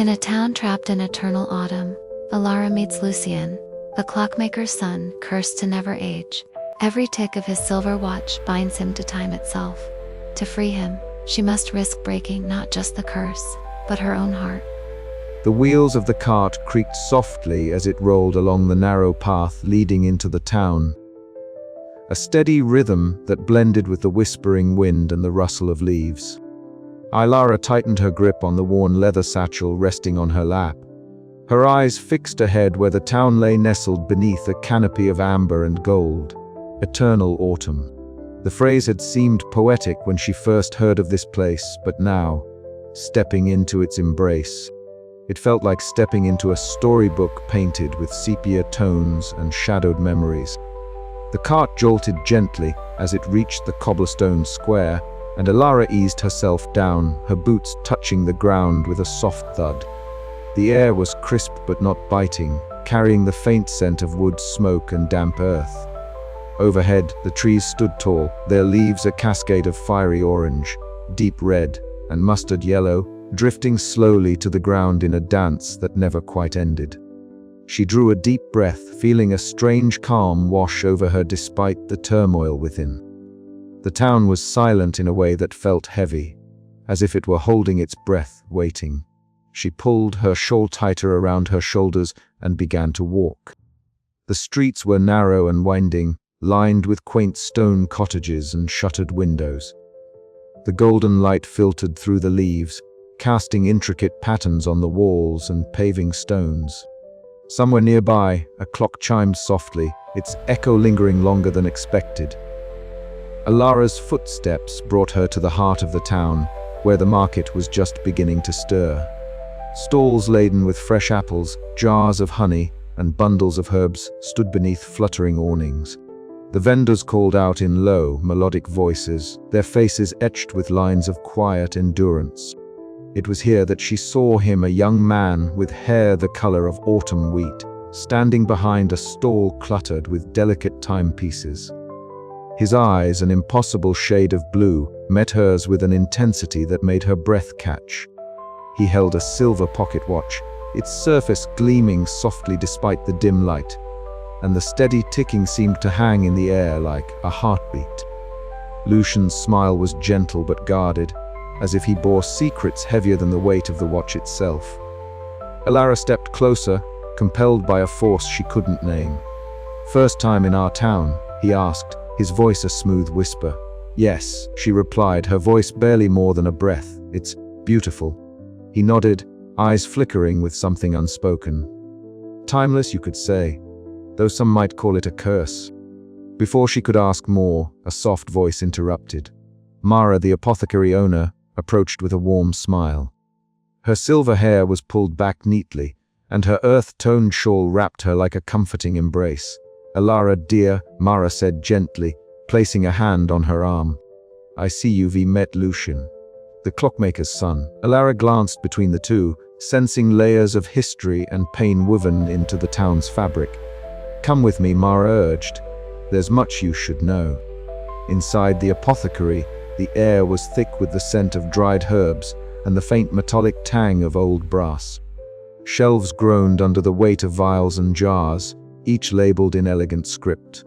In a town trapped in eternal autumn, Elara meets Lucien, the clockmaker's son, cursed to never age. Every tick of his silver watch binds him to time itself. To free him, she must risk breaking not just the curse, but her own heart. The wheels of the cart creaked softly as it rolled along the narrow path leading into the town. A steady rhythm that blended with the whispering wind and the rustle of leaves. Elara tightened her grip on the worn leather satchel resting on her lap. Her eyes fixed ahead where the town lay nestled beneath a canopy of amber and gold. Eternal autumn. The phrase had seemed poetic when she first heard of this place, but now, stepping into its embrace, it felt like stepping into a storybook painted with sepia tones and shadowed memories. The cart jolted gently as it reached the cobblestone square, and Elara eased herself down, her boots touching the ground with a soft thud. The air was crisp but not biting, carrying the faint scent of wood smoke and damp earth. Overhead, the trees stood tall, their leaves a cascade of fiery orange, deep red, and mustard yellow, drifting slowly to the ground in a dance that never quite ended. She drew a deep breath, feeling a strange calm wash over her despite the turmoil within. The town was silent in a way that felt heavy, as if it were holding its breath, waiting. She pulled her shawl tighter around her shoulders and began to walk. The streets were narrow and winding, lined with quaint stone cottages and shuttered windows. The golden light filtered through the leaves, casting intricate patterns on the walls and paving stones. Somewhere nearby, a clock chimed softly, its echo lingering longer than expected. Elara's footsteps brought her to the heart of the town, where the market was just beginning to stir. Stalls laden with fresh apples, jars of honey, and bundles of herbs stood beneath fluttering awnings. The vendors called out in low, melodic voices, their faces etched with lines of quiet endurance. It was here that she saw him, a young man with hair the color of autumn wheat, standing behind a stall cluttered with delicate timepieces. His eyes, an impossible shade of blue, met hers with an intensity that made her breath catch. He held a silver pocket watch, its surface gleaming softly despite the dim light, and the steady ticking seemed to hang in the air like a heartbeat. Lucien's smile was gentle but guarded, as if he bore secrets heavier than the weight of the watch itself. Elara stepped closer, compelled by a force she couldn't name. "First time in our town?" he asked, his voice a smooth whisper. "Yes," she replied, her voice barely more than a breath. "It's beautiful." He nodded, eyes flickering with something unspoken. "Timeless, you could say, though some might call it a curse." Before she could ask more, a soft voice interrupted. Mara, the apothecary owner, approached with a warm smile. Her silver hair was pulled back neatly, and her earth-toned shawl wrapped her like a comforting embrace. "Elara, dear," Mara said gently, placing a hand on her arm. "I see you've met Lucien, the clockmaker's son." Elara glanced between the two, sensing layers of history and pain woven into the town's fabric. "Come with me," Mara urged. "There's much you should know." Inside the apothecary, the air was thick with the scent of dried herbs and the faint metallic tang of old brass. Shelves groaned under the weight of vials and jars, each labeled in elegant script.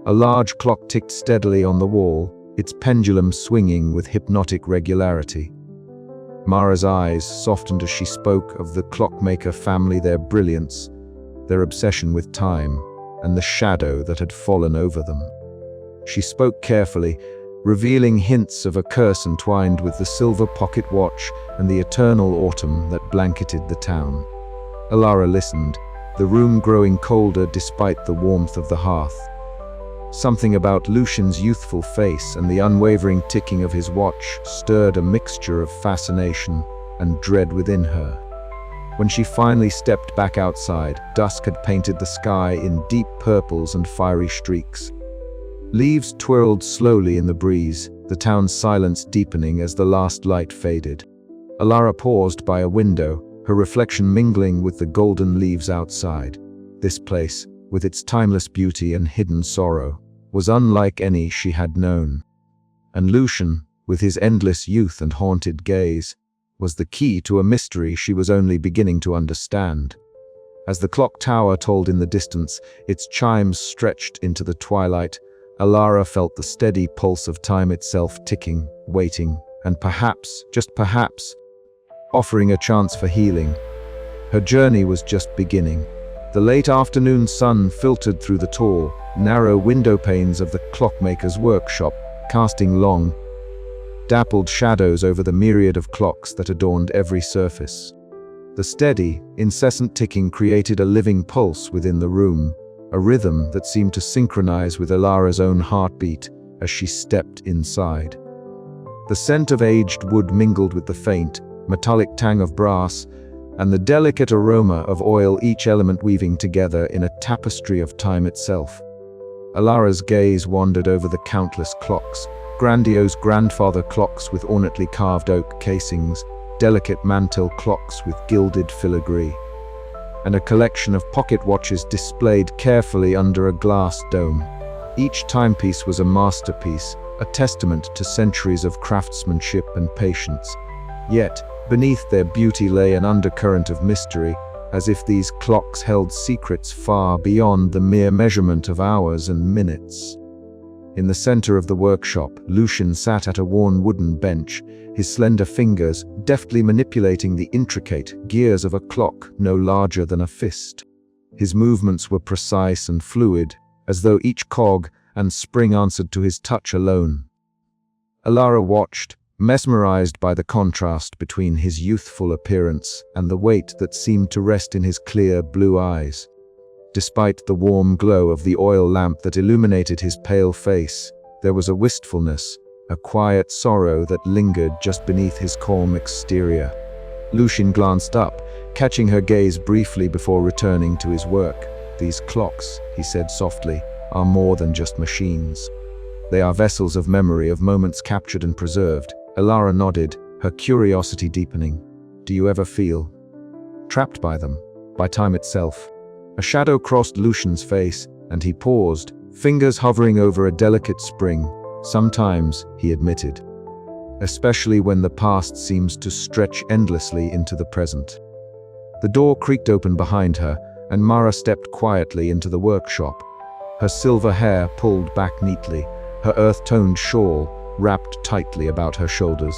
A large clock ticked steadily on the wall, its pendulum swinging with hypnotic regularity. Mara's eyes softened as she spoke of the clockmaker family, their brilliance, their obsession with time, and the shadow that had fallen over them. She spoke carefully, revealing hints of a curse entwined with the silver pocket watch and the eternal autumn that blanketed the town. Elara listened, the room growing colder despite the warmth of the hearth. Something about Lucien's youthful face and the unwavering ticking of his watch stirred a mixture of fascination and dread within her. When she finally stepped back outside, dusk had painted the sky in deep purples and fiery streaks. Leaves twirled slowly in the breeze, the town's silence deepening as the last light faded. Elara paused by a window, her reflection mingling with the golden leaves outside. This place, with its timeless beauty and hidden sorrow, was unlike any she had known. And Lucien, with his endless youth and haunted gaze, was the key to a mystery she was only beginning to understand. As the clock tower tolled in the distance, its chimes stretched into the twilight, Elara felt the steady pulse of time itself ticking, waiting, and perhaps, just perhaps, offering a chance for healing. Her journey was just beginning. The late afternoon sun filtered through the tall, narrow window panes of the clockmaker's workshop, casting long, dappled shadows over the myriad of clocks that adorned every surface. The steady, incessant ticking created a living pulse within the room, a rhythm that seemed to synchronize with Elara's own heartbeat as she stepped inside. The scent of aged wood mingled with the faint, metallic tang of brass, and the delicate aroma of oil, each element weaving together in a tapestry of time itself. Elara's gaze wandered over the countless clocks, grandiose grandfather clocks with ornately carved oak casings, delicate mantel clocks with gilded filigree, and a collection of pocket watches displayed carefully under a glass dome. Each timepiece was a masterpiece, a testament to centuries of craftsmanship and patience. Yet, beneath their beauty lay an undercurrent of mystery, as if these clocks held secrets far beyond the mere measurement of hours and minutes. In the center of the workshop, Lucien sat at a worn wooden bench, his slender fingers deftly manipulating the intricate gears of a clock no larger than a fist. His movements were precise and fluid, as though each cog and spring answered to his touch alone. Elara watched, mesmerized by the contrast between his youthful appearance and the weight that seemed to rest in his clear blue eyes. Despite the warm glow of the oil lamp that illuminated his pale face, there was a wistfulness, a quiet sorrow that lingered just beneath his calm exterior. Lucien glanced up, catching her gaze briefly before returning to his work. "These clocks," he said softly, "are more than just machines. They are vessels of memory, of moments captured and preserved." Elara nodded, her curiosity deepening. "Do you ever feel trapped by them, by time itself?" A shadow crossed Lucien's face, and he paused, fingers hovering over a delicate spring. "Sometimes," he admitted, "especially when the past seems to stretch endlessly into the present." The door creaked open behind her, and Mara stepped quietly into the workshop. Her silver hair pulled back neatly, her earth-toned shawl wrapped tightly about her shoulders.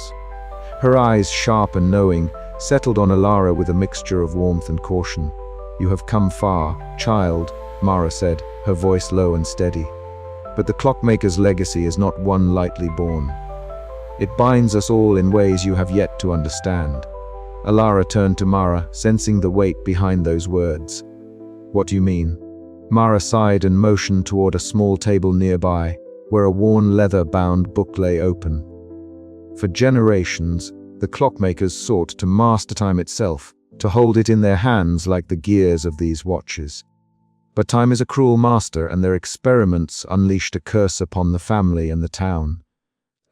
Her eyes, sharp and knowing, settled on Elara with a mixture of warmth and caution. "You have come far, child," Mara said, her voice low and steady. "But the clockmaker's legacy is not one lightly borne. It binds us all in ways you have yet to understand." Elara turned to Mara, sensing the weight behind those words. "What do you mean?" Mara sighed and motioned toward a small table nearby, where a worn leather-bound book lay open. For generations, the clockmakers sought to master time itself, to hold it in their hands like the gears of these watches. But time is a cruel master, and their experiments unleashed a curse upon the family and the town.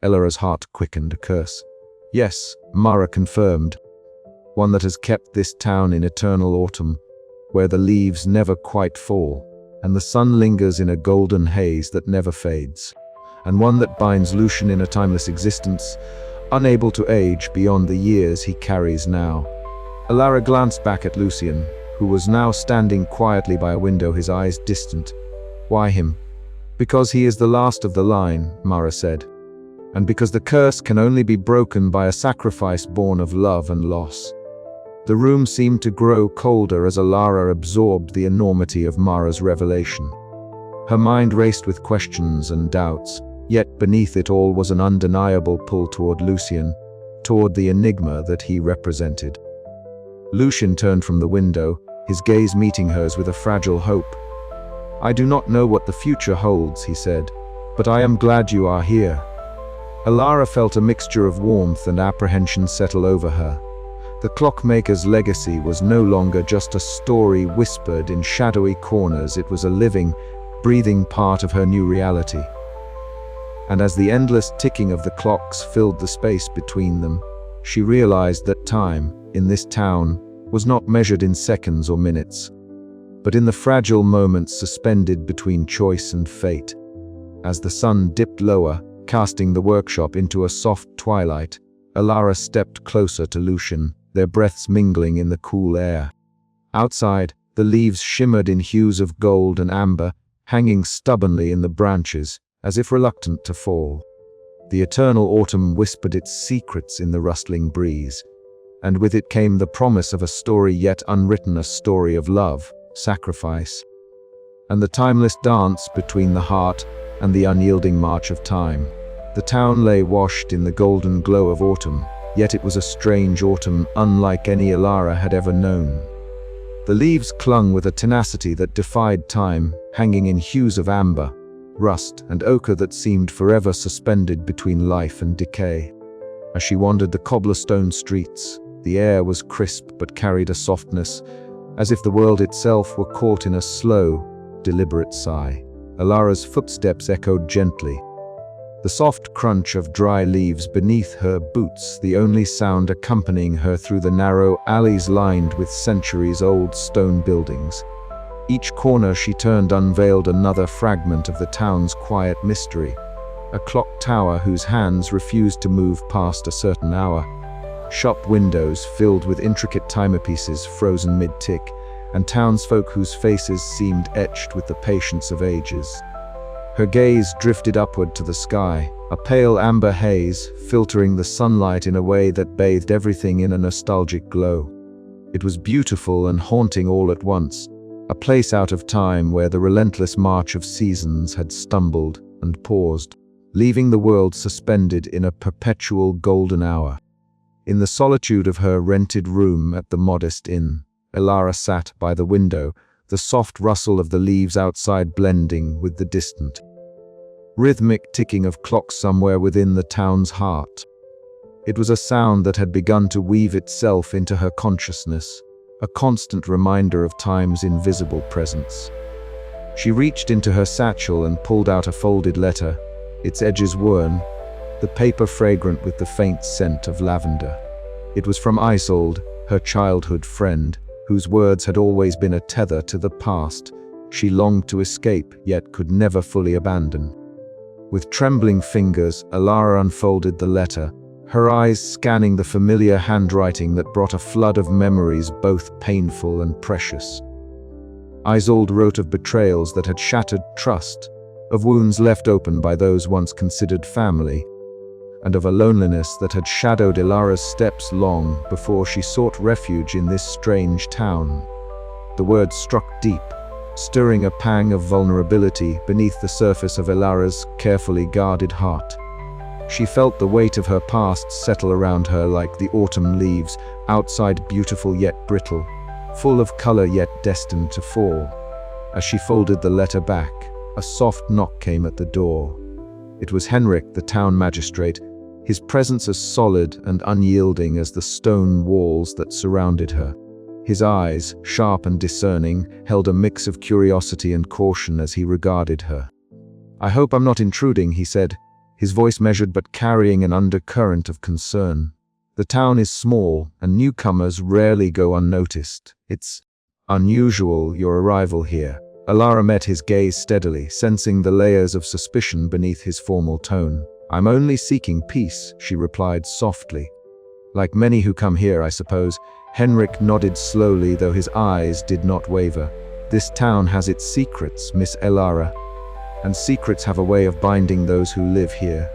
Elara's heart quickened. "A curse?" "Yes," Mara confirmed. "One that has kept this town in eternal autumn, where the leaves never quite fall, and the sun lingers in a golden haze that never fades. And one that binds Lucien in a timeless existence, unable to age beyond the years he carries now." Elara glanced back at Lucien, who was now standing quietly by a window, his eyes distant. "Why him?" "Because he is the last of the line," Mara said. "And because the curse can only be broken by a sacrifice born of love and loss." The room seemed to grow colder as Elara absorbed the enormity of Mara's revelation. Her mind raced with questions and doubts, yet beneath it all was an undeniable pull toward Lucien, toward the enigma that he represented. Lucien turned from the window, his gaze meeting hers with a fragile hope. "I do not know what the future holds," he said, "but I am glad you are here." Elara felt a mixture of warmth and apprehension settle over her. The clockmaker's legacy was no longer just a story whispered in shadowy corners, it was a living, breathing part of her new reality. And as the endless ticking of the clocks filled the space between them, she realized that time, in this town, was not measured in seconds or minutes, but in the fragile moments suspended between choice and fate. As the sun dipped lower, casting the workshop into a soft twilight, Elara stepped closer to Lucien, their breaths mingling in the cool air. Outside, the leaves shimmered in hues of gold and amber, hanging stubbornly in the branches, as if reluctant to fall. The eternal autumn whispered its secrets in the rustling breeze, and with it came the promise of a story yet unwritten, a story of love, sacrifice, and the timeless dance between the heart and the unyielding march of time. The town lay washed in the golden glow of autumn, yet it was a strange autumn unlike any Elara had ever known. The leaves clung with a tenacity that defied time, hanging in hues of amber, rust, and ochre that seemed forever suspended between life and decay. As she wandered the cobblestone streets, the air was crisp but carried a softness, as if the world itself were caught in a slow, deliberate sigh. Elara's footsteps echoed gently, the soft crunch of dry leaves beneath her boots the only sound accompanying her through the narrow alleys lined with centuries-old stone buildings. Each corner she turned unveiled another fragment of the town's quiet mystery, a clock tower whose hands refused to move past a certain hour, shop windows filled with intricate timepieces frozen mid-tick, and townsfolk whose faces seemed etched with the patience of ages. Her gaze drifted upward to the sky, a pale amber haze filtering the sunlight in a way that bathed everything in a nostalgic glow. It was beautiful and haunting all at once, a place out of time where the relentless march of seasons had stumbled and paused, leaving the world suspended in a perpetual golden hour. In the solitude of her rented room at the modest inn, Elara sat by the window, the soft rustle of the leaves outside blending with the distant, rhythmic ticking of clocks somewhere within the town's heart. It was a sound that had begun to weave itself into her consciousness, a constant reminder of time's invisible presence. She reached into her satchel and pulled out a folded letter, its edges worn, the paper fragrant with the faint scent of lavender. It was from Isolde, her childhood friend, whose words had always been a tether to the past she longed to escape yet could never fully abandon. With trembling fingers, Elara unfolded the letter, her eyes scanning the familiar handwriting that brought a flood of memories both painful and precious. Isolde wrote of betrayals that had shattered trust, of wounds left open by those once considered family, and of a loneliness that had shadowed Elara's steps long before she sought refuge in this strange town. The words struck deep, stirring a pang of vulnerability beneath the surface of Elara's carefully guarded heart. She felt the weight of her past settle around her like the autumn leaves, outside beautiful yet brittle, full of color yet destined to fall. As she folded the letter back, a soft knock came at the door. It was Henrik, the town magistrate, his presence as solid and unyielding as the stone walls that surrounded her. His eyes, sharp and discerning, held a mix of curiosity and caution as he regarded her. "I hope I'm not intruding," he said, his voice measured but carrying an undercurrent of concern. "The town is small, and newcomers rarely go unnoticed. It's unusual, your arrival here." Elara met his gaze steadily, sensing the layers of suspicion beneath his formal tone. "I'm only seeking peace," she replied softly. "Like many who come here, I suppose." Henrik nodded slowly, though his eyes did not waver. "This town has its secrets, Miss Elara, and secrets have a way of binding those who live here.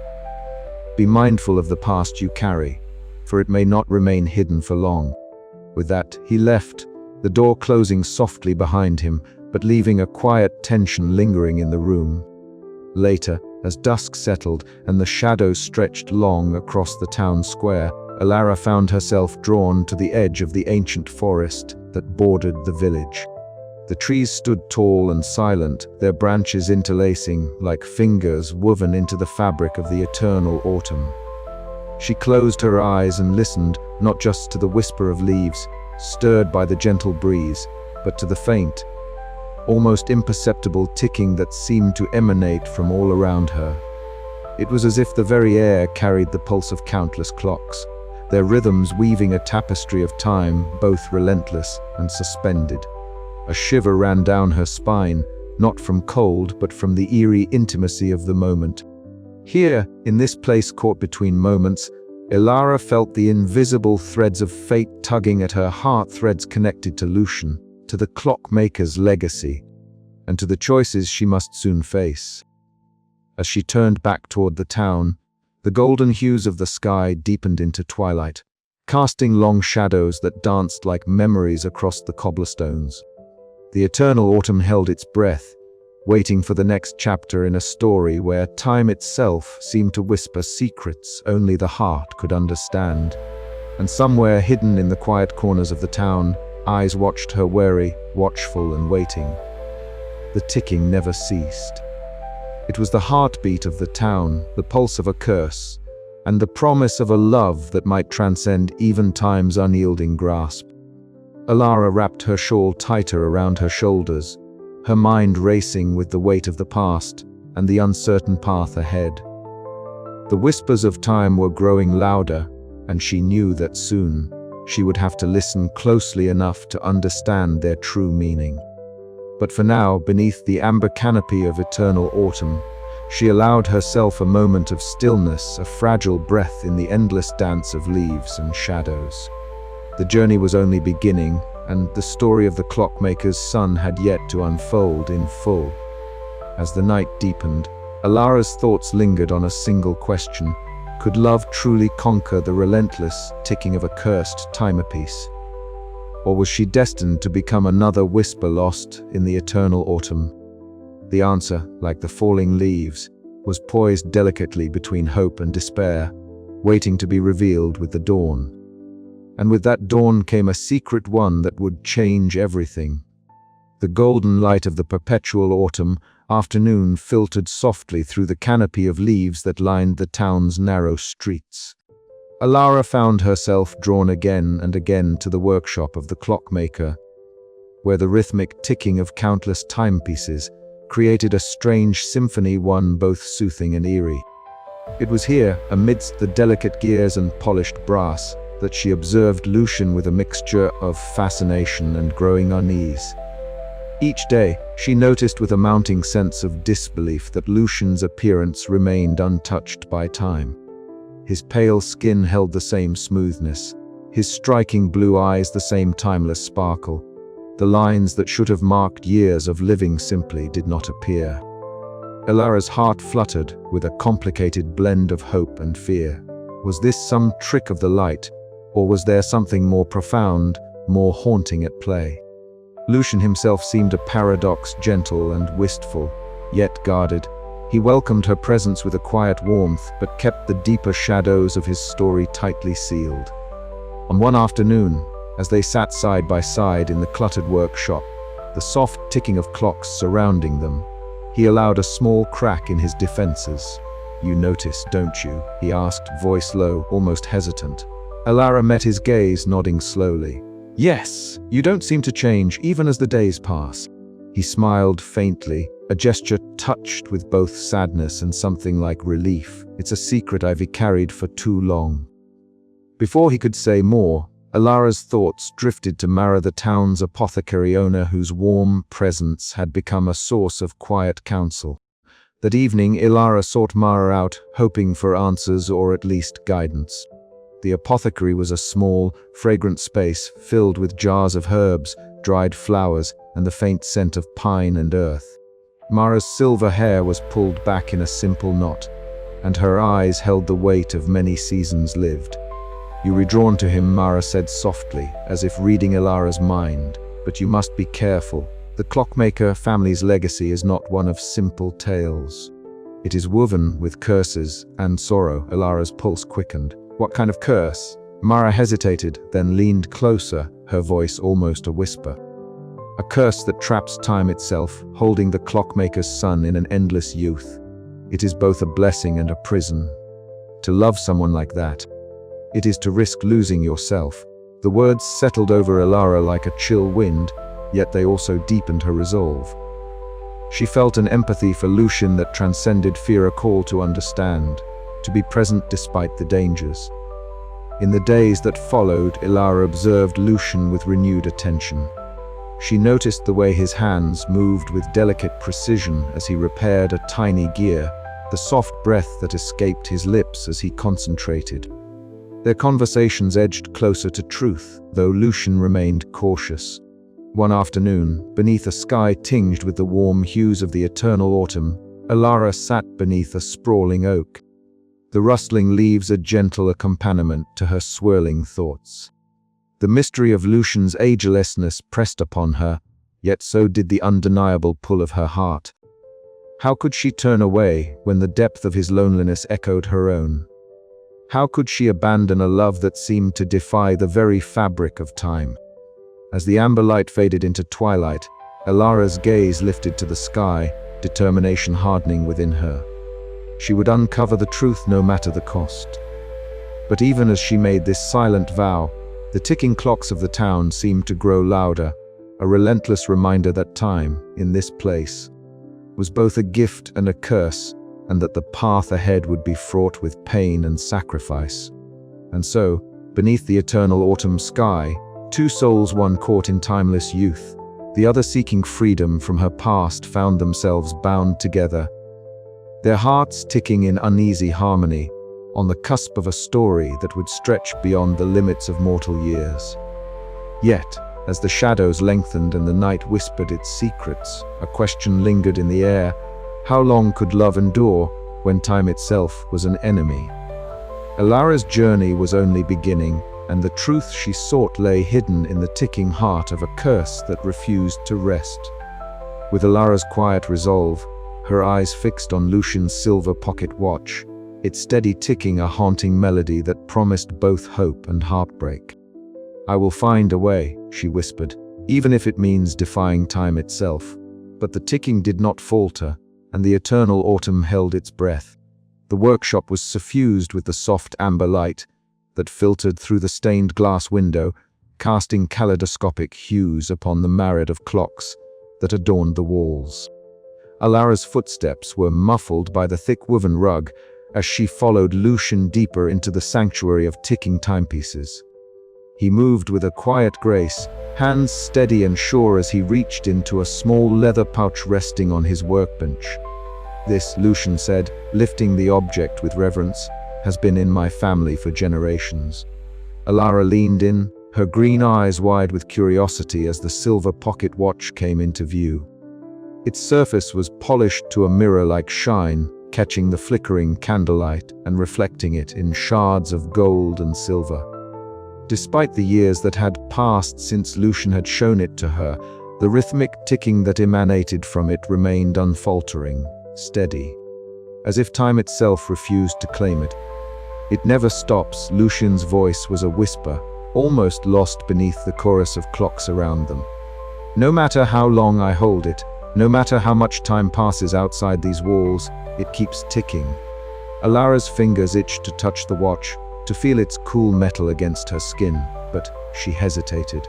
Be mindful of the past you carry, for it may not remain hidden for long." With that, he left, the door closing softly behind him, but leaving a quiet tension lingering in the room. Later, as dusk settled and the shadows stretched long across the town square, Elara found herself drawn to the edge of the ancient forest that bordered the village. The trees stood tall and silent, their branches interlacing like fingers woven into the fabric of the eternal autumn. She closed her eyes and listened, not just to the whisper of leaves, stirred by the gentle breeze, but to the faint, almost imperceptible ticking that seemed to emanate from all around her. It was as if the very air carried the pulse of countless clocks, their rhythms weaving a tapestry of time, both relentless and suspended. A shiver ran down her spine, not from cold, but from the eerie intimacy of the moment. Here, in this place caught between moments, Elara felt the invisible threads of fate tugging at her heart, threads connected to Lucien, to the Clockmaker's legacy, and to the choices she must soon face. As she turned back toward the town, the golden hues of the sky deepened into twilight, casting long shadows that danced like memories across the cobblestones. The eternal autumn held its breath, waiting for the next chapter in a story where time itself seemed to whisper secrets only the heart could understand. And somewhere hidden in the quiet corners of the town, eyes watched her, wary, watchful and waiting. The ticking never ceased. It was the heartbeat of the town, the pulse of a curse, and the promise of a love that might transcend even time's unyielding grasp. Elara wrapped her shawl tighter around her shoulders, her mind racing with the weight of the past and the uncertain path ahead. The whispers of time were growing louder, and she knew that soon she would have to listen closely enough to understand their true meaning. But for now, beneath the amber canopy of eternal autumn, she allowed herself a moment of stillness, a fragile breath in the endless dance of leaves and shadows. The journey was only beginning, and the story of the Clockmaker's son had yet to unfold in full. As the night deepened, Elara's thoughts lingered on a single question. Could love truly conquer the relentless ticking of a cursed timepiece? Or was she destined to become another whisper lost in the eternal autumn? The answer, like the falling leaves, was poised delicately between hope and despair, waiting to be revealed with the dawn. And with that dawn came a secret one that would change everything. The golden light of the perpetual autumn afternoon filtered softly through the canopy of leaves that lined the town's narrow streets. Elara found herself drawn again and again to the workshop of the Clockmaker, where the rhythmic ticking of countless timepieces created a strange symphony, one both soothing and eerie. It was here, amidst the delicate gears and polished brass, that she observed Lucien with a mixture of fascination and growing unease. Each day, she noticed with a mounting sense of disbelief that Lucien's appearance remained untouched by time. His pale skin held the same smoothness, his striking blue eyes the same timeless sparkle. The lines that should have marked years of living simply did not appear. Elara's heart fluttered with a complicated blend of hope and fear. Was this some trick of the light, or was there something more profound, more haunting at play? Lucien himself seemed a paradox, gentle and wistful, yet guarded. He welcomed her presence with a quiet warmth, but kept the deeper shadows of his story tightly sealed. On one afternoon, as they sat side by side in the cluttered workshop, the soft ticking of clocks surrounding them, he allowed a small crack in his defenses. "You notice, don't you?" he asked, voice low, almost hesitant. Elara met his gaze, nodding slowly. "Yes, you don't seem to change, even as the days pass." He smiled faintly, a gesture touched with both sadness and something like relief. "It's a secret I've carried for too long." Before he could say more, Elara's thoughts drifted to Mara, the town's apothecary owner, whose warm presence had become a source of quiet counsel. That evening, Elara sought Mara out, hoping for answers or at least guidance. The apothecary was a small, fragrant space filled with jars of herbs, dried flowers, and the faint scent of pine and earth. Mara's silver hair was pulled back in a simple knot, and her eyes held the weight of many seasons lived. "You were drawn to him," Mara said softly, as if reading Elara's mind. "But you must be careful. The Clockmaker family's legacy is not one of simple tales. It is woven with curses and sorrow." Elara's pulse quickened. "What kind of curse?" Mara hesitated, then leaned closer, her voice almost a whisper. "A curse that traps time itself, holding the Clockmaker's son in an endless youth. It is both a blessing and a prison. To love someone like that, it is to risk losing yourself." The words settled over Elara like a chill wind, yet they also deepened her resolve. She felt an empathy for Lucien that transcended fear, a call to understand, to be present despite the dangers. In the days that followed, Elara observed Lucien with renewed attention. She noticed the way his hands moved with delicate precision as he repaired a tiny gear, the soft breath that escaped his lips as he concentrated. Their conversations edged closer to truth, though Lucien remained cautious. One afternoon, beneath a sky tinged with the warm hues of the eternal autumn, Elara sat beneath a sprawling oak, the rustling leaves a gentle accompaniment to her swirling thoughts. The mystery of Lucien's agelessness pressed upon her, yet so did the undeniable pull of her heart. How could she turn away when the depth of his loneliness echoed her own? How could she abandon a love that seemed to defy the very fabric of time? As the amber light faded into twilight, Elara's gaze lifted to the sky, determination hardening within her. She would uncover the truth no matter the cost. But even as she made this silent vow, the ticking clocks of the town seemed to grow louder, a relentless reminder that time, in this place, was both a gift and a curse, and that the path ahead would be fraught with pain and sacrifice. And so, beneath the eternal autumn sky, two souls, one caught in timeless youth, the other seeking freedom from her past, found themselves bound together, their hearts ticking in uneasy harmony, on the cusp of a story that would stretch beyond the limits of mortal years. Yet, as the shadows lengthened and the night whispered its secrets, a question lingered in the air: how long could love endure when time itself was an enemy? Elara's journey was only beginning, and the truth she sought lay hidden in the ticking heart of a curse that refused to rest. With Elara's quiet resolve, her eyes fixed on Lucien's silver pocket watch, its steady ticking a haunting melody that promised both hope and heartbreak. "I will find a way," she whispered, "even if it means defying time itself." But the ticking did not falter, and the eternal autumn held its breath. The workshop was suffused with the soft amber light that filtered through the stained glass window, casting kaleidoscopic hues upon the myriad of clocks that adorned the walls. Elara's footsteps were muffled by the thick woven rug as she followed Lucien deeper into the sanctuary of ticking timepieces. He moved with a quiet grace, hands steady and sure as he reached into a small leather pouch resting on his workbench. "This," Lucien said, lifting the object with reverence, "has been in my family for generations." Elara leaned in, her green eyes wide with curiosity as the silver pocket watch came into view. Its surface was polished to a mirror-like shine, catching the flickering candlelight and reflecting it in shards of gold and silver. Despite the years that had passed since Lucien had shown it to her, the rhythmic ticking that emanated from it remained unfaltering, steady, as if time itself refused to claim it. "It never stops," Lucien's voice was a whisper, almost lost beneath the chorus of clocks around them. "No matter how long I hold it, no matter how much time passes outside these walls, it keeps ticking." Elara's fingers itched to touch the watch, to feel its cool metal against her skin, but she hesitated.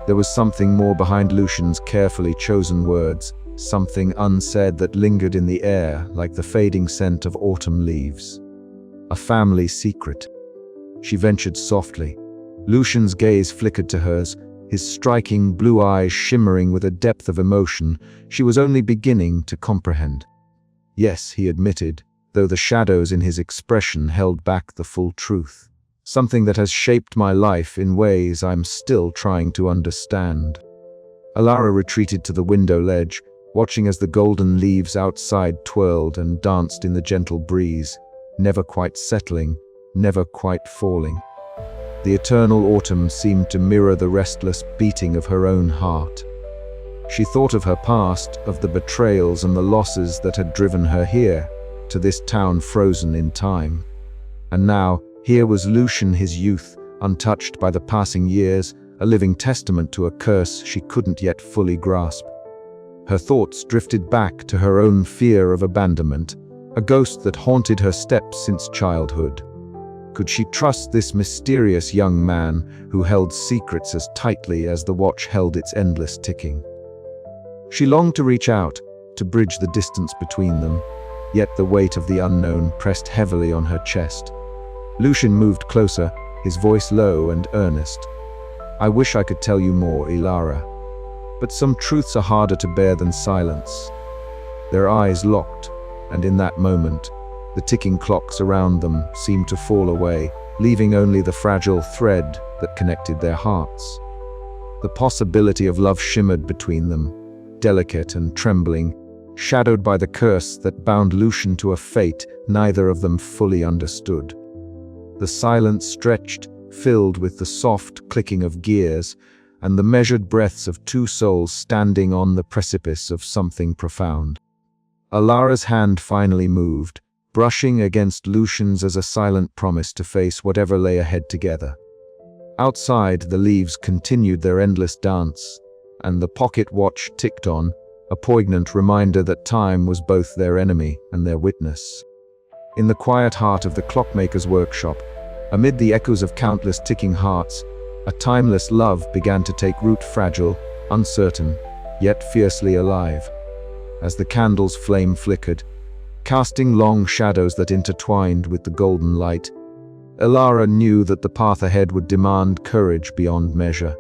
There was something more behind Lucien's carefully chosen words, something unsaid that lingered in the air like the fading scent of autumn leaves. A family secret. She ventured softly. Lucien's gaze flickered to hers, his striking blue eyes shimmering with a depth of emotion she was only beginning to comprehend. "Yes," he admitted, though the shadows in his expression held back the full truth. "Something that has shaped my life in ways I'm still trying to understand." Elara retreated to the window ledge, watching as the golden leaves outside twirled and danced in the gentle breeze, never quite settling, never quite falling. The eternal autumn seemed to mirror the restless beating of her own heart. She thought of her past, of the betrayals and the losses that had driven her here, to this town frozen in time. And now, here was Lucien, his youth, untouched by the passing years, a living testament to a curse she couldn't yet fully grasp. Her thoughts drifted back to her own fear of abandonment, a ghost that haunted her steps since childhood. Could she trust this mysterious young man who held secrets as tightly as the watch held its endless ticking? She longed to reach out, to bridge the distance between them, yet the weight of the unknown pressed heavily on her chest. Lucien moved closer, his voice low and earnest. "I wish I could tell you more, Elara, but some truths are harder to bear than silence." Their eyes locked, and in that moment, the ticking clocks around them seemed to fall away, leaving only the fragile thread that connected their hearts. The possibility of love shimmered between them, delicate and trembling, shadowed by the curse that bound Lucien to a fate neither of them fully understood. The silence stretched, filled with the soft clicking of gears and the measured breaths of two souls standing on the precipice of something profound. Elara's hand finally moved, brushing against Lucien's as a silent promise to face whatever lay ahead together. Outside, the leaves continued their endless dance, and the pocket watch ticked on, a poignant reminder that time was both their enemy and their witness. In the quiet heart of the clockmaker's workshop, amid the echoes of countless ticking hearts, a timeless love began to take root, fragile, uncertain, yet fiercely alive. As the candle's flame flickered, casting long shadows that intertwined with the golden light, Elara knew that the path ahead would demand courage beyond measure.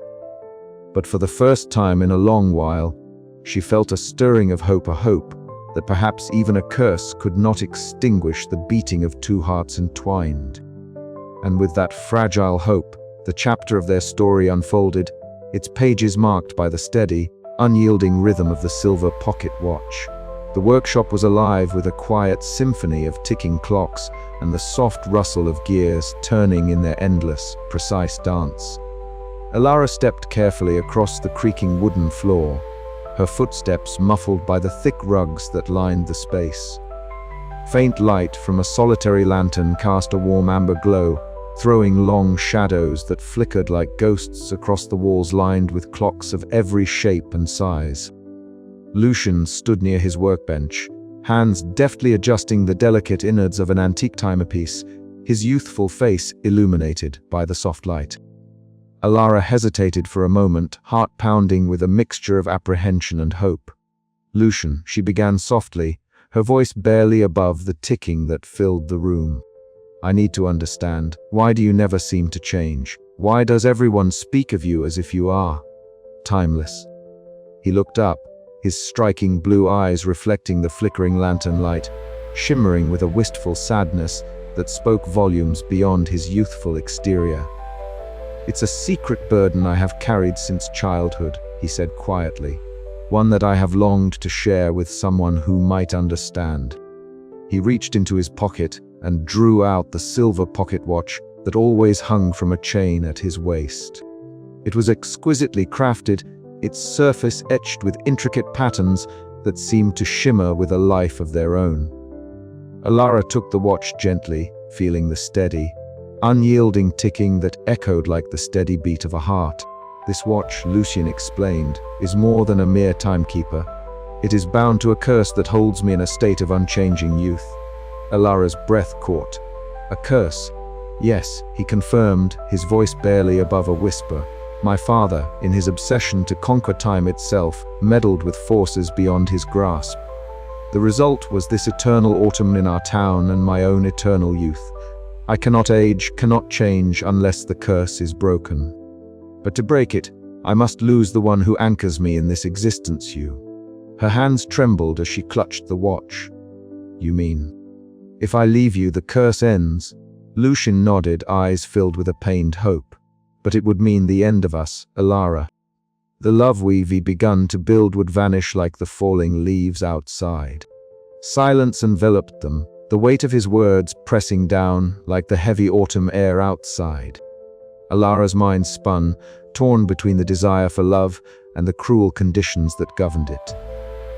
But for the first time in a long while, she felt a stirring of hope, a hope that perhaps even a curse could not extinguish the beating of two hearts entwined. And with that fragile hope, the chapter of their story unfolded, its pages marked by the steady, unyielding rhythm of the silver pocket watch. The workshop was alive with a quiet symphony of ticking clocks and the soft rustle of gears turning in their endless, precise dance. Elara stepped carefully across the creaking wooden floor, her footsteps muffled by the thick rugs that lined the space. Faint light from a solitary lantern cast a warm amber glow, throwing long shadows that flickered like ghosts across the walls lined with clocks of every shape and size. Lucien stood near his workbench, hands deftly adjusting the delicate innards of an antique timepiece, his youthful face illuminated by the soft light. Elara hesitated for a moment, heart pounding with a mixture of apprehension and hope. "Lucien," she began softly, her voice barely above the ticking that filled the room. "I need to understand. Why do you never seem to change? Why does everyone speak of you as if you are timeless?" He looked up, his striking blue eyes reflecting the flickering lantern light, shimmering with a wistful sadness that spoke volumes beyond his youthful exterior. "It's a secret burden I have carried since childhood," he said quietly, "one that I have longed to share with someone who might understand." He reached into his pocket and drew out the silver pocket watch that always hung from a chain at his waist. It was exquisitely crafted, its surface etched with intricate patterns that seemed to shimmer with a life of their own. Elara took the watch gently, feeling the steady, unyielding ticking that echoed like the steady beat of a heart. "This watch," Lucien explained, "is more than a mere timekeeper. It is bound to a curse that holds me in a state of unchanging youth." Elara's breath caught. "A curse?" "Yes," he confirmed, his voice barely above a whisper. "My father, in his obsession to conquer time itself, meddled with forces beyond his grasp. The result was this eternal autumn in our town and my own eternal youth. I cannot age, cannot change unless the curse is broken. But to break it, I must lose the one who anchors me in this existence, you." Her hands trembled as she clutched the watch. "You mean, if I leave you, the curse ends?" Lucien nodded, eyes filled with a pained hope. "But it would mean the end of us, Elara. The love we've begun to build would vanish like the falling leaves outside." Silence enveloped them, the weight of his words pressing down like the heavy autumn air outside. Elara's mind spun, torn between the desire for love and the cruel conditions that governed it.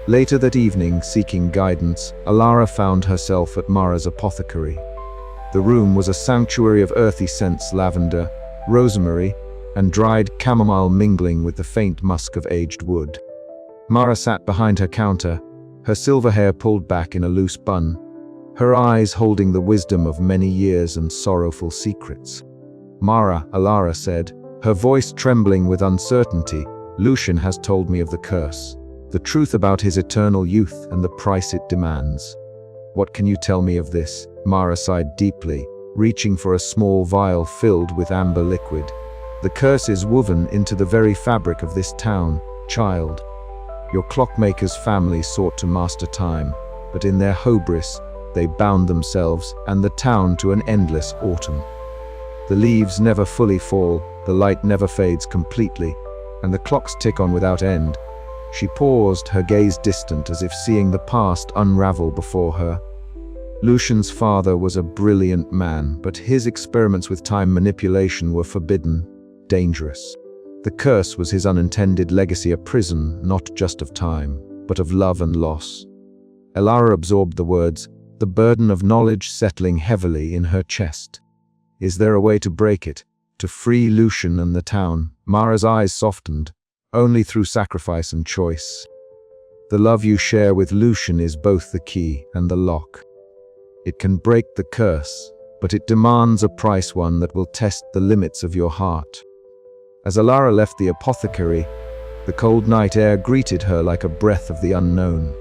Later that evening, seeking guidance, Elara found herself at Mara's apothecary. The room was a sanctuary of earthy scents, lavender, rosemary, and dried chamomile mingling with the faint musk of aged wood. Mara sat behind her counter, her silver hair pulled back in a loose bun, her eyes holding the wisdom of many years and sorrowful secrets. "Mara," Elara said, her voice trembling with uncertainty, "Lucien has told me of the curse, the truth about his eternal youth and the price it demands." "What can you tell me of this?" Mara sighed deeply, reaching for a small vial filled with amber liquid. "The curse is woven into the very fabric of this town, child. Your clockmaker's family sought to master time, but in their hubris, they bound themselves and the town to an endless autumn. The leaves never fully fall, the light never fades completely, and the clocks tick on without end. She paused, her gaze distant, as if seeing the past unravel before her. Lucien's father was a brilliant man, but his experiments with time manipulation were forbidden, dangerous. The curse was his unintended legacy, a prison, not just of time, but of love and loss. Elara absorbed the words, the burden of knowledge settling heavily in her chest. Is there a way to break it, to free Lucien and the town? Mara's eyes softened, only through sacrifice and choice. The love you share with Lucien is both the key and the lock. It can break the curse, but it demands a price, one that will test the limits of your heart. As Elara left the apothecary, the cold night air greeted her like a breath of the unknown.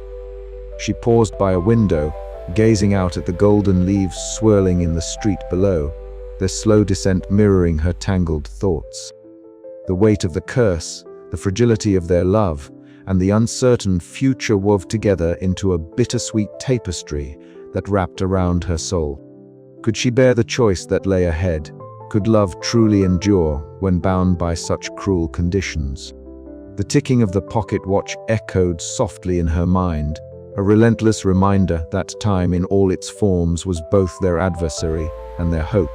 She paused by a window, gazing out at the golden leaves swirling in the street below, their slow descent mirroring her tangled thoughts. The weight of the curse, the fragility of their love, and the uncertain future wove together into a bittersweet tapestry that wrapped around her soul. Could she bear the choice that lay ahead? Could love truly endure when bound by such cruel conditions? The ticking of the pocket watch echoed softly in her mind, a relentless reminder that time in all its forms was both their adversary and their hope.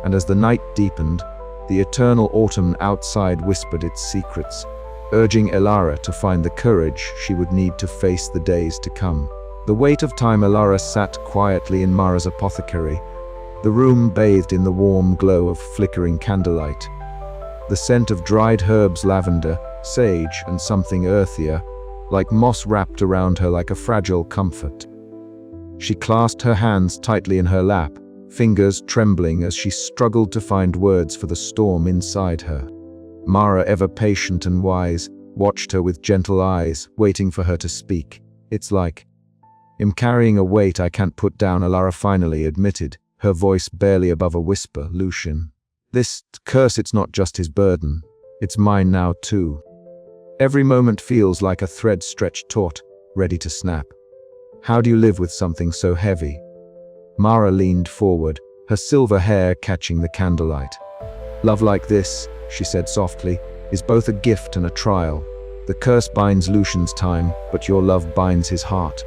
And as the night deepened, the eternal autumn outside whispered its secrets, urging Elara to find the courage she would need to face the days to come. The weight of time. Elara sat quietly in Mara's apothecary, the room bathed in the warm glow of flickering candlelight. The scent of dried herbs, lavender, sage, and something earthier, like moss, wrapped around her like a fragile comfort. She clasped her hands tightly in her lap, fingers trembling as she struggled to find words for the storm inside her. Mara, ever patient and wise, watched her with gentle eyes, waiting for her to speak. It's like I'm carrying a weight I can't put down, Elara finally admitted, her voice barely above a whisper. Lucien, this curse, it's not just his burden, it's mine now too. Every moment feels like a thread stretched taut, ready to snap. How do you live with something so heavy? Mara leaned forward, her silver hair catching the candlelight. Love like this, she said softly, is both a gift and a trial. The curse binds Lucien's time, but your love binds his heart.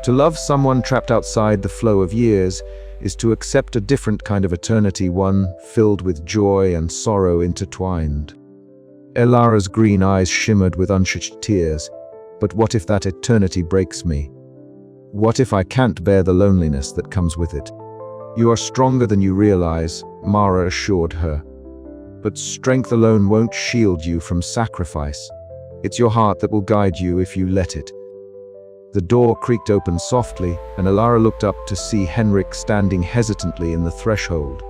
To love someone trapped outside the flow of years is to accept a different kind of eternity, one filled with joy and sorrow intertwined. Elara's green eyes shimmered with unshed tears. But what if that eternity breaks me? What if I can't bear the loneliness that comes with it? You are stronger than you realize, Mara assured her. But strength alone won't shield you from sacrifice. It's your heart that will guide you if you let it. The door creaked open softly, and Elara looked up to see Henrik standing hesitantly in the threshold.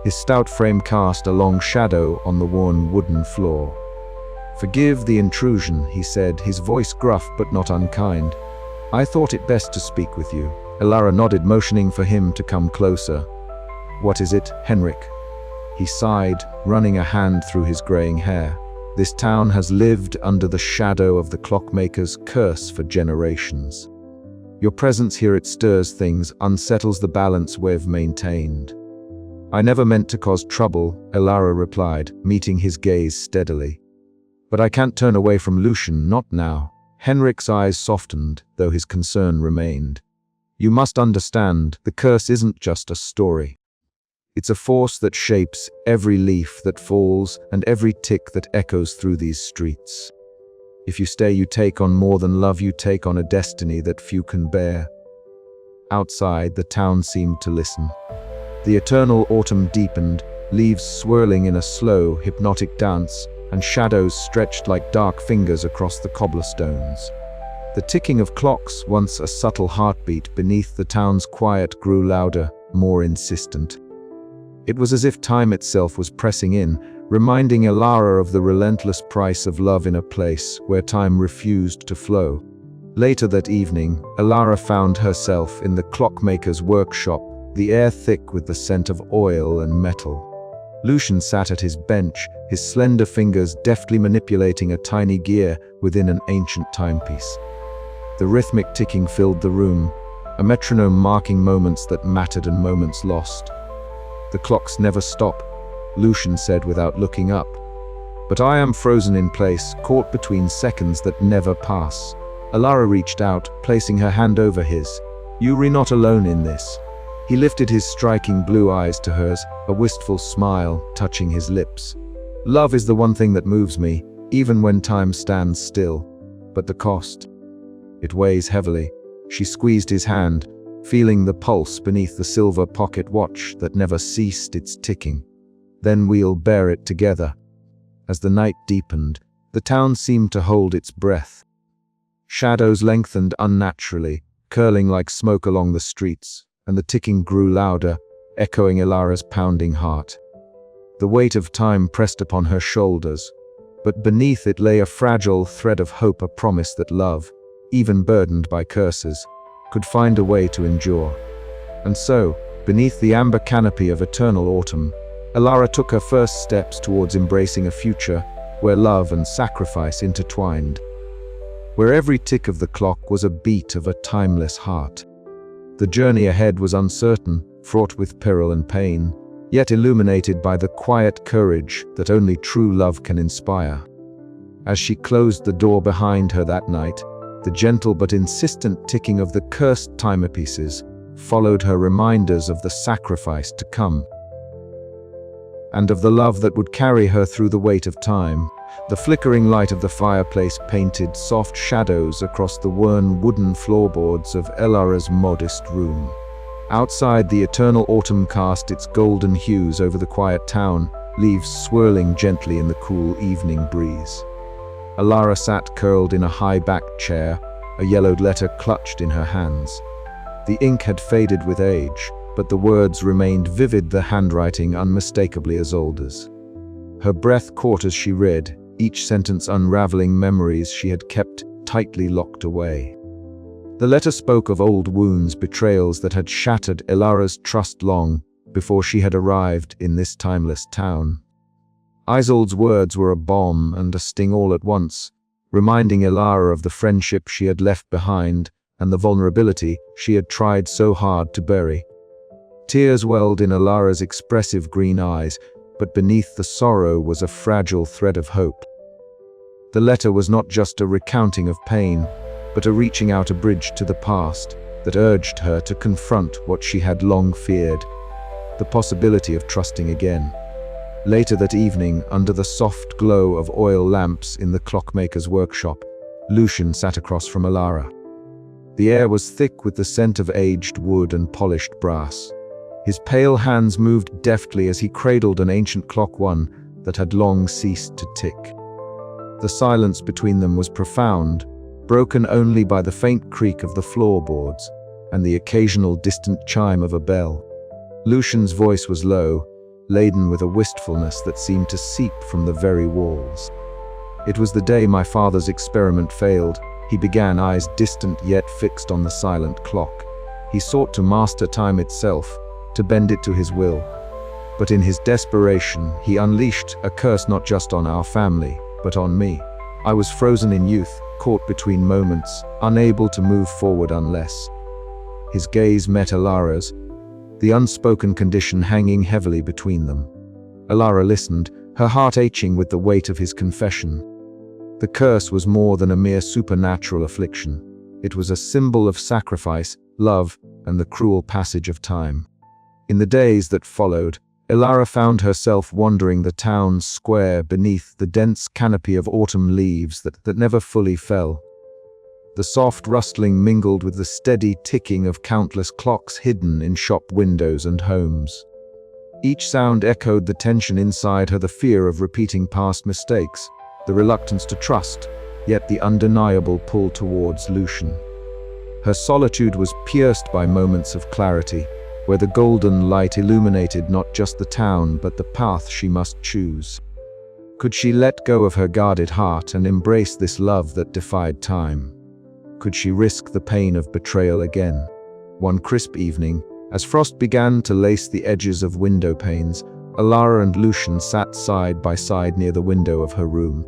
His stout frame cast a long shadow on the worn wooden floor. Forgive the intrusion, he said, his voice gruff but not unkind. I thought it best to speak with you. Elara nodded, motioning for him to come closer. What is it, Henrik? He sighed, running a hand through his graying hair. This town has lived under the shadow of the Clockmaker's curse for generations. Your presence here, it stirs things, unsettles the balance we've maintained. I never meant to cause trouble, Elara replied, meeting his gaze steadily. But I can't turn away from Lucien, not now. Henrik's eyes softened, though his concern remained. You must understand, the curse isn't just a story. It's a force that shapes every leaf that falls and every tick that echoes through these streets. If you stay, you take on more than love, you take on a destiny that few can bear. Outside, the town seemed to listen. The eternal autumn deepened, leaves swirling in a slow, hypnotic dance, and shadows stretched like dark fingers across the cobblestones. The ticking of clocks, once a subtle heartbeat beneath the town's quiet, grew louder, more insistent. It was as if time itself was pressing in, reminding Elara of the relentless price of love in a place where time refused to flow. Later that evening, Elara found herself in the clockmaker's workshop, the air thick with the scent of oil and metal. Lucien sat at his bench, his slender fingers deftly manipulating a tiny gear within an ancient timepiece. The rhythmic ticking filled the room, a metronome marking moments that mattered and moments lost. The clocks never stop, Lucien said without looking up. But I am frozen in place, caught between seconds that never pass. Elara reached out, placing her hand over his. You're not alone in this. He lifted his striking blue eyes to hers, a wistful smile touching his lips. Love is the one thing that moves me, even when time stands still. But the cost? It weighs heavily. She squeezed his hand, feeling the pulse beneath the silver pocket watch that never ceased its ticking. Then we'll bear it together. As the night deepened, the town seemed to hold its breath. Shadows lengthened unnaturally, curling like smoke along the streets, and the ticking grew louder, echoing Elara's pounding heart. The weight of time pressed upon her shoulders, but beneath it lay a fragile thread of hope, a promise that love, even burdened by curses, could find a way to endure. And so, beneath the amber canopy of eternal autumn, Elara took her first steps towards embracing a future where love and sacrifice intertwined, where every tick of the clock was a beat of a timeless heart. The journey ahead was uncertain, fraught with peril and pain, yet illuminated by the quiet courage that only true love can inspire. As she closed the door behind her that night, the gentle but insistent ticking of the cursed timepieces followed her reminders of the sacrifice to come, and of the love that would carry her through the weight of time. The flickering light of the fireplace painted soft shadows across the worn wooden floorboards of Elara's modest room. Outside, the eternal autumn cast its golden hues over the quiet town, leaves swirling gently in the cool evening breeze. Elara sat curled in a high-backed chair, a yellowed letter clutched in her hands. The ink had faded with age, but the words remained vivid, the handwriting unmistakably Isolde's. Her breath caught as she read, each sentence unraveling memories she had kept tightly locked away. The letter spoke of old wounds, betrayals that had shattered Elara's trust long before she had arrived in this timeless town. Isolde's words were a bomb and a sting all at once, reminding Elara of the friendship she had left behind and the vulnerability she had tried so hard to bury. Tears welled in Elara's expressive green eyes, but beneath the sorrow was a fragile thread of hope. The letter was not just a recounting of pain, but a reaching out, a bridge to the past that urged her to confront what she had long feared, the possibility of trusting again. Later that evening, under the soft glow of oil lamps in the clockmaker's workshop, Lucien sat across from Elara. The air was thick with the scent of aged wood and polished brass. His pale hands moved deftly as he cradled an ancient clock, one that had long ceased to tick. The silence between them was profound, broken only by the faint creak of the floorboards and the occasional distant chime of a bell. Lucien's voice was low, laden with a wistfulness that seemed to seep from the very walls. "It was the day my father's experiment failed," he began, eyes distant yet fixed on the silent clock. He sought to master time itself, to bend it to his will. But in his desperation, he unleashed a curse not just on our family, but on me. I was frozen in youth, caught between moments, unable to move forward unless. His gaze met Elara's, the unspoken condition hanging heavily between them. Elara listened, her heart aching with the weight of his confession. The curse was more than a mere supernatural affliction. It was a symbol of sacrifice, love, and the cruel passage of time. In the days that followed, Elara found herself wandering the town square beneath the dense canopy of autumn leaves that never fully fell. The soft rustling mingled with the steady ticking of countless clocks hidden in shop windows and homes. Each sound echoed the tension inside her, the fear of repeating past mistakes, the reluctance to trust, yet the undeniable pull towards Lucien. Her solitude was pierced by moments of clarity, where the golden light illuminated not just the town but the path she must choose. Could she let go of her guarded heart and embrace this love that defied time? Could she risk the pain of betrayal again? One crisp evening, as frost began to lace the edges of window panes, Elara and Lucien sat side by side near the window of her room.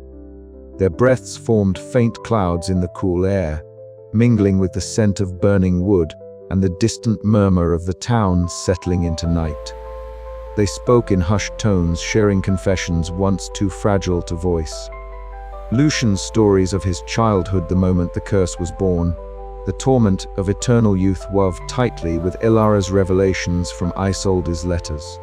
Their breaths formed faint clouds in the cool air, mingling with the scent of burning wood and the distant murmur of the town settling into night. They spoke in hushed tones, sharing confessions once too fragile to voice. Lucien's stories of his childhood the moment the curse was born, the torment of eternal youth wove tightly with Elara's revelations from Isolde's letters.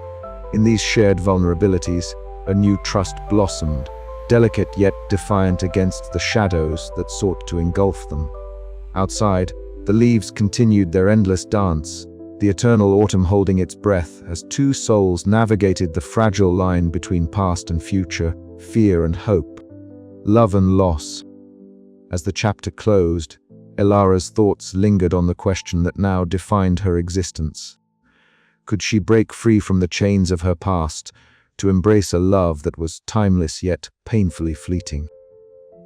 In these shared vulnerabilities, a new trust blossomed, delicate yet defiant against the shadows that sought to engulf them. Outside, the leaves continued their endless dance, the eternal autumn holding its breath as two souls navigated the fragile line between past and future, fear and hope, love and loss. As the chapter closed, Elara's thoughts lingered on the question that now defined her existence. Could she break free from the chains of her past to embrace a love that was timeless yet painfully fleeting?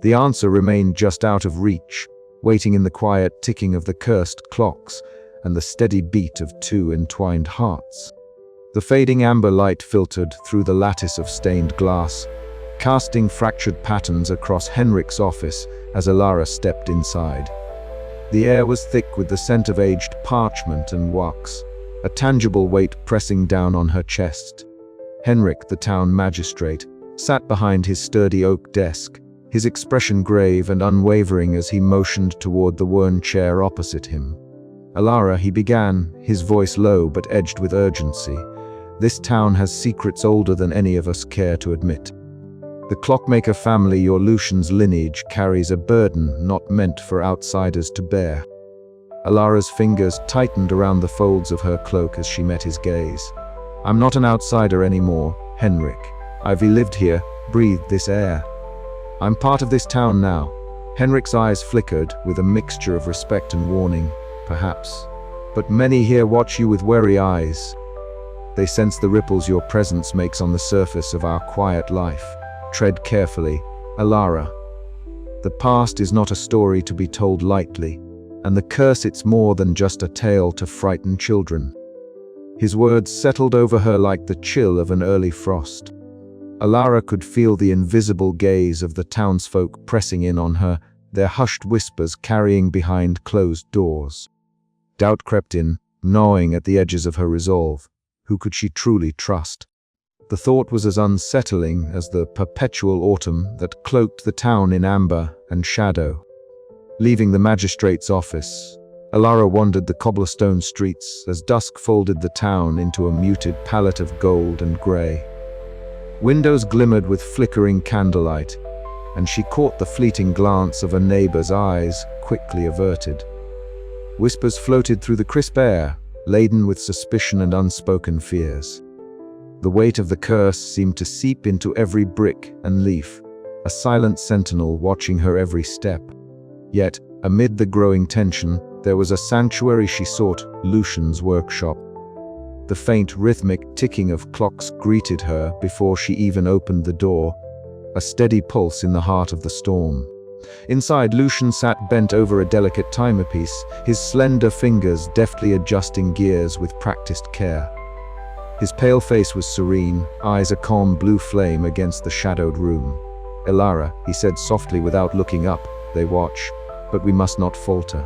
The answer remained just out of reach, waiting in the quiet ticking of the cursed clocks and the steady beat of two entwined hearts. The fading amber light filtered through the lattice of stained glass, casting fractured patterns across Henrik's office as Elara stepped inside. The air was thick with the scent of aged parchment and wax, a tangible weight pressing down on her chest. Henrik, the town magistrate, sat behind his sturdy oak desk, his expression grave and unwavering as he motioned toward the worn chair opposite him. "Elara," he began, his voice low but edged with urgency. "This town has secrets older than any of us care to admit. The Clockmaker family, your Lucien's lineage, carries a burden not meant for outsiders to bear." Elara's fingers tightened around the folds of her cloak as she met his gaze. "I'm not an outsider anymore, Henrik. I've lived here, breathed this air. I'm part of this town now." Henrik's eyes flickered with a mixture of respect and warning. "Perhaps. But many here watch you with wary eyes. They sense the ripples your presence makes on the surface of our quiet life. Tread carefully, Elara. The past is not a story to be told lightly, and the curse it's more than just a tale to frighten children." His words settled over her like the chill of an early frost. Elara could feel the invisible gaze of the townsfolk pressing in on her, their hushed whispers carrying behind closed doors. Doubt crept in, gnawing at the edges of her resolve. Who could she truly trust? The thought was as unsettling as the perpetual autumn that cloaked the town in amber and shadow. Leaving the magistrate's office, Elara wandered the cobblestone streets as dusk folded the town into a muted palette of gold and grey. Windows glimmered with flickering candlelight, and she caught the fleeting glance of a neighbor's eyes, quickly averted. Whispers floated through the crisp air, laden with suspicion and unspoken fears. The weight of the curse seemed to seep into every brick and leaf, a silent sentinel watching her every step. Yet, amid the growing tension, there was a sanctuary she sought, Lucien's workshop. The faint, rhythmic ticking of clocks greeted her before she even opened the door, a steady pulse in the heart of the storm. Inside, Lucien sat bent over a delicate timepiece, his slender fingers deftly adjusting gears with practiced care. His pale face was serene, eyes a calm blue flame against the shadowed room. "Elara," he said softly without looking up, "they watch, but we must not falter.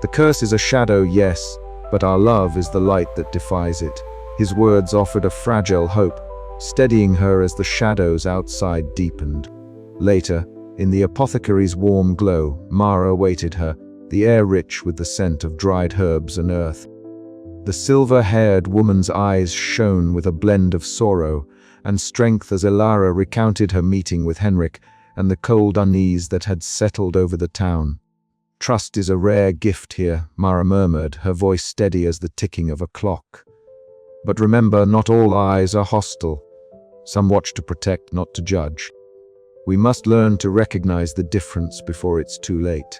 The curse is a shadow, yes, but our love is the light that defies it." His words offered a fragile hope, steadying her as the shadows outside deepened. Later, in the apothecary's warm glow, Mara awaited her, the air rich with the scent of dried herbs and earth. The silver-haired woman's eyes shone with a blend of sorrow and strength as Elara recounted her meeting with Henrik and the cold unease that had settled over the town. "Trust is a rare gift here," Mara murmured, her voice steady as the ticking of a clock. "But remember, not all eyes are hostile. Some watch to protect, not to judge. We must learn to recognize the difference before it's too late."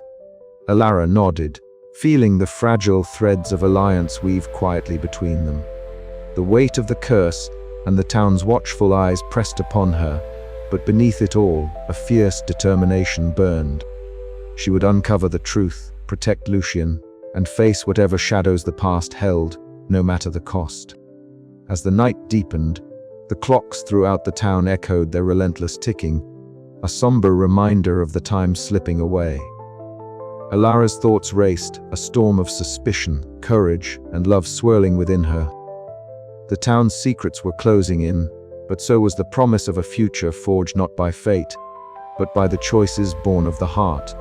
Elara nodded, feeling the fragile threads of alliance weave quietly between them. The weight of the curse and the town's watchful eyes pressed upon her, but beneath it all, a fierce determination burned. She would uncover the truth, protect Lucien, and face whatever shadows the past held, no matter the cost. As the night deepened, the clocks throughout the town echoed their relentless ticking, a somber reminder of the time slipping away. Elara's thoughts raced, a storm of suspicion, courage, and love swirling within her. The town's secrets were closing in, but so was the promise of a future forged not by fate, but by the choices born of the heart.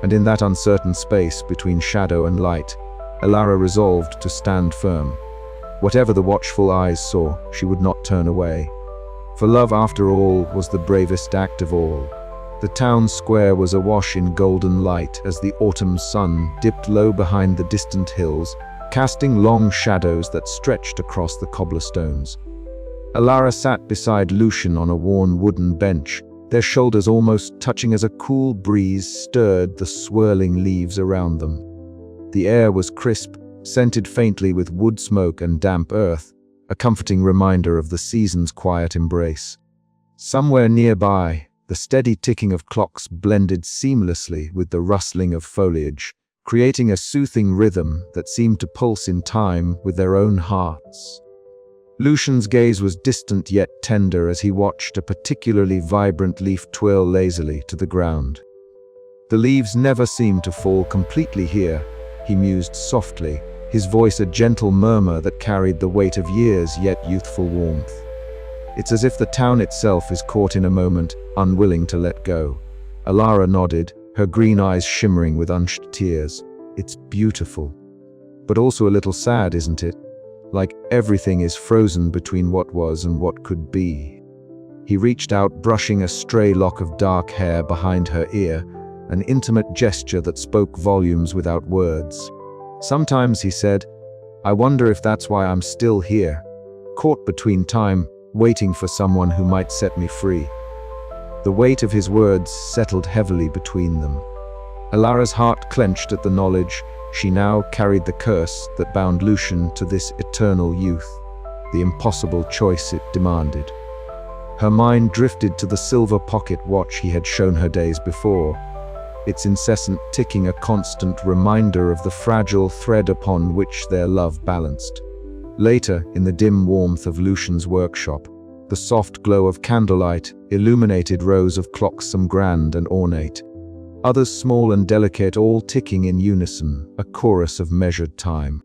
And in that uncertain space between shadow and light, Elara resolved to stand firm. Whatever the watchful eyes saw, she would not turn away. For love, after all, was the bravest act of all. The town square was awash in golden light as the autumn sun dipped low behind the distant hills, casting long shadows that stretched across the cobblestones. Elara sat beside Lucien on a worn wooden bench, their shoulders almost touching as a cool breeze stirred the swirling leaves around them. The air was crisp, scented faintly with wood smoke and damp earth, a comforting reminder of the season's quiet embrace. Somewhere nearby, the steady ticking of clocks blended seamlessly with the rustling of foliage, creating a soothing rhythm that seemed to pulse in time with their own hearts. Lucien's gaze was distant yet tender as he watched a particularly vibrant leaf twirl lazily to the ground. The leaves never seemed to fall completely here, he mused softly, his voice a gentle murmur that carried the weight of years yet youthful warmth. It's as if the town itself is caught in a moment, unwilling to let go. Elara nodded, her green eyes shimmering with unshed tears. It's beautiful. But also a little sad, isn't it? Like everything is frozen between what was and what could be. He reached out, brushing a stray lock of dark hair behind her ear, an intimate gesture that spoke volumes without words. Sometimes, he said, I wonder if that's why I'm still here, caught between time, waiting for someone who might set me free. The weight of his words settled heavily between them. Elara's heart clenched at the knowledge she now carried the curse that bound Lucien to this eternal youth, the impossible choice it demanded. Her mind drifted to the silver pocket watch he had shown her days before, its incessant ticking a constant reminder of the fragile thread upon which their love balanced. Later, in the dim warmth of Lucien's workshop, the soft glow of candlelight illuminated rows of clocks, some grand and ornate, others small and delicate, all ticking in unison, a chorus of measured time.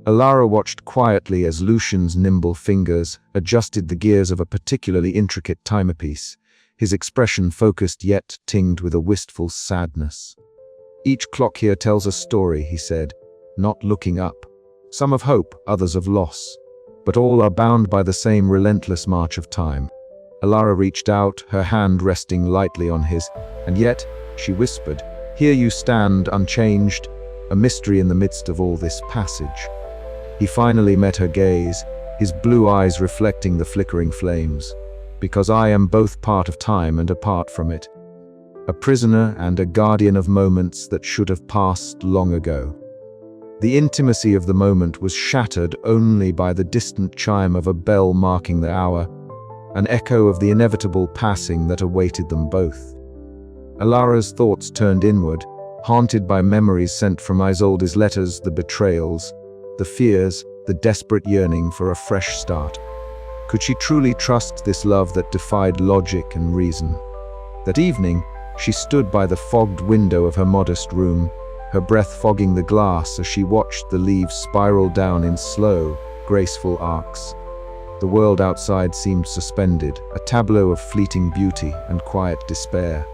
Elara watched quietly as Lucien's nimble fingers adjusted the gears of a particularly intricate timepiece, his expression focused yet tinged with a wistful sadness. Each clock here tells a story, he said, not looking up. Some of hope, others of loss, but all are bound by the same relentless march of time. Elara reached out, her hand resting lightly on his, and yet, she whispered, here you stand, unchanged, a mystery in the midst of all this passage. He finally met her gaze, his blue eyes reflecting the flickering flames. Because I am both part of time and apart from it. A prisoner and a guardian of moments that should have passed long ago. The intimacy of the moment was shattered only by the distant chime of a bell marking the hour, an echo of the inevitable passing that awaited them both. Elara's thoughts turned inward, haunted by memories sent from Isolde's letters, the betrayals, the fears, the desperate yearning for a fresh start. Could she truly trust this love that defied logic and reason? That evening, she stood by the fogged window of her modest room, her breath fogging the glass as she watched the leaves spiral down in slow, graceful arcs. The world outside seemed suspended, a tableau of fleeting beauty and quiet despair.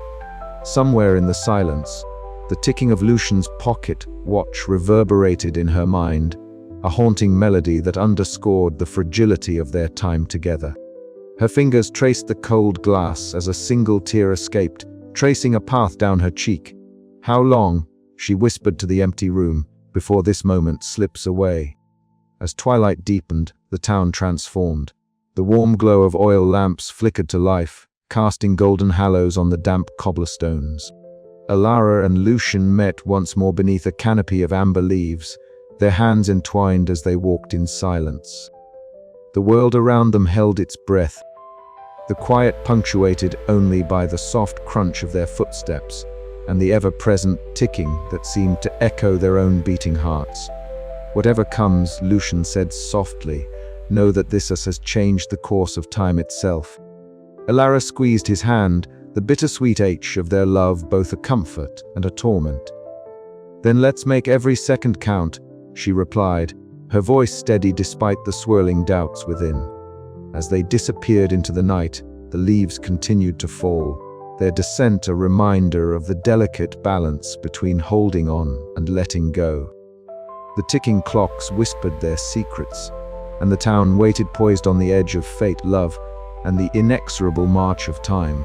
Somewhere in the silence, the ticking of Lucien's pocket watch reverberated in her mind, a haunting melody that underscored the fragility of their time together. Her fingers traced the cold glass as a single tear escaped, tracing a path down her cheek. How long, she whispered to the empty room, before this moment slips away? As twilight deepened, the town transformed. The warm glow of oil lamps flickered to life, casting golden halos on the damp cobblestones. Elara and Lucien met once more beneath a canopy of amber leaves, their hands entwined as they walked in silence. The world around them held its breath, the quiet punctuated only by the soft crunch of their footsteps and the ever-present ticking that seemed to echo their own beating hearts. Whatever comes, Lucien said softly, know that this has changed the course of time itself. Elara squeezed his hand, the bittersweet ache of their love both a comfort and a torment. Then let's make every second count, she replied, her voice steady despite the swirling doubts within. As they disappeared into the night, the leaves continued to fall, their descent a reminder of the delicate balance between holding on and letting go. The ticking clocks whispered their secrets, and the town waited poised on the edge of fate, love, and the inexorable march of time.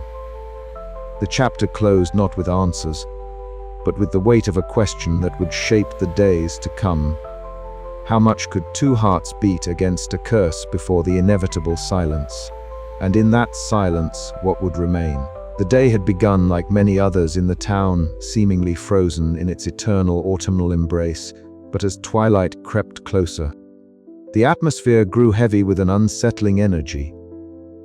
The chapter closed not with answers, but with the weight of a question that would shape the days to come. How much could two hearts beat against a curse before the inevitable silence? And in that silence, what would remain? The day had begun like many others in the town, seemingly frozen in its eternal autumnal embrace, but as twilight crept closer, the atmosphere grew heavy with an unsettling energy.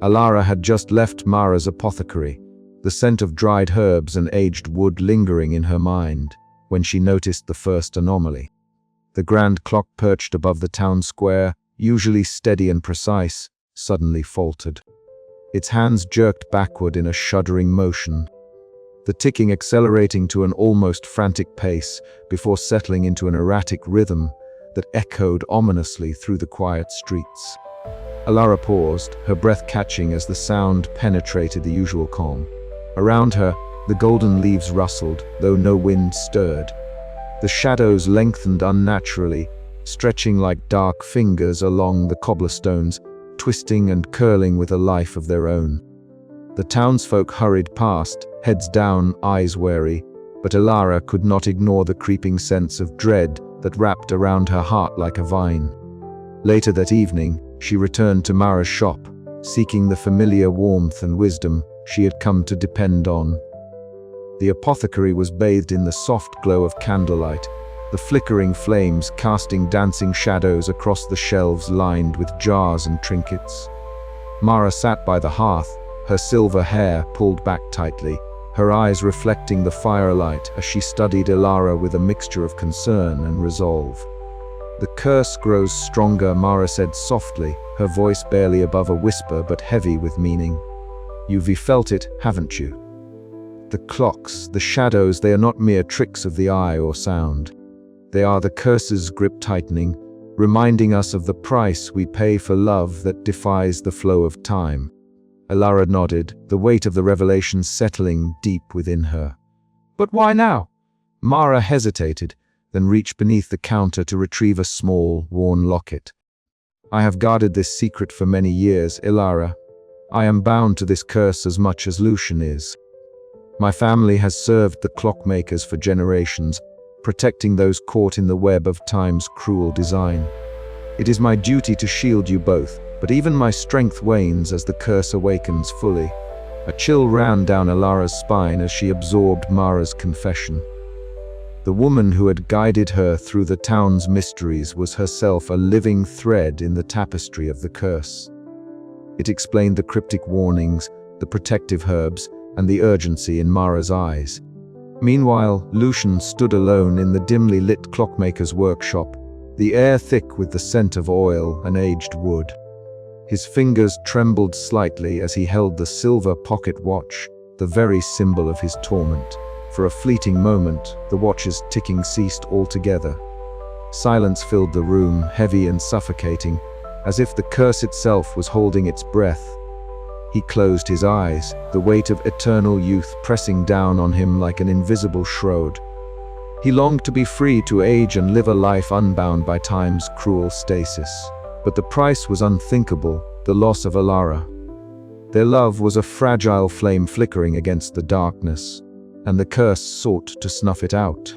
Elara had just left Mara's apothecary, the scent of dried herbs and aged wood lingering in her mind, when she noticed the first anomaly. The grand clock perched above the town square, usually steady and precise, suddenly faltered. Its hands jerked backward in a shuddering motion, the ticking accelerating to an almost frantic pace before settling into an erratic rhythm that echoed ominously through the quiet streets. Elara paused, her breath catching as the sound penetrated the usual calm. Around her, the golden leaves rustled, though no wind stirred. The shadows lengthened unnaturally, stretching like dark fingers along the cobblestones, twisting and curling with a life of their own. The townsfolk hurried past, heads down, eyes wary, but Elara could not ignore the creeping sense of dread that wrapped around her heart like a vine. Later that evening, she returned to Mara's shop, seeking the familiar warmth and wisdom she had come to depend on. The apothecary was bathed in the soft glow of candlelight, the flickering flames casting dancing shadows across the shelves lined with jars and trinkets. Mara sat by the hearth, her silver hair pulled back tightly, her eyes reflecting the firelight as she studied Elara with a mixture of concern and resolve. "The curse grows stronger," Mara said softly, her voice barely above a whisper but heavy with meaning. "You've felt it, haven't you? The clocks, the shadows, they are not mere tricks of the eye or sound. They are the curse's grip tightening, reminding us of the price we pay for love that defies the flow of time." Elara nodded, the weight of the revelation settling deep within her. "But why now?" Mara hesitated, then reached beneath the counter to retrieve a small, worn locket. "I have guarded this secret for many years, Elara. I am bound to this curse as much as Lucien is. My family has served the Clockmakers for generations, protecting those caught in the web of time's cruel design. It is my duty to shield you both, but even my strength wanes as the curse awakens fully." A chill ran down Elara's spine as she absorbed Mara's confession. The woman who had guided her through the town's mysteries was herself a living thread in the tapestry of the curse. It explained the cryptic warnings, the protective herbs, and the urgency in Mara's eyes. Meanwhile, Lucien stood alone in the dimly lit clockmaker's workshop, the air thick with the scent of oil and aged wood. His fingers trembled slightly as he held the silver pocket watch, the very symbol of his torment. For a fleeting moment, the watch's ticking ceased altogether. Silence filled the room, heavy and suffocating, as if the curse itself was holding its breath. He closed his eyes, the weight of eternal youth pressing down on him like an invisible shroud. He longed to be free to age and live a life unbound by time's cruel stasis. But the price was unthinkable, the loss of Elara. Their love was a fragile flame flickering against the darkness, and the curse sought to snuff it out.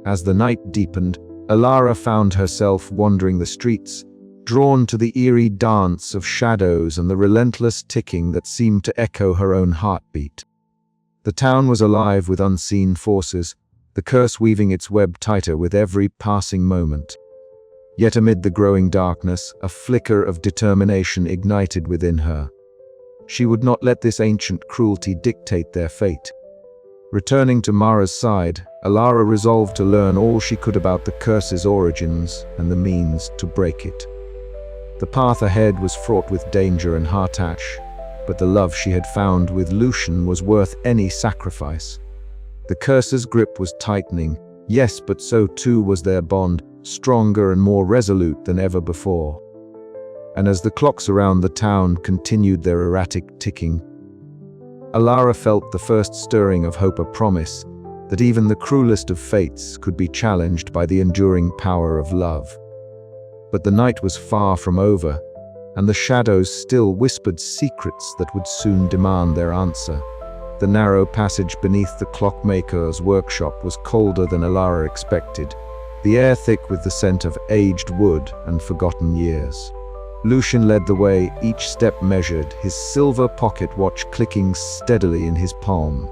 As the night deepened, Elara found herself wandering the streets, drawn to the eerie dance of shadows and the relentless ticking that seemed to echo her own heartbeat. The town was alive with unseen forces, the curse weaving its web tighter with every passing moment. Yet amid the growing darkness, a flicker of determination ignited within her. She would not let this ancient cruelty dictate their fate. Returning to Mara's side, Elara resolved to learn all she could about the curse's origins and the means to break it. The path ahead was fraught with danger and heartache, but the love she had found with Lucien was worth any sacrifice. The curse's grip was tightening, yes, but so too was their bond, stronger and more resolute than ever before. And as the clocks around the town continued their erratic ticking, Elara felt the first stirring of hope, a promise that even the cruelest of fates could be challenged by the enduring power of love. But the night was far from over, and the shadows still whispered secrets that would soon demand their answer. The narrow passage beneath the clockmaker's workshop was colder than Elara expected, the air thick with the scent of aged wood and forgotten years. Lucien led the way, each step measured, his silver pocket watch clicking steadily in his palm.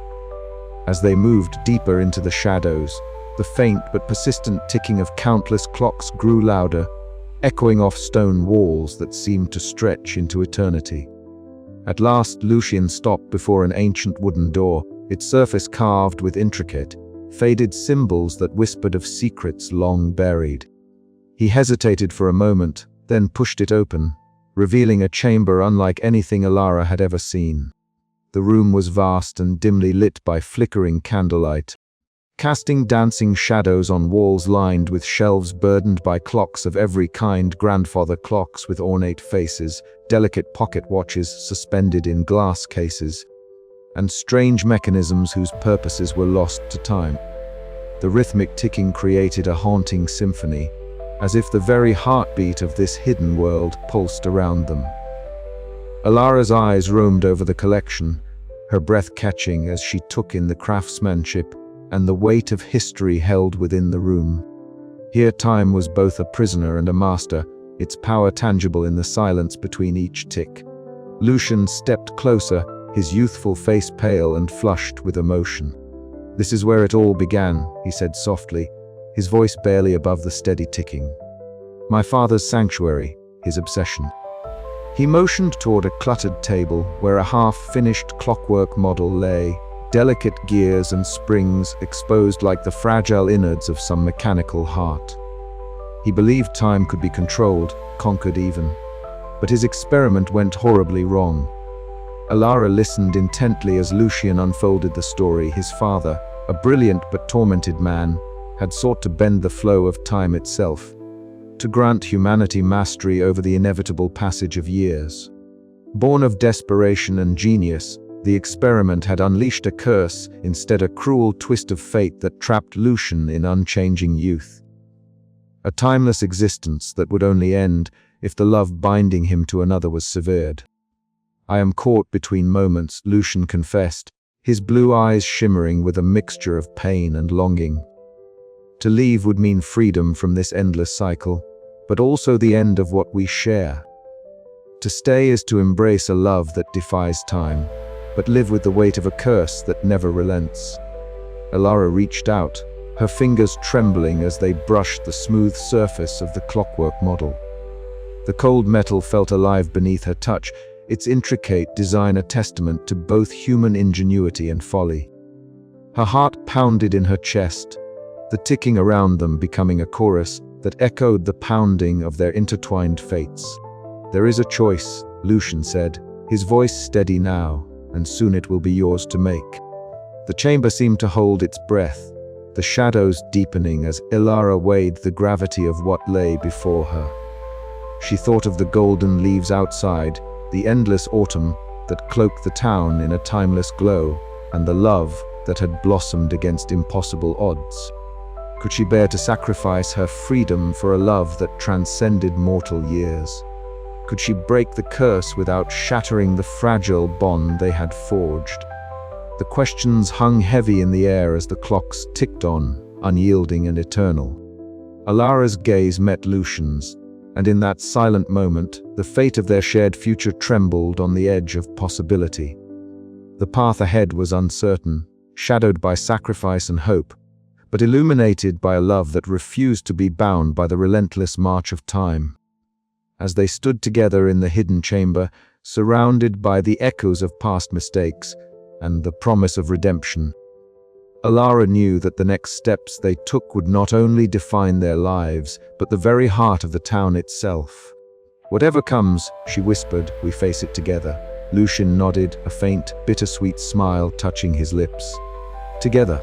As they moved deeper into the shadows, the faint but persistent ticking of countless clocks grew louder, echoing off stone walls that seemed to stretch into eternity. At last, Lucien stopped before an ancient wooden door, its surface carved with intricate, faded symbols that whispered of secrets long buried. He hesitated for a moment, then pushed it open, revealing a chamber unlike anything Elara had ever seen. The room was vast and dimly lit by flickering candlelight, casting dancing shadows on walls lined with shelves burdened by clocks of every kind, grandfather clocks with ornate faces, delicate pocket watches suspended in glass cases, and strange mechanisms whose purposes were lost to time. The rhythmic ticking created a haunting symphony, as if the very heartbeat of this hidden world pulsed around them. Elara's eyes roamed over the collection, her breath catching as she took in the craftsmanship and the weight of history held within the room. Here time was both a prisoner and a master, its power tangible in the silence between each tick. Lucien stepped closer, his youthful face pale and flushed with emotion. "This is where it all began," he said softly, his voice barely above the steady ticking. "My father's sanctuary, his obsession." He motioned toward a cluttered table where a half-finished clockwork model lay, delicate gears and springs exposed like the fragile innards of some mechanical heart. He believed time could be controlled, conquered even. But his experiment went horribly wrong. Elara listened intently as Lucien unfolded the story. His father, a brilliant but tormented man, had sought to bend the flow of time itself, to grant humanity mastery over the inevitable passage of years. Born of desperation and genius, the experiment had unleashed a curse, instead a cruel twist of fate that trapped Lucien in unchanging youth. A timeless existence that would only end if the love binding him to another was severed. "I am caught between moments," Lucien confessed, his blue eyes shimmering with a mixture of pain and longing. To leave would mean freedom from this endless cycle, but also the end of what we share. To stay is to embrace a love that defies time, but live with the weight of a curse that never relents. Elara reached out, her fingers trembling as they brushed the smooth surface of the clockwork model. The cold metal felt alive beneath her touch, its intricate design a testament to both human ingenuity and folly. Her heart pounded in her chest, the ticking around them becoming a chorus that echoed the pounding of their intertwined fates. "There is a choice," Lucien said, his voice steady now, "and soon it will be yours to make." The chamber seemed to hold its breath, the shadows deepening as Elara weighed the gravity of what lay before her. She thought of the golden leaves outside, the endless autumn that cloaked the town in a timeless glow, and the love that had blossomed against impossible odds. Could she bear to sacrifice her freedom for a love that transcended mortal years? Could she break the curse without shattering the fragile bond they had forged? The questions hung heavy in the air as the clocks ticked on, unyielding and eternal. Elara's gaze met Lucien's, and in that silent moment, the fate of their shared future trembled on the edge of possibility. The path ahead was uncertain, shadowed by sacrifice and hope, but illuminated by a love that refused to be bound by the relentless march of time. As they stood together in the hidden chamber, surrounded by the echoes of past mistakes and the promise of redemption, Elara knew that the next steps they took would not only define their lives, but the very heart of the town itself. "Whatever comes," she whispered, "we face it together." Lucien nodded, a faint, bittersweet smile touching his lips. Together.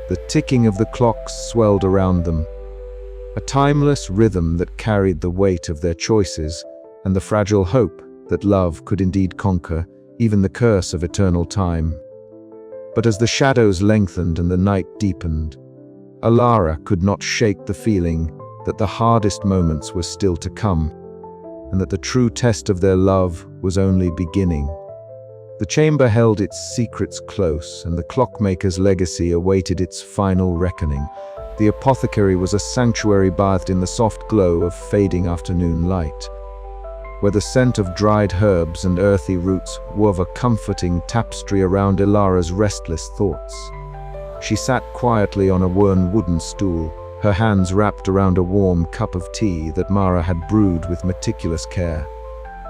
The ticking of the clocks swelled around them, a timeless rhythm that carried the weight of their choices and the fragile hope that love could indeed conquer even the curse of eternal time. But as the shadows lengthened and the night deepened, Elara could not shake the feeling that the hardest moments were still to come, and that the true test of their love was only beginning. The chamber held its secrets close, and the clockmaker's legacy awaited its final reckoning. The apothecary was a sanctuary bathed in the soft glow of fading afternoon light, where the scent of dried herbs and earthy roots wove a comforting tapestry around Elara's restless thoughts. She sat quietly on a worn wooden stool, her hands wrapped around a warm cup of tea that Mara had brewed with meticulous care.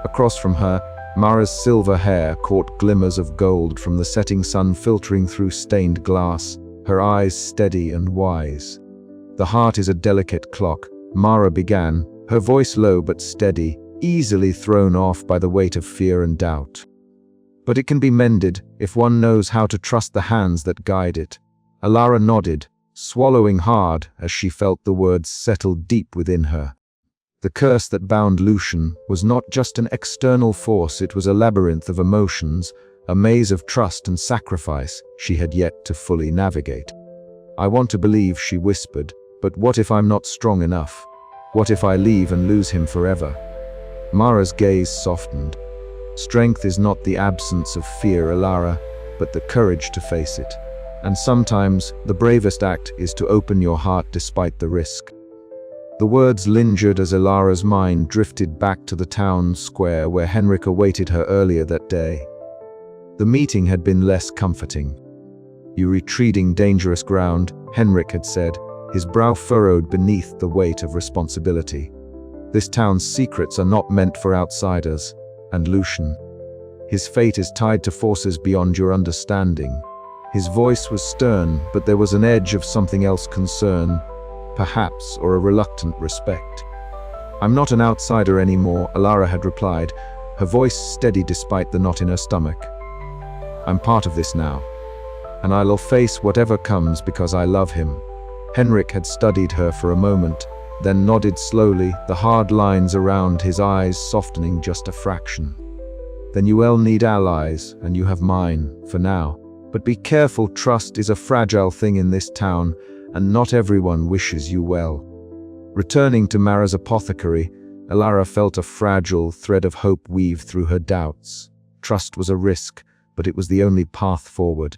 Across from her, Mara's silver hair caught glimmers of gold from the setting sun filtering through stained glass, her eyes steady and wise. "The heart is a delicate clock," Mara began, her voice low but steady, easily thrown off by the weight of fear and doubt. "But it can be mended if one knows how to trust the hands that guide it." Elara nodded, swallowing hard as she felt the words settle deep within her. The curse that bound Lucien was not just an external force, it was a labyrinth of emotions, a maze of trust and sacrifice she had yet to fully navigate. "I want to believe," she whispered, "but what if I'm not strong enough? What if I leave and lose him forever?" Mara's gaze softened. "Strength is not the absence of fear, Elara, but the courage to face it. And sometimes the bravest act is to open your heart despite the risk." The words lingered as Elara's mind drifted back to the town square where Henrik awaited her earlier that day. The meeting had been less comforting. "You are treading dangerous ground," Henrik had said, his brow furrowed beneath the weight of responsibility. "This town's secrets are not meant for outsiders, and Lucien, his fate is tied to forces beyond your understanding." His voice was stern, but there was an edge of something else, concern, perhaps, or a reluctant respect. "I'm not an outsider anymore," Elara had replied, her voice steady despite the knot in her stomach. "I'm part of this now, and I'll face whatever comes because I love him." Henrik had studied her for a moment, then nodded slowly, the hard lines around his eyes softening just a fraction. "Then you will need allies, and you have mine, for now. But be careful, trust is a fragile thing in this town, and not everyone wishes you well." Returning to Mara's apothecary, Elara felt a fragile thread of hope weave through her doubts. Trust was a risk, but it was the only path forward.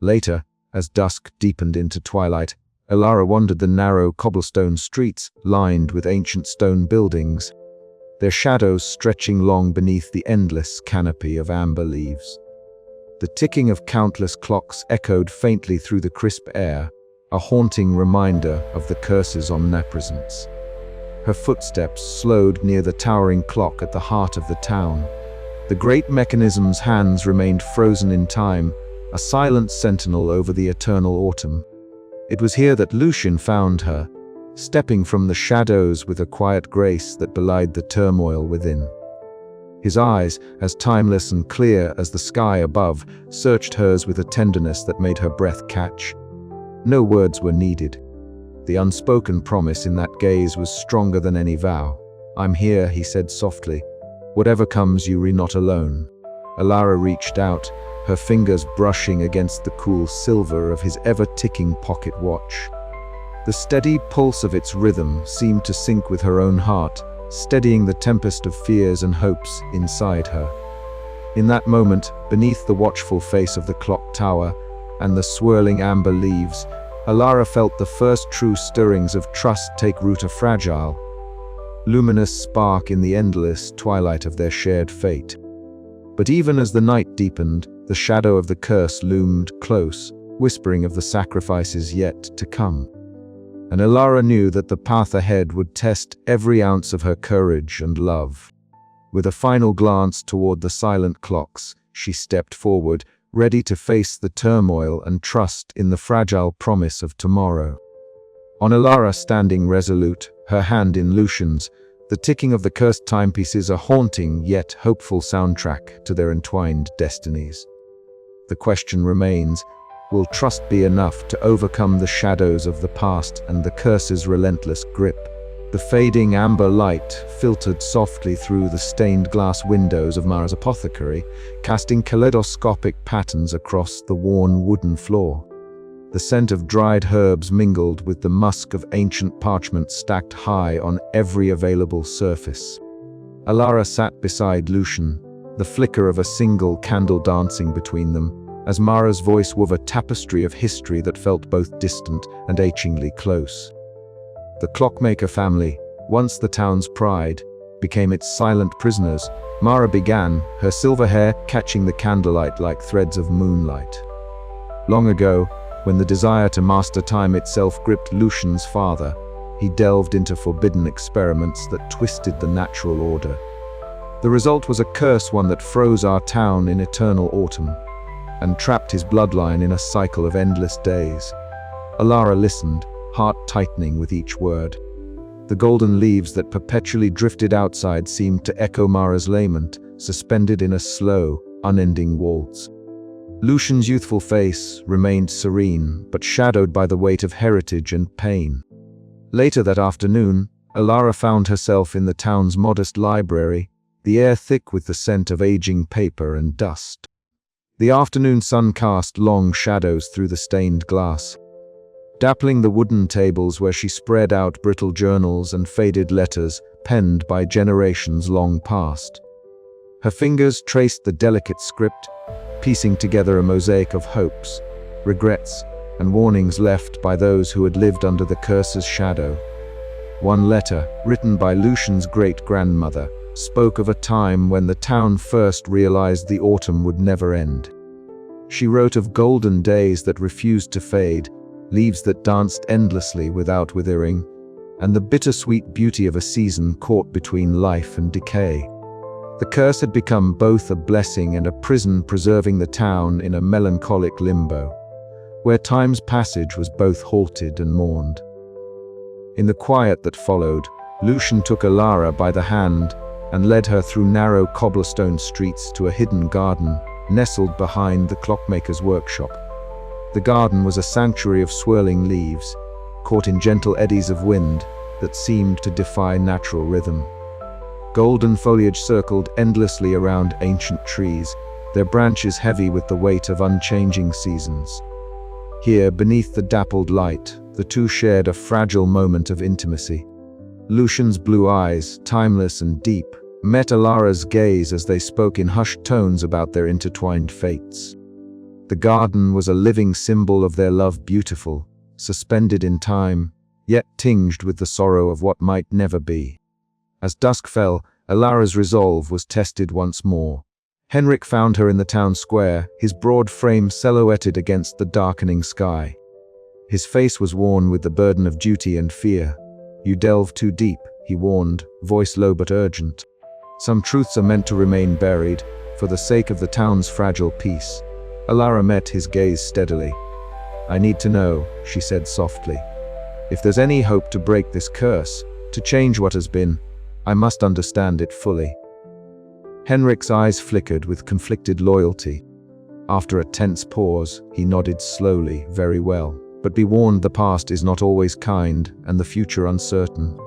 Later, as dusk deepened into twilight, Elara wandered the narrow cobblestone streets lined with ancient stone buildings, their shadows stretching long beneath the endless canopy of amber leaves. The ticking of countless clocks echoed faintly through the crisp air, a haunting reminder of the curse's omnipresence. Her footsteps slowed near the towering clock at the heart of the town. The great mechanism's hands remained frozen in time, a silent sentinel over the eternal autumn. It was here that Lucien found her, stepping from the shadows with a quiet grace that belied the turmoil within. His eyes, as timeless and clear as the sky above, searched hers with a tenderness that made her breath catch. No words were needed. The unspoken promise in that gaze was stronger than any vow. "I'm here," he said softly. "Whatever comes, you are not alone." Elara reached out, her fingers brushing against the cool silver of his ever-ticking pocket watch. The steady pulse of its rhythm seemed to sync with her own heart, steadying the tempest of fears and hopes inside her. In that moment, beneath the watchful face of the clock tower and the swirling amber leaves, Elara felt the first true stirrings of trust take root, a fragile, luminous spark in the endless twilight of their shared fate. But even as the night deepened, the shadow of the curse loomed close, whispering of the sacrifices yet to come. And Elara knew that the path ahead would test every ounce of her courage and love. With a final glance toward the silent clocks, she stepped forward, ready to face the turmoil and trust in the fragile promise of tomorrow. On Elara standing resolute, her hand in Lucien's, the ticking of the cursed timepieces a haunting yet hopeful soundtrack to their entwined destinies. The question remains, Will trust be enough to overcome the shadows of the past and the curse's relentless grip? The fading amber light filtered softly through the stained glass windows of Mara's apothecary, casting kaleidoscopic patterns across the worn wooden floor. The scent of dried herbs mingled with the musk of ancient parchment stacked high on every available surface. Elara sat beside Lucien, the flicker of a single candle dancing between them, as Mara's voice wove a tapestry of history that felt both distant and achingly close. The Clockmaker family, once the town's pride, became its silent prisoners. Mara began, her silver hair catching the candlelight like threads of moonlight. Long ago, when the desire to master time itself gripped Lucien's father, he delved into forbidden experiments that twisted the natural order. The result was a curse, one that froze our town in eternal autumn, and trapped his bloodline in a cycle of endless days. Elara listened, heart tightening with each word. The golden leaves that perpetually drifted outside seemed to echo Mara's lament, suspended in a slow, unending waltz. Lucien's youthful face remained serene, but shadowed by the weight of heritage and pain. Later that afternoon, Elara found herself in the town's modest library, the air thick with the scent of aging paper and dust. The afternoon sun cast long shadows through the stained glass, dappling the wooden tables where she spread out brittle journals and faded letters penned by generations long past. Her fingers traced the delicate script, piecing together a mosaic of hopes, regrets, and warnings left by those who had lived under the curse's shadow. One letter, written by Lucien's great-grandmother, spoke of a time when the town first realized the autumn would never end. She wrote of golden days that refused to fade, leaves that danced endlessly without withering, and the bittersweet beauty of a season caught between life and decay. The curse had become both a blessing and a prison, preserving the town in a melancholic limbo, where time's passage was both halted and mourned. In the quiet that followed, Lucien took Elara by the hand and led her through narrow cobblestone streets to a hidden garden nestled behind the clockmaker's workshop. The garden was a sanctuary of swirling leaves, caught in gentle eddies of wind that seemed to defy natural rhythm. Golden foliage circled endlessly around ancient trees, their branches heavy with the weight of unchanging seasons. Here, beneath the dappled light, the two shared a fragile moment of intimacy. Lucien's blue eyes, timeless and deep, met Elara's gaze as they spoke in hushed tones about their intertwined fates. The garden was a living symbol of their love, beautiful, suspended in time, yet tinged with the sorrow of what might never be. As dusk fell, Elara's resolve was tested once more. Henrik found her in the town square, his broad frame silhouetted against the darkening sky. His face was worn with the burden of duty and fear. "You delve too deep," he warned, voice low but urgent. "Some truths are meant to remain buried, for the sake of the town's fragile peace." Elara met his gaze steadily. "I need to know," she said softly. "If there's any hope to break this curse, to change what has been, I must understand it fully." Henrik's eyes flickered with conflicted loyalty. After a tense pause, he nodded slowly, "Very well. But be warned, the past is not always kind, and the future uncertain."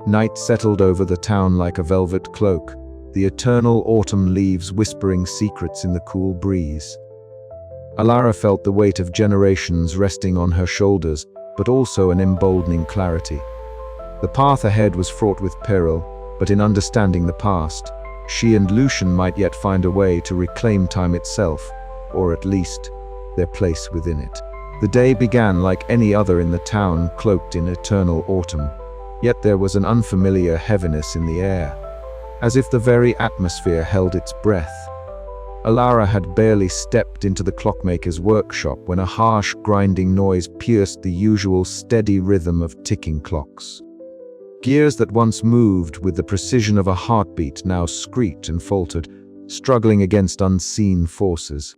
Night settled over the town like a velvet cloak, the eternal autumn leaves whispering secrets in the cool breeze. Elara felt the weight of generations resting on her shoulders, but also an emboldening clarity. The path ahead was fraught with peril, but in understanding the past, she and Lucien might yet find a way to reclaim time itself, or at least their place within it. The day began like any other in the town, cloaked in eternal autumn. Yet there was an unfamiliar heaviness in the air, as if the very atmosphere held its breath. Elara had barely stepped into the clockmaker's workshop when a harsh, grinding noise pierced the usual steady rhythm of ticking clocks. Gears that once moved with the precision of a heartbeat now screeched and faltered, struggling against unseen forces.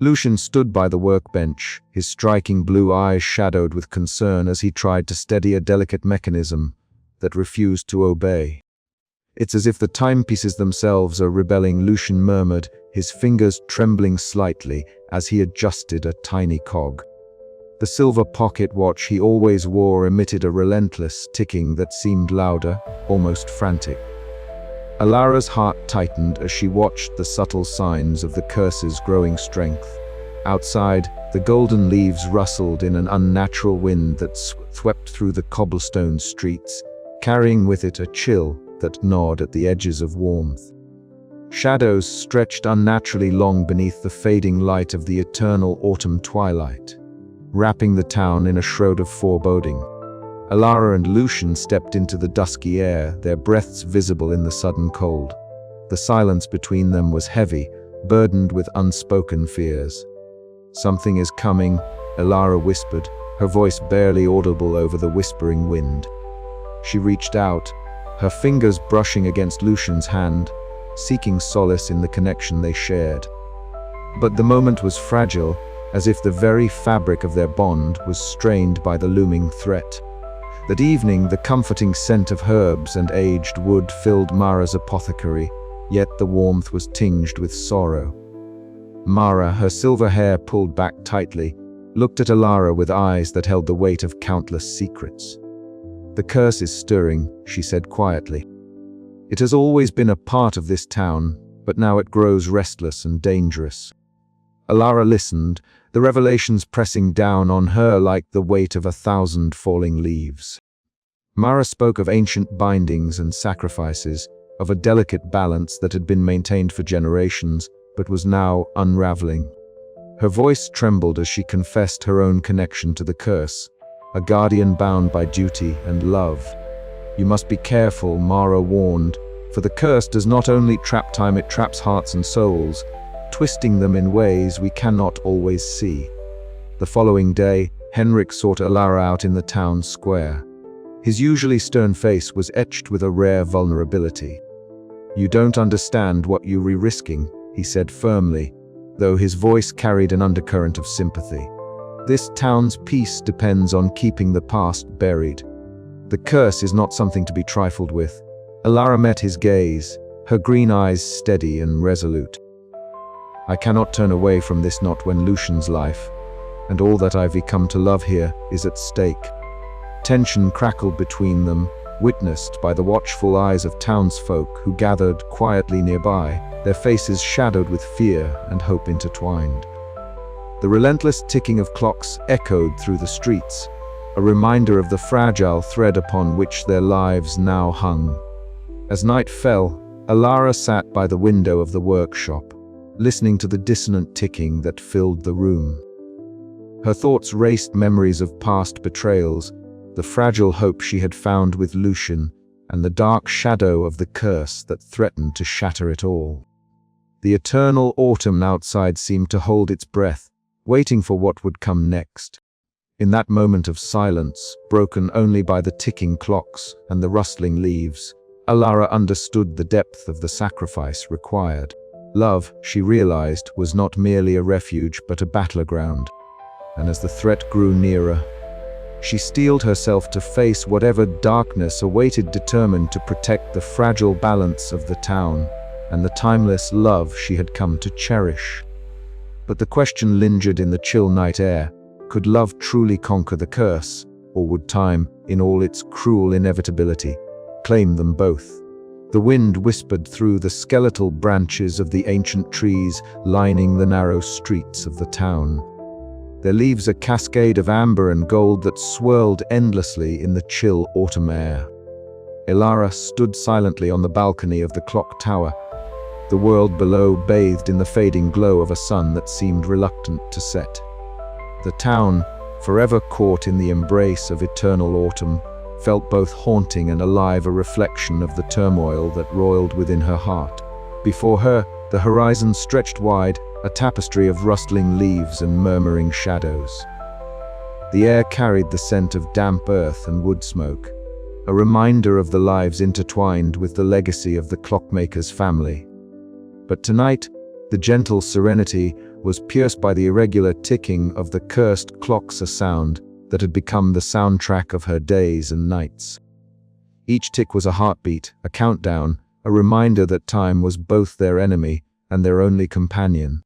Lucien stood by the workbench, his striking blue eyes shadowed with concern as he tried to steady a delicate mechanism that refused to obey. "It's as if the timepieces themselves are rebelling," Lucien murmured, his fingers trembling slightly as he adjusted a tiny cog. The silver pocket watch he always wore emitted a relentless ticking that seemed louder, almost frantic. Elara's heart tightened as she watched the subtle signs of the curse's growing strength. Outside, the golden leaves rustled in an unnatural wind that swept through the cobblestone streets, carrying with it a chill that gnawed at the edges of warmth. Shadows stretched unnaturally long beneath the fading light of the eternal autumn twilight, wrapping the town in a shroud of foreboding. Elara and Lucien stepped into the dusky air, their breaths visible in the sudden cold. The silence between them was heavy, burdened with unspoken fears. "Something is coming," Elara whispered, her voice barely audible over the whispering wind. She reached out, her fingers brushing against Lucien's hand, seeking solace in the connection they shared. But the moment was fragile, as if the very fabric of their bond was strained by the looming threat. That evening, the comforting scent of herbs and aged wood filled Mara's apothecary, yet the warmth was tinged with sorrow. Mara, her silver hair pulled back tightly, looked at Elara with eyes that held the weight of countless secrets. "The curse is stirring," she said quietly. "It has always been a part of this town, but now it grows restless and dangerous." Elara listened, the revelations pressing down on her like the weight of 1,000 falling leaves. Mara spoke of ancient bindings and sacrifices, of a delicate balance that had been maintained for generations, but was now unraveling. Her voice trembled as she confessed her own connection to the curse, a guardian bound by duty and love. "You must be careful," Mara warned, "for the curse does not only trap time, it traps hearts and souls, twisting them in ways we cannot always see." The following day, Henrik sought Elara out in the town square. His usually stern face was etched with a rare vulnerability. "You don't understand what you're risking," he said firmly, though his voice carried an undercurrent of sympathy. "This town's peace depends on keeping the past buried. The curse is not something to be trifled with." Elara met his gaze, her green eyes steady and resolute. "I cannot turn away from this, not when Lucien's life, and all that I've come to love here, is at stake." Tension crackled between them, witnessed by the watchful eyes of townsfolk who gathered quietly nearby, their faces shadowed with fear and hope intertwined. The relentless ticking of clocks echoed through the streets, a reminder of the fragile thread upon which their lives now hung. As night fell, Elara sat by the window of the workshop, listening to the dissonant ticking that filled the room. Her thoughts raced memories of past betrayals, the fragile hope she had found with Lucien, and the dark shadow of the curse that threatened to shatter it all. The eternal autumn outside seemed to hold its breath, waiting for what would come next. In that moment of silence, broken only by the ticking clocks and the rustling leaves, Elara understood the depth of the sacrifice required. Love, she realized, was not merely a refuge but a battleground. And as the threat grew nearer, she steeled herself to face whatever darkness awaited, determined to protect the fragile balance of the town and the timeless love she had come to cherish. But the question lingered in the chill night air: could love truly conquer the curse, or would time, in all its cruel inevitability, claim them both? The wind whispered through the skeletal branches of the ancient trees lining the narrow streets of the town, their leaves a cascade of amber and gold that swirled endlessly in the chill autumn air. Elara stood silently on the balcony of the clock tower, the world below bathed in the fading glow of a sun that seemed reluctant to set. The town, forever caught in the embrace of eternal autumn, felt both haunting and alive, a reflection of the turmoil that roiled within her heart. Before her, the horizon stretched wide, a tapestry of rustling leaves and murmuring shadows. The air carried the scent of damp earth and wood smoke, a reminder of the lives intertwined with the legacy of the Clockmaker's family. But tonight, the gentle serenity was pierced by the irregular ticking of the cursed clocks, a sound that had become the soundtrack of her days and nights. Each tick was a heartbeat, a countdown, a reminder that time was both their enemy and their only companion.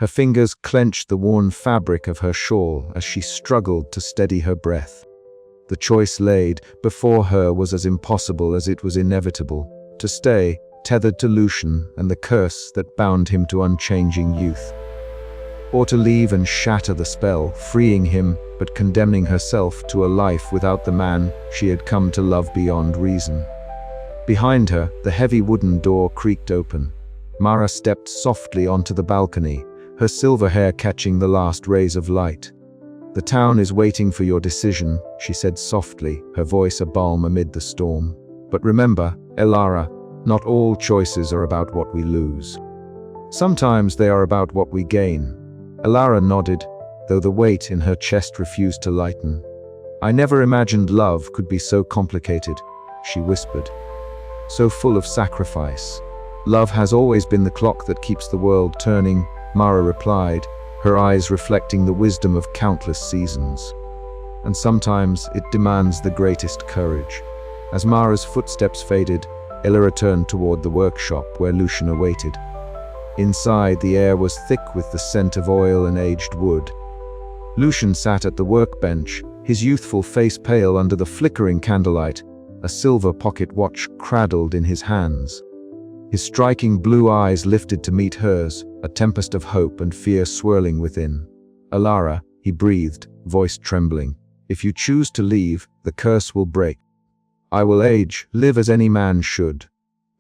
Her fingers clenched the worn fabric of her shawl as she struggled to steady her breath. The choice laid before her was as impossible as it was inevitable: to stay, tethered to Lucien and the curse that bound him to unchanging youth, or to leave and shatter the spell, freeing him but condemning herself to a life without the man she had come to love beyond reason. Behind her, the heavy wooden door creaked open. Mara stepped softly onto the balcony, her silver hair catching the last rays of light. "The town is waiting for your decision," she said softly, her voice a balm amid the storm. "But remember, Elara, not all choices are about what we lose. Sometimes they are about what we gain." Elara nodded, though the weight in her chest refused to lighten. "I never imagined love could be so complicated," she whispered. "So full of sacrifice." "Love has always been the clock that keeps the world turning," Mara replied, her eyes reflecting the wisdom of countless seasons. "And sometimes it demands the greatest courage." As Mara's footsteps faded, Elara turned toward the workshop where Lucien awaited. Inside, the air was thick with the scent of oil and aged wood. Lucien sat at the workbench, his youthful face pale under the flickering candlelight, a silver pocket watch cradled in his hands. His striking blue eyes lifted to meet hers, a tempest of hope and fear swirling within. "Elara," he breathed, voice trembling, "if you choose to leave, the curse will break. I will age, live as any man should.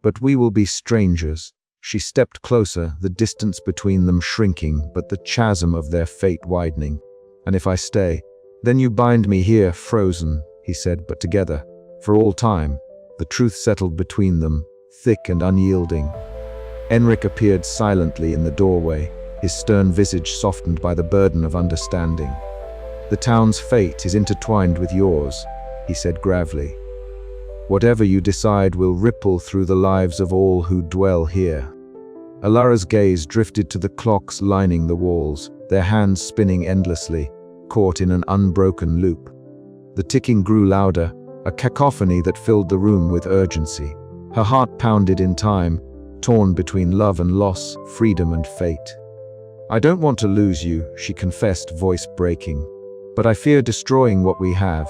But we will be strangers." She stepped closer, the distance between them shrinking, but the chasm of their fate widening. "And if I stay, then you bind me here, frozen," he said, "but together, for all time." The truth settled between them, thick and unyielding. Enric appeared silently in the doorway, his stern visage softened by the burden of understanding. "The town's fate is intertwined with yours," he said gravely. "Whatever you decide will ripple through the lives of all who dwell here." Elara's gaze drifted to the clocks lining the walls, their hands spinning endlessly, caught in an unbroken loop. The ticking grew louder, a cacophony that filled the room with urgency. Her heart pounded in time, torn between love and loss, freedom and fate. "I don't want to lose you," she confessed, voice breaking. "But I fear destroying what we have."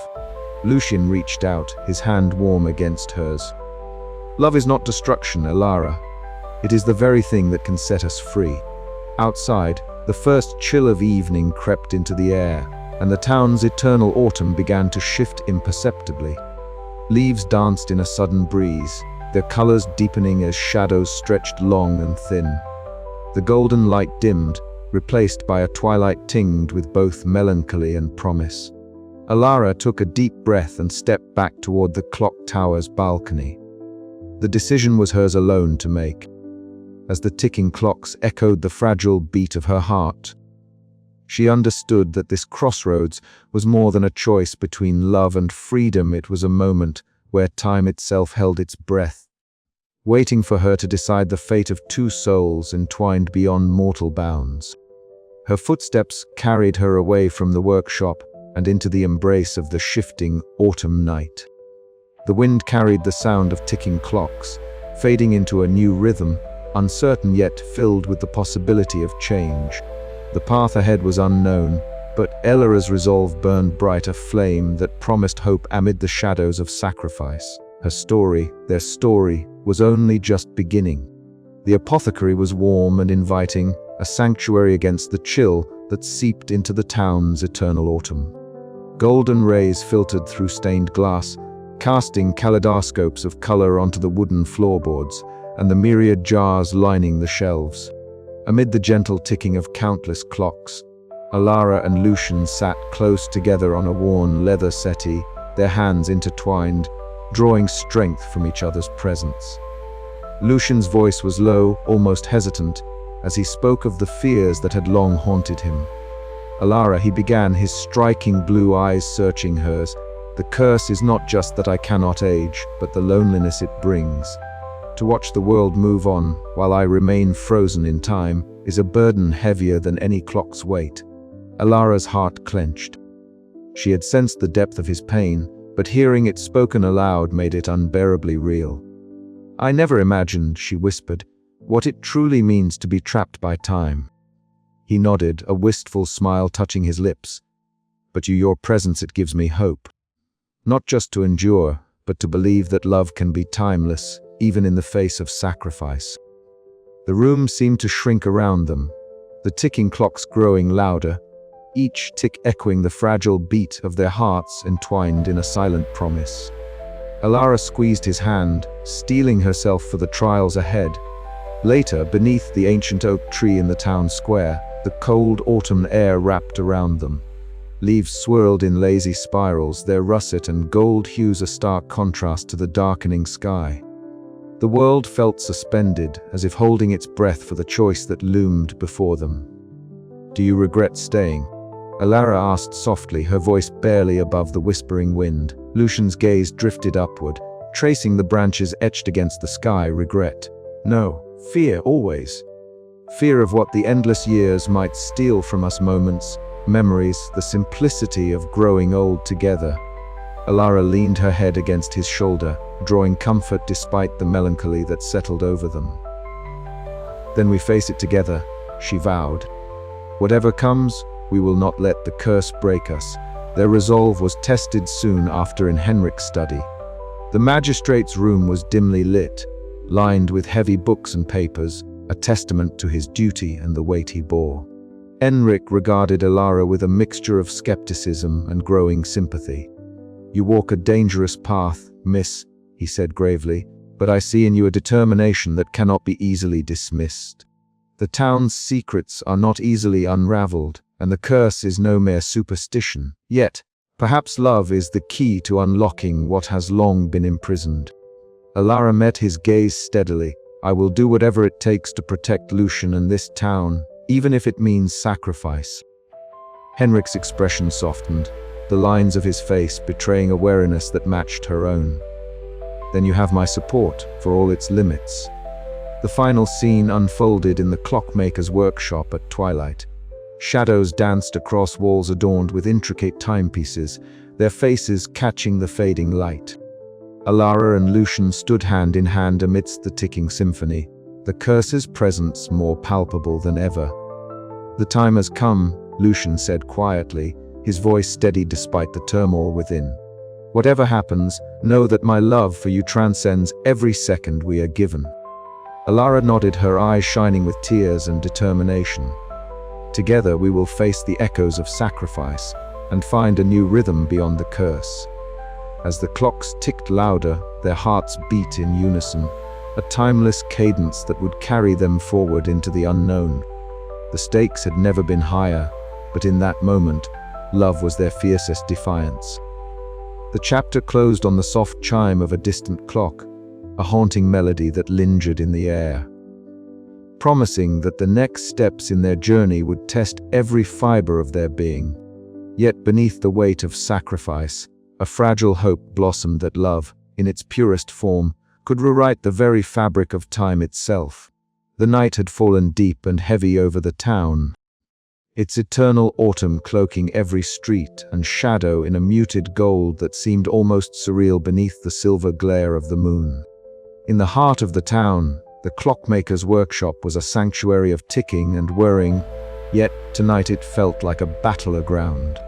Lucien reached out, his hand warm against hers. "Love is not destruction, Elara. It is the very thing that can set us free." Outside, the first chill of evening crept into the air, and the town's eternal autumn began to shift imperceptibly. Leaves danced in a sudden breeze, their colors deepening as shadows stretched long and thin. The golden light dimmed, replaced by a twilight tinged with both melancholy and promise. Elara took a deep breath and stepped back toward the clock tower's balcony. The decision was hers alone to make. As the ticking clocks echoed the fragile beat of her heart, she understood that this crossroads was more than a choice between love and freedom. It was a moment where time itself held its breath, waiting for her to decide the fate of two souls entwined beyond mortal bounds. Her footsteps carried her away from the workshop and into the embrace of the shifting autumn night. The wind carried the sound of ticking clocks, fading into a new rhythm, uncertain yet filled with the possibility of change. The path ahead was unknown, but Elara's resolve burned bright, a flame that promised hope amid the shadows of sacrifice. Her story, their story, was only just beginning. The apothecary was warm and inviting, a sanctuary against the chill that seeped into the town's eternal autumn. Golden rays filtered through stained glass, casting kaleidoscopes of color onto the wooden floorboards and the myriad jars lining the shelves. Amid the gentle ticking of countless clocks, Elara and Lucien sat close together on a worn leather settee, their hands intertwined, drawing strength from each other's presence. Lucien's voice was low, almost hesitant, as he spoke of the fears that had long haunted him. "Elara," he began, his striking blue eyes searching hers, "the curse is not just that I cannot age, but the loneliness it brings. To watch the world move on, while I remain frozen in time, is a burden heavier than any clock's weight." Elara's heart clenched. She had sensed the depth of his pain, but hearing it spoken aloud made it unbearably real. "I never imagined," she whispered, "what it truly means to be trapped by time." He nodded, a wistful smile touching his lips. But your presence, it gives me hope. Not just to endure, but to believe that love can be timeless, even in the face of sacrifice. The room seemed to shrink around them, the ticking clocks growing louder, each tick echoing the fragile beat of their hearts entwined in a silent promise. Elara squeezed his hand, steeling herself for the trials ahead. Later, beneath the ancient oak tree in the town square, the cold autumn air wrapped around them. Leaves swirled in lazy spirals, their russet and gold hues a stark contrast to the darkening sky. The world felt suspended, as if holding its breath for the choice that loomed before them. "Do you regret staying?" Elara asked softly, her voice barely above the whispering wind. Lucien's gaze drifted upward, tracing the branches etched against the sky. "Regret? No. Fear, always. Fear of what the endless years might steal from us, moments, memories, the simplicity of growing old together." Elara leaned her head against his shoulder, drawing comfort despite the melancholy that settled over them. "Then we face it together," she vowed. "Whatever comes, we will not let the curse break us." Their resolve was tested soon after in Henrik's study. The magistrate's room was dimly lit, lined with heavy books and papers, a testament to his duty and the weight he bore. Henrik regarded Elara with a mixture of skepticism and growing sympathy. "You walk a dangerous path, miss," he said gravely, "but I see in you a determination that cannot be easily dismissed. The town's secrets are not easily unraveled, and the curse is no mere superstition. Yet, perhaps love is the key to unlocking what has long been imprisoned." Elara met his gaze steadily. "I will do whatever it takes to protect Lucien and this town, even if it means sacrifice." Henrik's expression softened, the lines of his face betraying a wariness that matched her own. "Then you have my support, for all its limits." The final scene unfolded in the Clockmaker's workshop at twilight. Shadows danced across walls adorned with intricate timepieces, their faces catching the fading light. Elara and Lucien stood hand in hand amidst the ticking symphony, the curse's presence more palpable than ever. "The time has come," Lucien said quietly, his voice steady despite the turmoil within. "Whatever happens, know that my love for you transcends every second we are given." Elara nodded, her eyes shining with tears and determination. "Together we will face the echoes of sacrifice and find a new rhythm beyond the curse." As the clocks ticked louder, their hearts beat in unison, a timeless cadence that would carry them forward into the unknown. The stakes had never been higher, but in that moment, love was their fiercest defiance. The chapter closed on the soft chime of a distant clock, a haunting melody that lingered in the air, promising that the next steps in their journey would test every fiber of their being. Yet beneath the weight of sacrifice, a fragile hope blossomed that love, in its purest form, could rewrite the very fabric of time itself. The night had fallen deep and heavy over the town, its eternal autumn cloaking every street and shadow in a muted gold that seemed almost surreal beneath the silver glare of the moon. In the heart of the town, the Clockmaker's workshop was a sanctuary of ticking and whirring, yet tonight it felt like a battleground.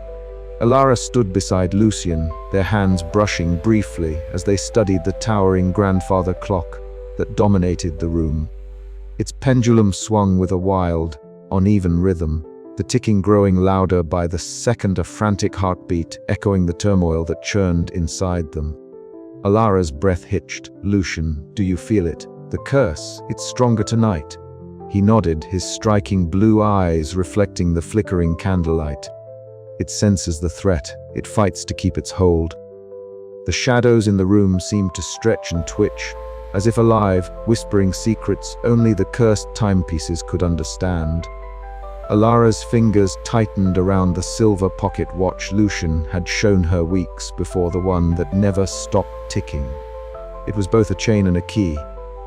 Elara stood beside Lucien, their hands brushing briefly as they studied the towering grandfather clock that dominated the room. Its pendulum swung with a wild, uneven rhythm, the ticking growing louder by the second, a frantic heartbeat echoing the turmoil that churned inside them. Elara's breath hitched. "Lucien, do you feel it? The curse, it's stronger tonight." He nodded, his striking blue eyes reflecting the flickering candlelight. "It senses the threat, it fights to keep its hold." The shadows in the room seemed to stretch and twitch, as if alive, whispering secrets only the cursed timepieces could understand. Elara's fingers tightened around the silver pocket watch Lucien had shown her weeks before, the one that never stopped ticking. It was both a chain and a key,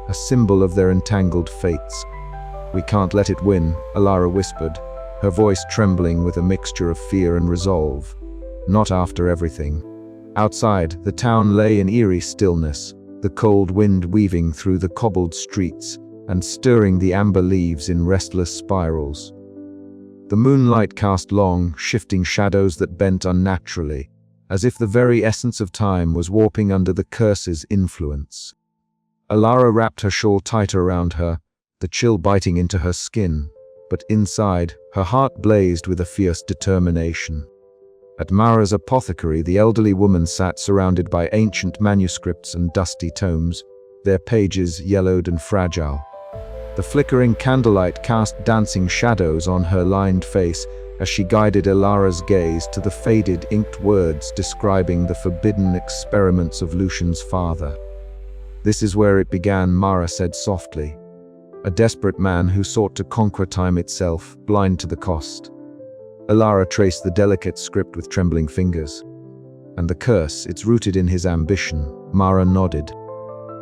a symbol of their entangled fates. "We can't let it win," Elara whispered, her voice trembling with a mixture of fear and resolve. "Not after everything." Outside, the town lay in eerie stillness, the cold wind weaving through the cobbled streets and stirring the amber leaves in restless spirals. The moonlight cast long, shifting shadows that bent unnaturally, as if the very essence of time was warping under the curse's influence. Elara wrapped her shawl tighter around her, the chill biting into her skin, but inside, her heart blazed with a fierce determination. At Mara's apothecary, the elderly woman sat surrounded by ancient manuscripts and dusty tomes, their pages yellowed and fragile. The flickering candlelight cast dancing shadows on her lined face as she guided Elara's gaze to the faded inked words describing the forbidden experiments of Lucien's father. "This is where it began," Mara said softly. "A desperate man who sought to conquer time itself, blind to the cost." Elara traced the delicate script with trembling fingers. "And the curse, it's rooted in his ambition." Mara nodded.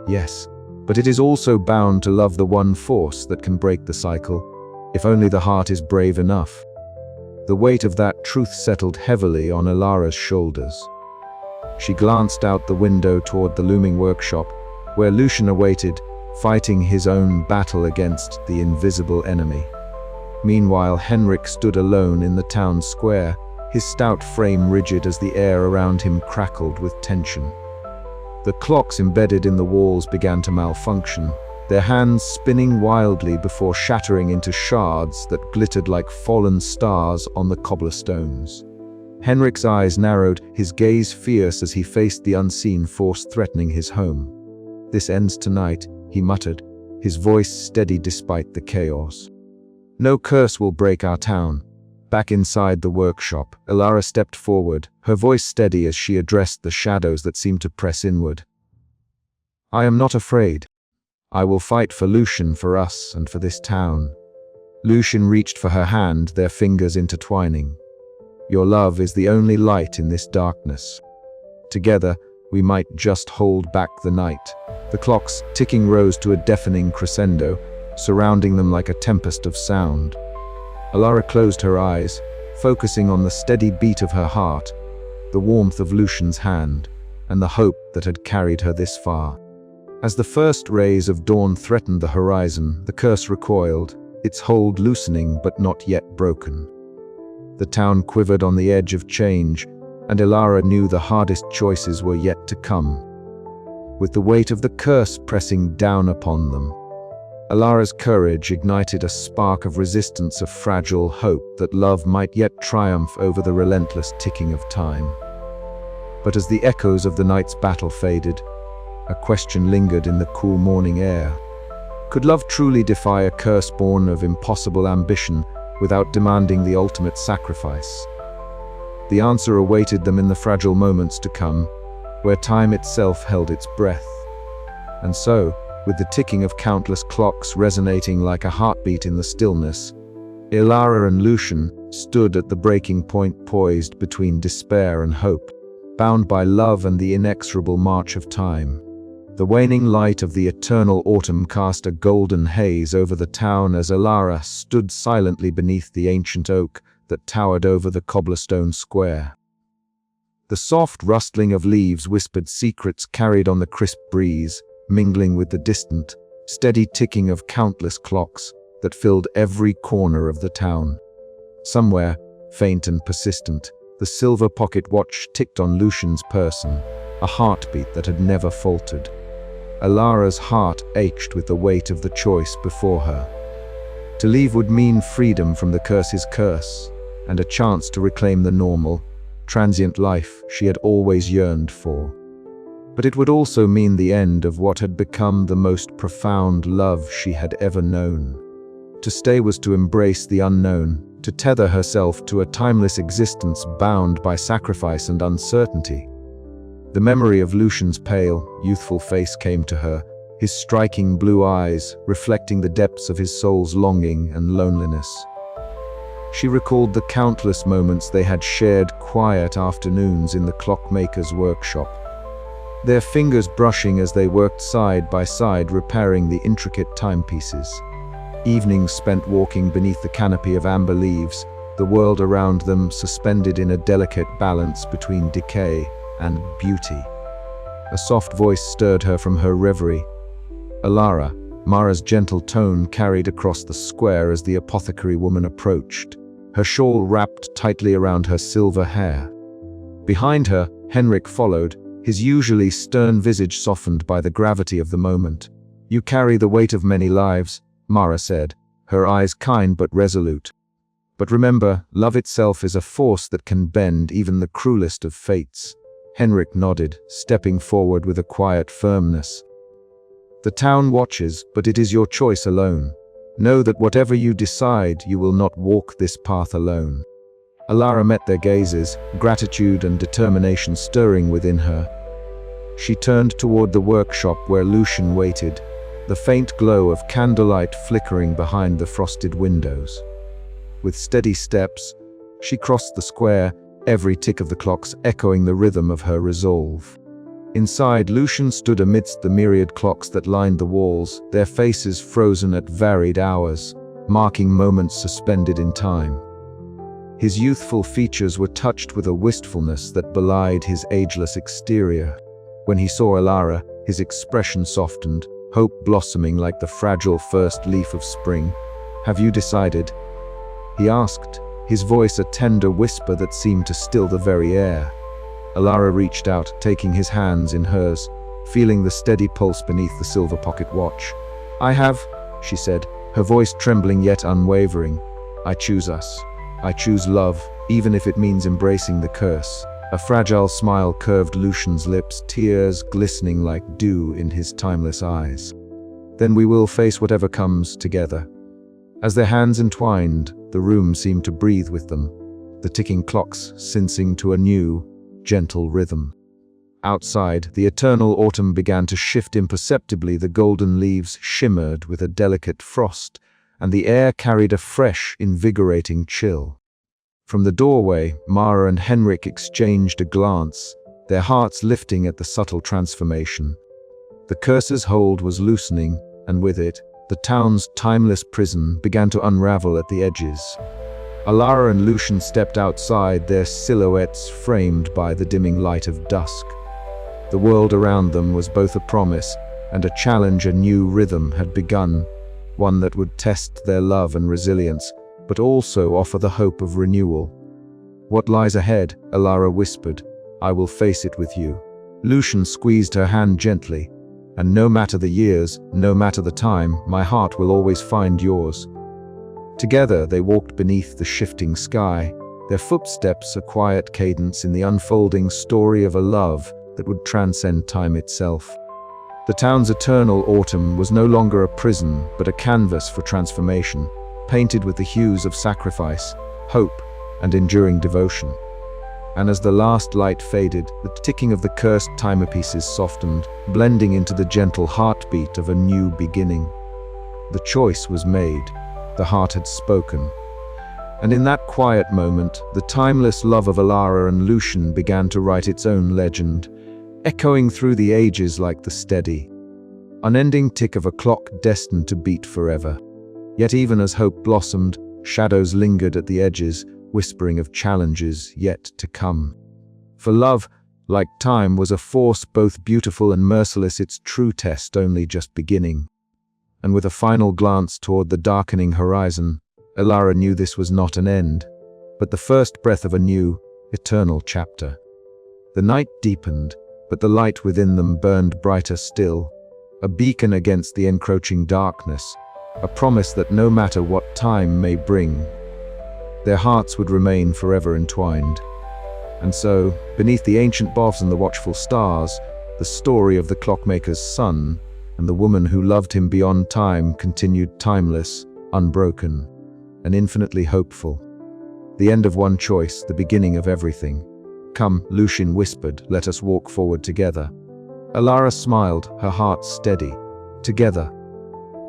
"Yes, but it is also bound to love the one force that can break the cycle, if only the heart is brave enough." The weight of that truth settled heavily on Elara's shoulders. She glanced out the window toward the looming workshop, where Lucien awaited, fighting his own battle against the invisible enemy. Meanwhile, Henrik stood alone in the town square, his stout frame rigid as the air around him crackled with tension. The clocks embedded in the walls began to malfunction, their hands spinning wildly before shattering into shards that glittered like fallen stars on the cobblestones. Henrik's eyes narrowed, his gaze fierce as he faced the unseen force threatening his home. "This ends tonight," he muttered, his voice steady despite the chaos. "No curse will break our town." Back inside the workshop, Elara stepped forward, her voice steady as she addressed the shadows that seemed to press inward. "I am not afraid. I will fight for Lucien, for us, and for this town." Lucien reached for her hand, their fingers intertwining. "Your love is the only light in this darkness. Together, we might just hold back the night." The clock's ticking rose to a deafening crescendo, surrounding them like a tempest of sound. Elara closed her eyes, focusing on the steady beat of her heart, the warmth of Lucien's hand, and the hope that had carried her this far. As the first rays of dawn threatened the horizon, the curse recoiled, its hold loosening but not yet broken. The town quivered on the edge of change, and Elara knew the hardest choices were yet to come. With the weight of the curse pressing down upon them, Elara's courage ignited a spark of resistance, of fragile hope that love might yet triumph over the relentless ticking of time. But as the echoes of the night's battle faded, a question lingered in the cool morning air. Could love truly defy a curse born of impossible ambition without demanding the ultimate sacrifice? The answer awaited them in the fragile moments to come, where time itself held its breath. And so, with the ticking of countless clocks resonating like a heartbeat in the stillness, Elara and Lucien stood at the breaking point, poised between despair and hope, bound by love and the inexorable march of time. The waning light of the eternal autumn cast a golden haze over the town as Elara stood silently beneath the ancient oak that towered over the cobblestone square. The soft rustling of leaves whispered secrets carried on the crisp breeze, mingling with the distant, steady ticking of countless clocks that filled every corner of the town. Somewhere, faint and persistent, the silver pocket watch ticked on Lucien's person, a heartbeat that had never faltered. Elara's heart ached with the weight of the choice before her. To leave would mean freedom from the curse's curse, and a chance to reclaim the normal, transient life she had always yearned for. But it would also mean the end of what had become the most profound love she had ever known. To stay was to embrace the unknown, to tether herself to a timeless existence bound by sacrifice and uncertainty. The memory of Lucien's pale, youthful face came to her, his striking blue eyes reflecting the depths of his soul's longing and loneliness. She recalled the countless moments they had shared, quiet afternoons in the clockmaker's workshop, their fingers brushing as they worked side by side repairing the intricate timepieces. Evenings spent walking beneath the canopy of amber leaves, the world around them suspended in a delicate balance between decay and beauty. A soft voice stirred her from her reverie. "Elara," Mara's gentle tone carried across the square as the apothecary woman approached, her shawl wrapped tightly around her silver hair. Behind her, Henrik followed, his usually stern visage softened by the gravity of the moment. "You carry the weight of many lives," Mara said, her eyes kind but resolute. "But remember, love itself is a force that can bend even the cruelest of fates." Henrik nodded, stepping forward with a quiet firmness. "The town watches, but it is your choice alone. Know that whatever you decide, you will not walk this path alone." Elara met their gazes, gratitude and determination stirring within her. She turned toward the workshop where Lucien waited, the faint glow of candlelight flickering behind the frosted windows. With steady steps, she crossed the square, every tick of the clocks echoing the rhythm of her resolve. Inside, Lucien stood amidst the myriad clocks that lined the walls, their faces frozen at varied hours, marking moments suspended in time. His youthful features were touched with a wistfulness that belied his ageless exterior. When he saw Elara, his expression softened, hope blossoming like the fragile first leaf of spring. "Have you decided?" he asked, his voice a tender whisper that seemed to still the very air. Elara reached out, taking his hands in hers, feeling the steady pulse beneath the silver pocket watch. "I have," she said, her voice trembling yet unwavering. "I choose us. I choose love, even if it means embracing the curse." A fragile smile curved Lucien's lips, tears glistening like dew in his timeless eyes. "Then we will face whatever comes together." As their hands entwined, the room seemed to breathe with them, the ticking clocks syncing to a new, gentle rhythm. Outside, the eternal autumn began to shift imperceptibly. The golden leaves shimmered with a delicate frost, and the air carried a fresh, invigorating chill. From the doorway, Mara and Henrik exchanged a glance, their hearts lifting at the subtle transformation. The curse's hold was loosening, and with it, the town's timeless prison began to unravel at the edges. Elara and Lucien stepped outside, their silhouettes framed by the dimming light of dusk. The world around them was both a promise and a challenge. A new rhythm had begun, one that would test their love and resilience, but also offer the hope of renewal. "What lies ahead?" Elara whispered. "I will face it with you." Lucien squeezed her hand gently. "And no matter the years, no matter the time, my heart will always find yours." Together they walked beneath the shifting sky, their footsteps a quiet cadence in the unfolding story of a love that would transcend time itself. The town's eternal autumn was no longer a prison, but a canvas for transformation, painted with the hues of sacrifice, hope, and enduring devotion. And as the last light faded, the ticking of the cursed timepieces softened, blending into the gentle heartbeat of a new beginning. The choice was made, the heart had spoken. And in that quiet moment, the timeless love of Elara and Lucien began to write its own legend, echoing through the ages like the steady, unending tick of a clock destined to beat forever. Yet even as hope blossomed, shadows lingered at the edges, whispering of challenges yet to come. For love, like time, was a force both beautiful and merciless, its true test only just beginning. And with a final glance toward the darkening horizon, Elara knew this was not an end, but the first breath of a new, eternal chapter. The night deepened, but the light within them burned brighter still, a beacon against the encroaching darkness, a promise that no matter what time may bring, their hearts would remain forever entwined. And so, beneath the ancient boughs and the watchful stars, the story of the clockmaker's son and the woman who loved him beyond time continued, timeless, unbroken, and infinitely hopeful. The end of one choice, the beginning of everything. "Come," Lucien whispered, "let us walk forward together." Elara smiled, her heart steady. Together.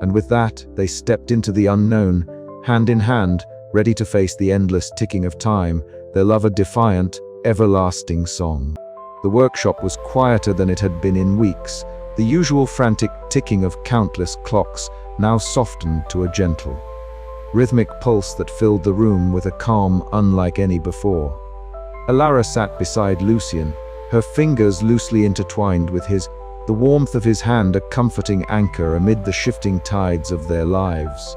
And with that, they stepped into the unknown, hand in hand, ready to face the endless ticking of time, their love a defiant, everlasting song. The workshop was quieter than it had been in weeks, the usual frantic ticking of countless clocks now softened to a gentle, rhythmic pulse that filled the room with a calm unlike any before. Elara sat beside Lucien, her fingers loosely intertwined with his, the warmth of his hand a comforting anchor amid the shifting tides of their lives.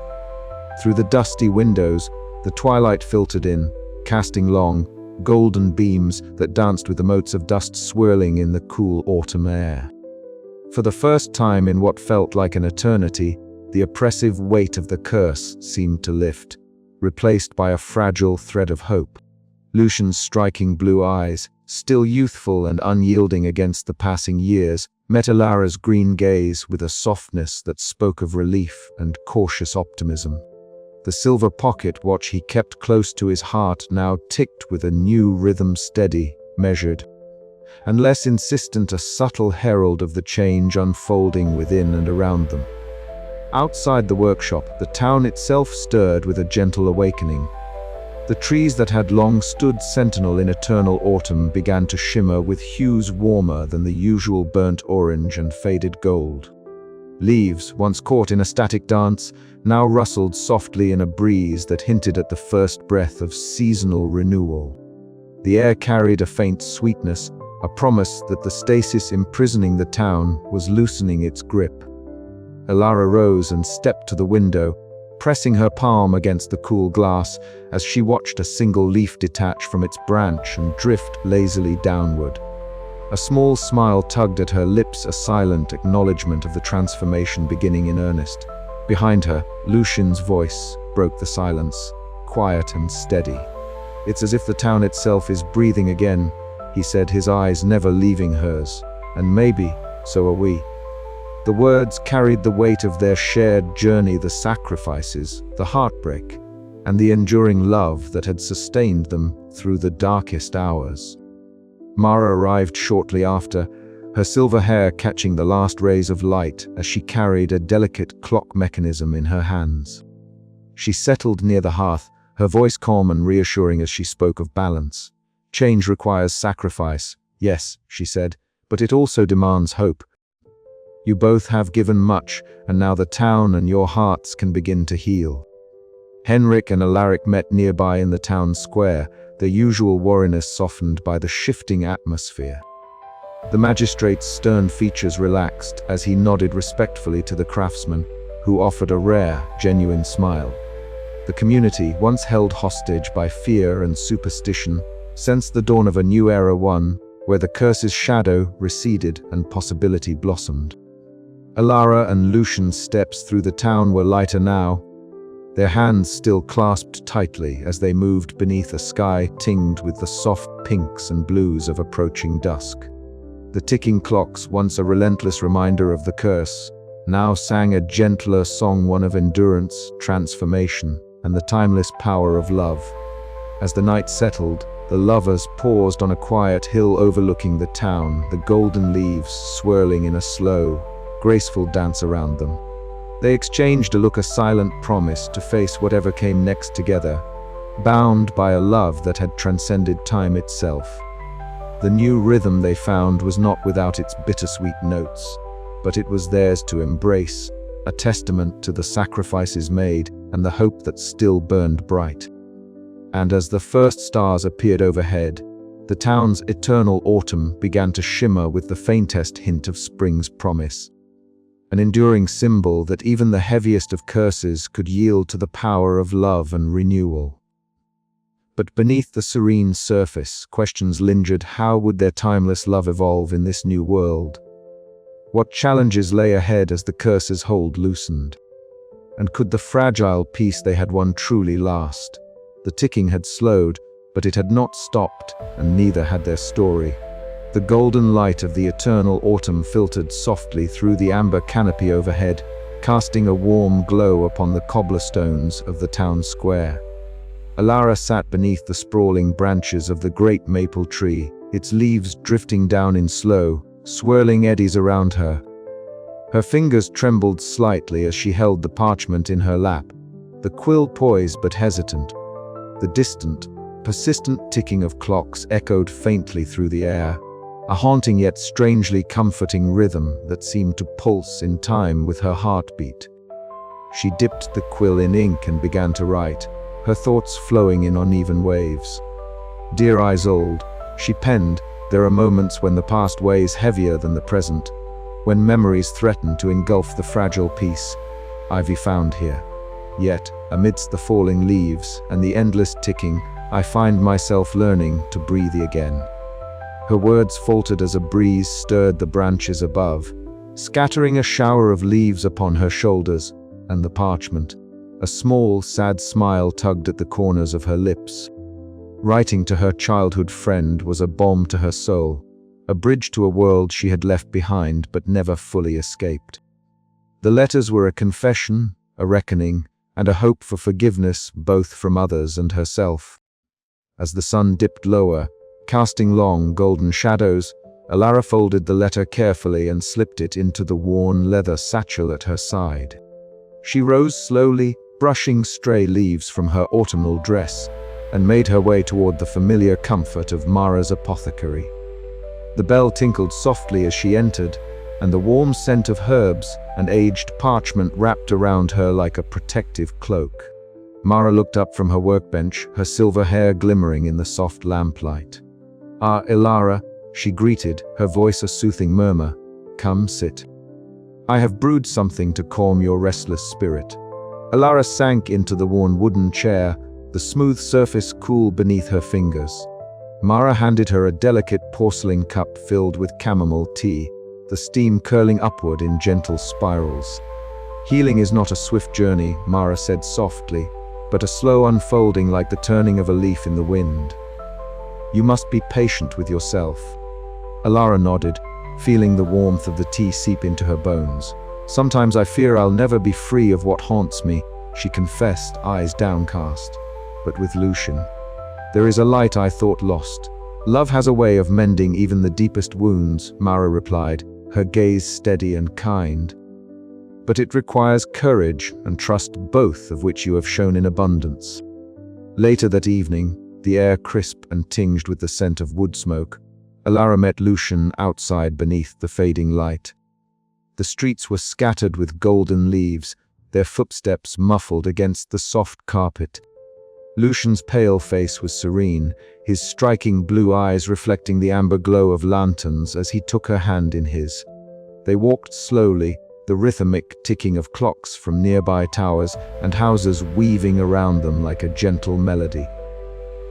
Through the dusty windows, The twilight filtered in, casting long, golden beams that danced with the motes of dust swirling in the cool autumn air. For the first time in what felt like an eternity, the oppressive weight of the curse seemed to lift, replaced by a fragile thread of hope. Lucien's striking blue eyes, still youthful and unyielding against the passing years, met Elara's green gaze with a softness that spoke of relief and cautious optimism. The silver pocket watch he kept close to his heart now ticked with a new rhythm, steady, measured, and less insistent, a subtle herald of the change unfolding within and around them. Outside the workshop, the town itself stirred with a gentle awakening. The trees that had long stood sentinel in eternal autumn began to shimmer with hues warmer than the usual burnt orange and faded gold. Leaves, once caught in a static dance, now rustled softly in a breeze that hinted at the first breath of seasonal renewal. The air carried a faint sweetness, a promise that the stasis imprisoning the town was loosening its grip. Elara rose and stepped to the window, pressing her palm against the cool glass as she watched a single leaf detach from its branch and drift lazily downward. A small smile tugged at her lips, a silent acknowledgement of the transformation beginning in earnest. Behind her, Lucien's voice broke the silence, quiet and steady. "It's as if the town itself is breathing again," he said, his eyes never leaving hers. "And maybe, so are we." The words carried the weight of their shared journey, the sacrifices, the heartbreak, and the enduring love that had sustained them through the darkest hours. Mara arrived shortly after, her silver hair catching the last rays of light as she carried a delicate clock mechanism in her hands. She settled near the hearth, her voice calm and reassuring as she spoke of balance. "Change requires sacrifice, yes," she said, "but it also demands hope. You both have given much, and now the town and your hearts can begin to heal." Henrik and Alaric met nearby in the town square, their usual wariness softened by the shifting atmosphere. The magistrate's stern features relaxed as he nodded respectfully to the craftsman, who offered a rare, genuine smile. The community, once held hostage by fear and superstition, sensed the dawn of a new era, one where the curse's shadow receded and possibility blossomed. Elara and Lucien's steps through the town were lighter now, their hands still clasped tightly as they moved beneath a sky tinged with the soft pinks and blues of approaching dusk. The ticking clocks, once a relentless reminder of the curse, now sang a gentler song, one of endurance, transformation, and the timeless power of love. As the night settled, the lovers paused on a quiet hill overlooking the town, the golden leaves swirling in a slow, graceful dance around them. They exchanged a look, a silent promise to face whatever came next together, bound by a love that had transcended time itself. The new rhythm they found was not without its bittersweet notes, but it was theirs to embrace, a testament to the sacrifices made and the hope that still burned bright. And as the first stars appeared overhead, the town's eternal autumn began to shimmer with the faintest hint of spring's promise. An enduring symbol that even the heaviest of curses could yield to the power of love and renewal. But beneath the serene surface, questions lingered. How would their timeless love evolve in this new world? What challenges lay ahead as the curse's hold loosened? And could the fragile peace they had won truly last? The ticking had slowed, but it had not stopped, and neither had their story. The golden light of the eternal autumn filtered softly through the amber canopy overhead, casting a warm glow upon the cobblestones of the town square. Elara sat beneath the sprawling branches of the great maple tree, its leaves drifting down in slow, swirling eddies around her. Her fingers trembled slightly as she held the parchment in her lap, the quill poised but hesitant. The distant, persistent ticking of clocks echoed faintly through the air, a haunting yet strangely comforting rhythm that seemed to pulse in time with her heartbeat. She dipped the quill in ink and began to write, her thoughts flowing in uneven waves. "Dear Isolde," she penned, "there are moments when the past weighs heavier than the present, when memories threaten to engulf the fragile peace I've found here. Yet, amidst the falling leaves and the endless ticking, I find myself learning to breathe again. Her words faltered as a breeze stirred the branches above, scattering a shower of leaves upon her shoulders and the parchment. A small, sad smile tugged at the corners of her lips. Writing to her childhood friend was a balm to her soul, a bridge to a world she had left behind but never fully escaped. The letters were a confession, a reckoning, and a hope for forgiveness both from others and herself. As the sun dipped lower, casting long, golden shadows, Elara folded the letter carefully and slipped it into the worn leather satchel at her side. She rose slowly, brushing stray leaves from her autumnal dress, and made her way toward the familiar comfort of Mara's apothecary. The bell tinkled softly as she entered, and the warm scent of herbs and aged parchment wrapped around her like a protective cloak. Mara looked up from her workbench, her silver hair glimmering in the soft lamplight. "Ah, Elara," she greeted, her voice a soothing murmur. "Come, sit. I have brewed something to calm your restless spirit." Elara sank into the worn wooden chair, the smooth surface cool beneath her fingers. Mara handed her a delicate porcelain cup filled with chamomile tea, the steam curling upward in gentle spirals. "Healing is not a swift journey," Mara said softly, "but a slow unfolding like the turning of a leaf in the wind. You must be patient with yourself." Elara nodded, feeling the warmth of the tea seep into her bones. "Sometimes I fear I'll never be free of what haunts me," she confessed, eyes downcast. "But with Lucien, there is a light I thought lost. Love has a way of mending even the deepest wounds," Mara replied, her gaze steady and kind. "But it requires courage and trust, both of which you have shown in abundance." Later that evening, the air crisp and tinged with the scent of wood smoke, Elara met Lucien outside beneath the fading light. The streets were scattered with golden leaves, their footsteps muffled against the soft carpet. Lucien's pale face was serene, his striking blue eyes reflecting the amber glow of lanterns as he took her hand in his. They walked slowly, the rhythmic ticking of clocks from nearby towers and houses weaving around them like a gentle melody.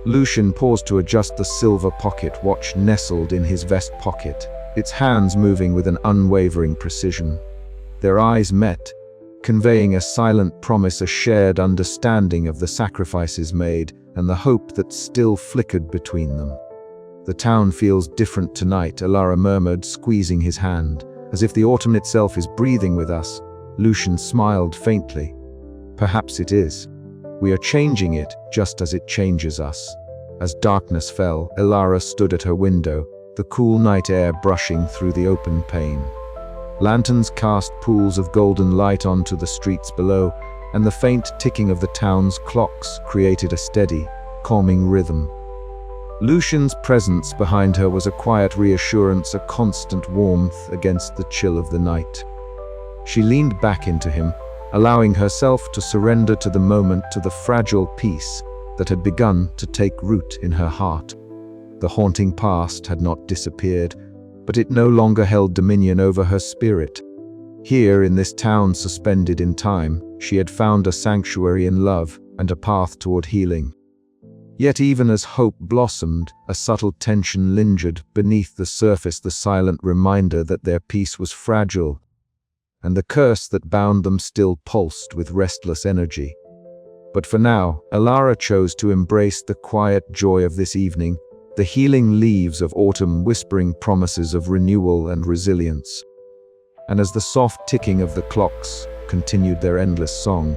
Lucien paused to adjust the silver pocket watch nestled in his vest pocket, its hands moving with an unwavering precision. Their eyes met, conveying a silent promise, a shared understanding of the sacrifices made and the hope that still flickered between them. "The town feels different tonight," Elara murmured, squeezing his hand. "As if the autumn itself is breathing with us." Lucien smiled faintly. "Perhaps it is. We are changing it just as it changes us." As darkness fell, Elara stood at her window, the cool night air brushing through the open pane. Lanterns cast pools of golden light onto the streets below, and the faint ticking of the town's clocks created a steady, calming rhythm. Lucien's presence behind her was a quiet reassurance, a constant warmth against the chill of the night. She leaned back into him, allowing herself to surrender to the moment, to the fragile peace that had begun to take root in her heart. The haunting past had not disappeared, but it no longer held dominion over her spirit. Here, in this town suspended in time, she had found a sanctuary in love and a path toward healing. Yet even as hope blossomed, a subtle tension lingered beneath the surface, the silent reminder that their peace was fragile, and the curse that bound them still pulsed with restless energy. But for now, Elara chose to embrace the quiet joy of this evening, the healing leaves of autumn whispering promises of renewal and resilience. And as the soft ticking of the clocks continued their endless song,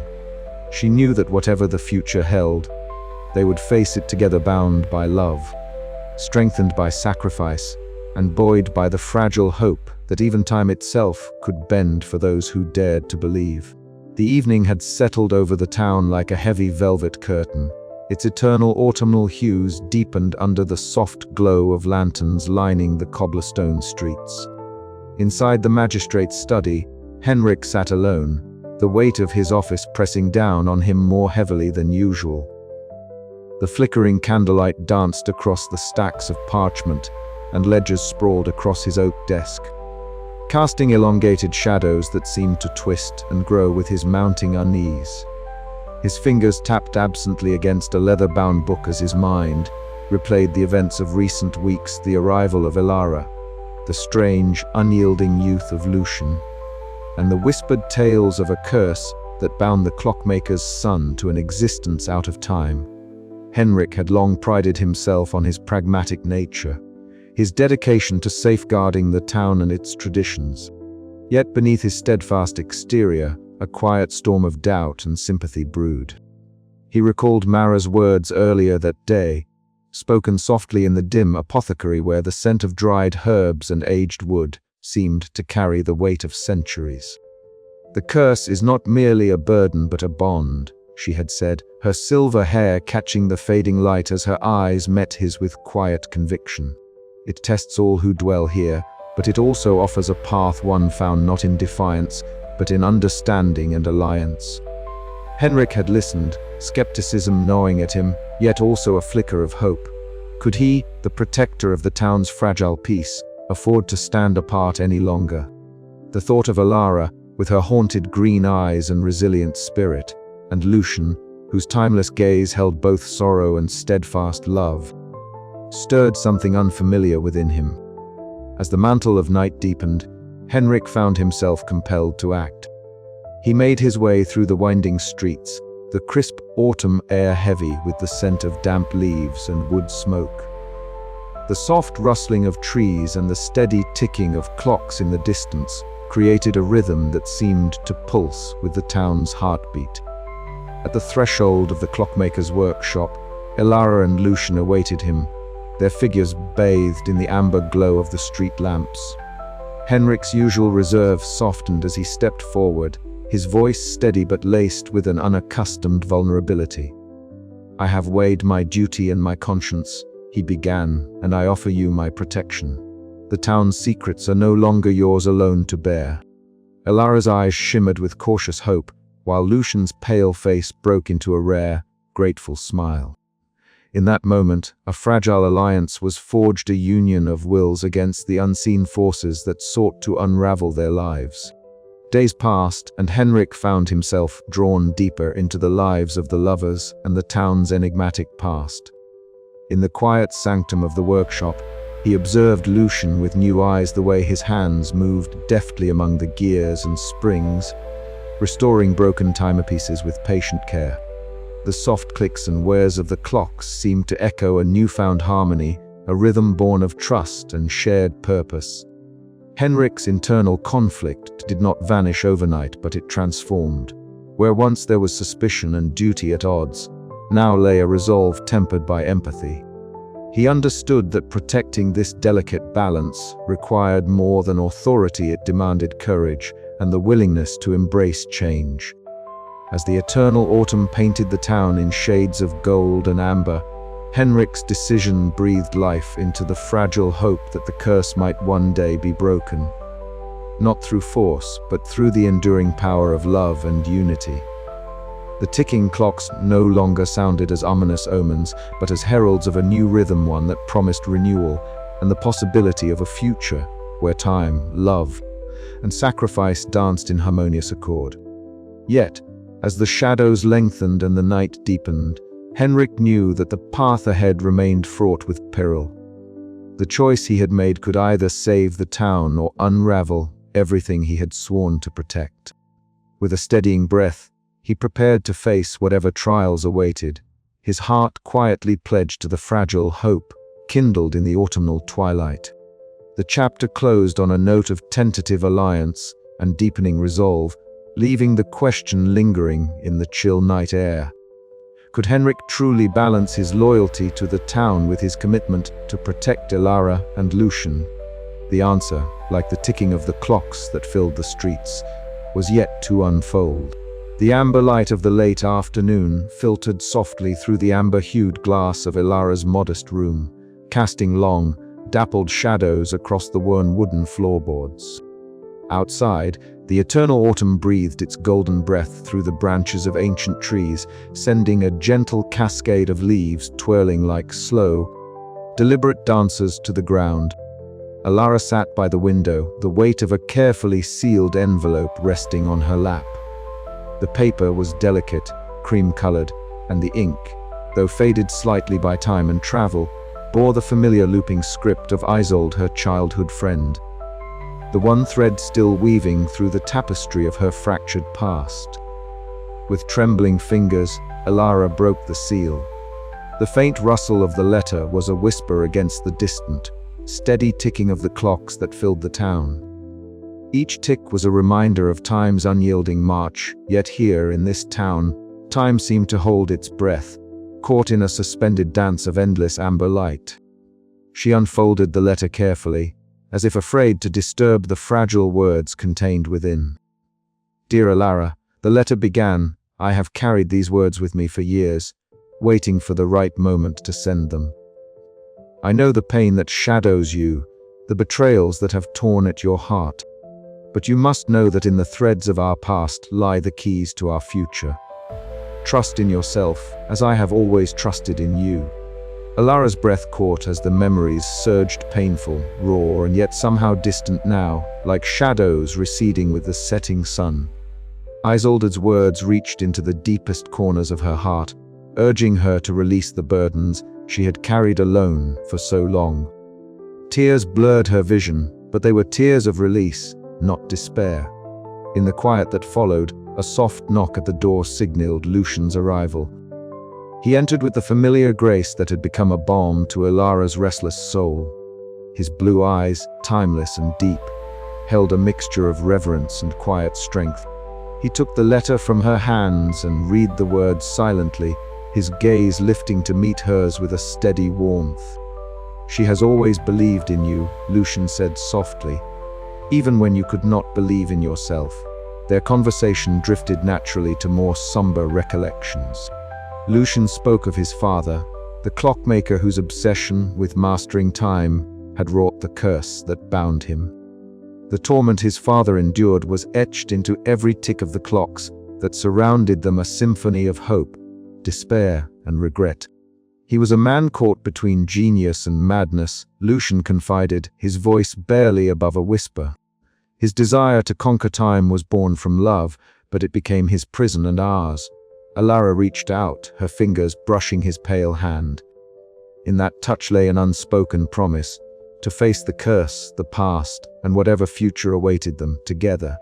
she knew that whatever the future held, they would face it together, bound by love, strengthened by sacrifice, and buoyed by the fragile hope that even time itself could bend for those who dared to believe. The evening had settled over the town like a heavy velvet curtain. Its eternal autumnal hues deepened under the soft glow of lanterns lining the cobblestone streets. Inside the magistrate's study, Henrik sat alone, the weight of his office pressing down on him more heavily than usual. The flickering candlelight danced across the stacks of parchment, and ledgers sprawled across his oak desk, casting elongated shadows that seemed to twist and grow with his mounting unease. His fingers tapped absently against a leather-bound book as his mind replayed the events of recent weeks, the arrival of Elara, the strange, unyielding youth of Lucien, and the whispered tales of a curse that bound the Clockmaker's son to an existence out of time. Henrik had long prided himself on his pragmatic nature, his dedication to safeguarding the town and its traditions. Yet beneath his steadfast exterior, a quiet storm of doubt and sympathy brewed. He recalled Mara's words earlier that day, spoken softly in the dim apothecary where the scent of dried herbs and aged wood seemed to carry the weight of centuries. "The curse is not merely a burden but a bond," she had said, her silver hair catching the fading light as her eyes met his with quiet conviction. "It tests all who dwell here, but it also offers a path one found not in defiance, but in understanding and alliance." Henrik had listened, skepticism gnawing at him, yet also a flicker of hope. Could he, the protector of the town's fragile peace, afford to stand apart any longer? The thought of Elara, with her haunted green eyes and resilient spirit, and Lucien, whose timeless gaze held both sorrow and steadfast love, stirred something unfamiliar within him. As the mantle of night deepened, Henrik found himself compelled to act. He made his way through the winding streets, the crisp autumn air heavy with the scent of damp leaves and wood smoke. The soft rustling of trees and the steady ticking of clocks in the distance created a rhythm that seemed to pulse with the town's heartbeat. At the threshold of the Clockmaker's workshop, Elara and Lucien awaited him, their figures bathed in the amber glow of the street lamps. Henrik's usual reserve softened as he stepped forward, his voice steady but laced with an unaccustomed vulnerability. "I have weighed my duty and my conscience," he began, "and I offer you my protection. The town's secrets are no longer yours alone to bear." Elara's eyes shimmered with cautious hope, while Lucien's pale face broke into a rare, grateful smile. In that moment, a fragile alliance was forged, a union of wills against the unseen forces that sought to unravel their lives. Days passed, and Henrik found himself drawn deeper into the lives of the lovers and the town's enigmatic past. In the quiet sanctum of the workshop, he observed Lucien with new eyes, the way his hands moved deftly among the gears and springs, restoring broken timepieces with patient care. The soft clicks and whirs of the clocks seemed to echo a newfound harmony, a rhythm born of trust and shared purpose. Henrik's internal conflict did not vanish overnight, but it transformed. Where once there was suspicion and duty at odds, now lay a resolve tempered by empathy. He understood that protecting this delicate balance required more than authority. It demanded courage and the willingness to embrace change. As the eternal autumn painted the town in shades of gold and amber, Henrik's decision breathed life into the fragile hope that the curse might one day be broken. Not through force, but through the enduring power of love and unity. The ticking clocks no longer sounded as ominous omens, but as heralds of a new rhythm, one that promised renewal and the possibility of a future where time, love, and sacrifice danced in harmonious accord. Yet, as the shadows lengthened and the night deepened, Henrik knew that the path ahead remained fraught with peril. The choice he had made could either save the town or unravel everything he had sworn to protect. With a steadying breath, he prepared to face whatever trials awaited, his heart quietly pledged to the fragile hope kindled in the autumnal twilight. The chapter closed on a note of tentative alliance and deepening resolve, leaving the question lingering in the chill night air. Could Henrik truly balance his loyalty to the town with his commitment to protect Elara and Lucien? The answer, like the ticking of the clocks that filled the streets, was yet to unfold. The amber light of the late afternoon filtered softly through the amber-hued glass of Elara's modest room, casting long, dappled shadows across the worn wooden floorboards. Outside, the eternal autumn breathed its golden breath through the branches of ancient trees, sending a gentle cascade of leaves twirling like slow, deliberate dancers to the ground. Elara sat by the window, the weight of a carefully sealed envelope resting on her lap. The paper was delicate, cream-colored, and the ink, though faded slightly by time and travel, bore the familiar looping script of Isolde, her childhood friend. The one thread still weaving through the tapestry of her fractured past. With trembling fingers, Elara broke the seal. The faint rustle of the letter was a whisper against the distant, steady ticking of the clocks that filled the town. Each tick was a reminder of time's unyielding march, yet here, in this town, time seemed to hold its breath, caught in a suspended dance of endless amber light. She unfolded the letter carefully, as if afraid to disturb the fragile words contained within. Dear Elara, the letter began, I have carried these words with me for years, waiting for the right moment to send them. I know the pain that shadows you, the betrayals that have torn at your heart. But you must know that in the threads of our past lie the keys to our future. Trust in yourself, as I have always trusted in you. Elara's breath caught as the memories surged, painful, raw, and yet somehow distant now, like shadows receding with the setting sun. Isolde's words reached into the deepest corners of her heart, urging her to release the burdens she had carried alone for so long. Tears blurred her vision, but they were tears of release, not despair. In the quiet that followed, a soft knock at the door signaled Lucien's arrival. He entered with the familiar grace that had become a balm to Elara's restless soul. His blue eyes, timeless and deep, held a mixture of reverence and quiet strength. He took the letter from her hands and read the words silently, his gaze lifting to meet hers with a steady warmth. She has always believed in you, Lucien said softly, even when you could not believe in yourself. Their conversation drifted naturally to more somber recollections. Lucien spoke of his father, the clockmaker whose obsession with mastering time had wrought the curse that bound him. The torment his father endured was etched into every tick of the clocks that surrounded them, a symphony of hope, despair, and regret. He was a man caught between genius and madness, Lucien confided, his voice barely above a whisper. His desire to conquer time was born from love, but it became his prison and ours. Elara reached out, her fingers brushing his pale hand. In that touch lay an unspoken promise, to face the curse, the past, and whatever future awaited them, together.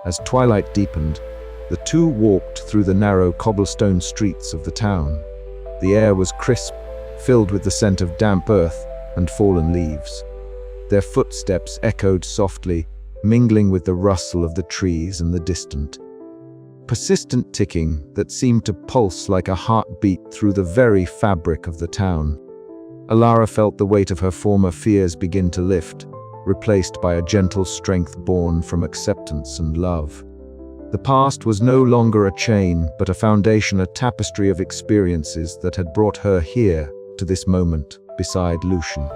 As twilight deepened, the two walked through the narrow cobblestone streets of the town. The air was crisp, filled with the scent of damp earth and fallen leaves. Their footsteps echoed softly, mingling with the rustle of the trees and the distant, persistent ticking that seemed to pulse like a heartbeat through the very fabric of the town. Elara felt the weight of her former fears begin to lift, replaced by a gentle strength born from acceptance and love. The past was no longer a chain, but a foundation, a tapestry of experiences that had brought her here, to this moment, beside Lucien.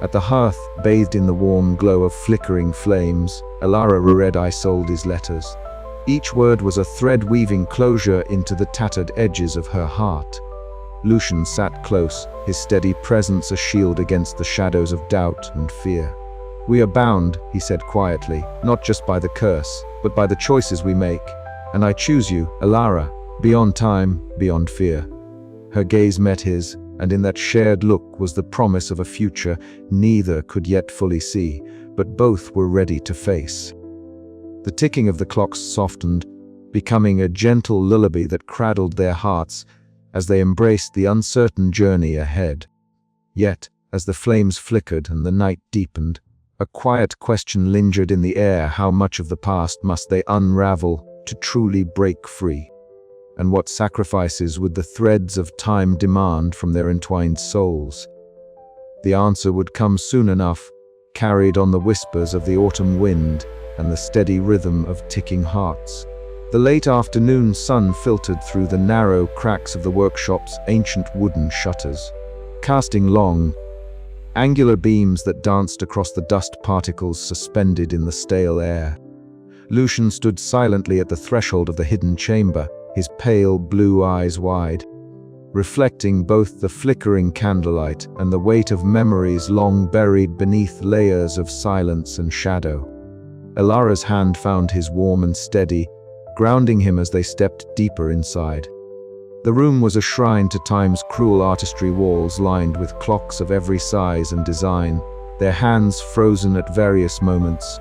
At the hearth, bathed in the warm glow of flickering flames, Elara reread Isolde's letters. Each word was a thread weaving closure into the tattered edges of her heart. Lucien sat close, his steady presence a shield against the shadows of doubt and fear. We are bound, he said quietly, not just by the curse, but by the choices we make. And I choose you, Elara, beyond time, beyond fear. Her gaze met his, and in that shared look was the promise of a future neither could yet fully see, but both were ready to face. The ticking of the clocks softened, becoming a gentle lullaby that cradled their hearts as they embraced the uncertain journey ahead. Yet, as the flames flickered and the night deepened, a quiet question lingered in the air: how much of the past must they unravel to truly break free? And what sacrifices would the threads of time demand from their entwined souls? The answer would come soon enough, carried on the whispers of the autumn wind and the steady rhythm of ticking hearts. The late afternoon sun filtered through the narrow cracks of the workshop's ancient wooden shutters, casting long, angular beams that danced across the dust particles suspended in the stale air. Lucien stood silently at the threshold of the hidden chamber, his pale blue eyes wide, reflecting both the flickering candlelight and the weight of memories long buried beneath layers of silence and shadow. Elara's hand found his warm and steady, grounding him as they stepped deeper inside. The room was a shrine to time's cruel artistry, walls lined with clocks of every size and design, their hands frozen at various moments,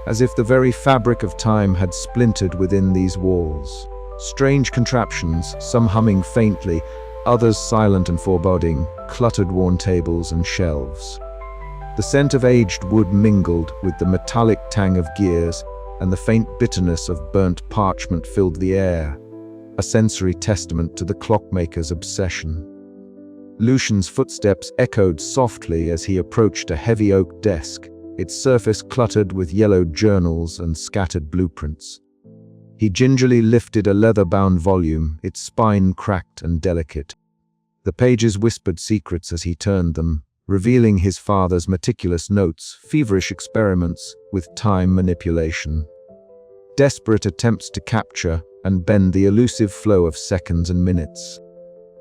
as if the very fabric of time had splintered within these walls. Strange contraptions, some humming faintly, others silent and foreboding, cluttered worn tables and shelves. The scent of aged wood mingled with the metallic tang of gears, and the faint bitterness of burnt parchment filled the air, a sensory testament to the clockmaker's obsession. Lucien's footsteps echoed softly as he approached a heavy oak desk, its surface cluttered with yellowed journals and scattered blueprints. He gingerly lifted a leather-bound volume, its spine cracked and delicate. The pages whispered secrets as he turned them, revealing his father's meticulous notes, feverish experiments with time manipulation. Desperate attempts to capture and bend the elusive flow of seconds and minutes.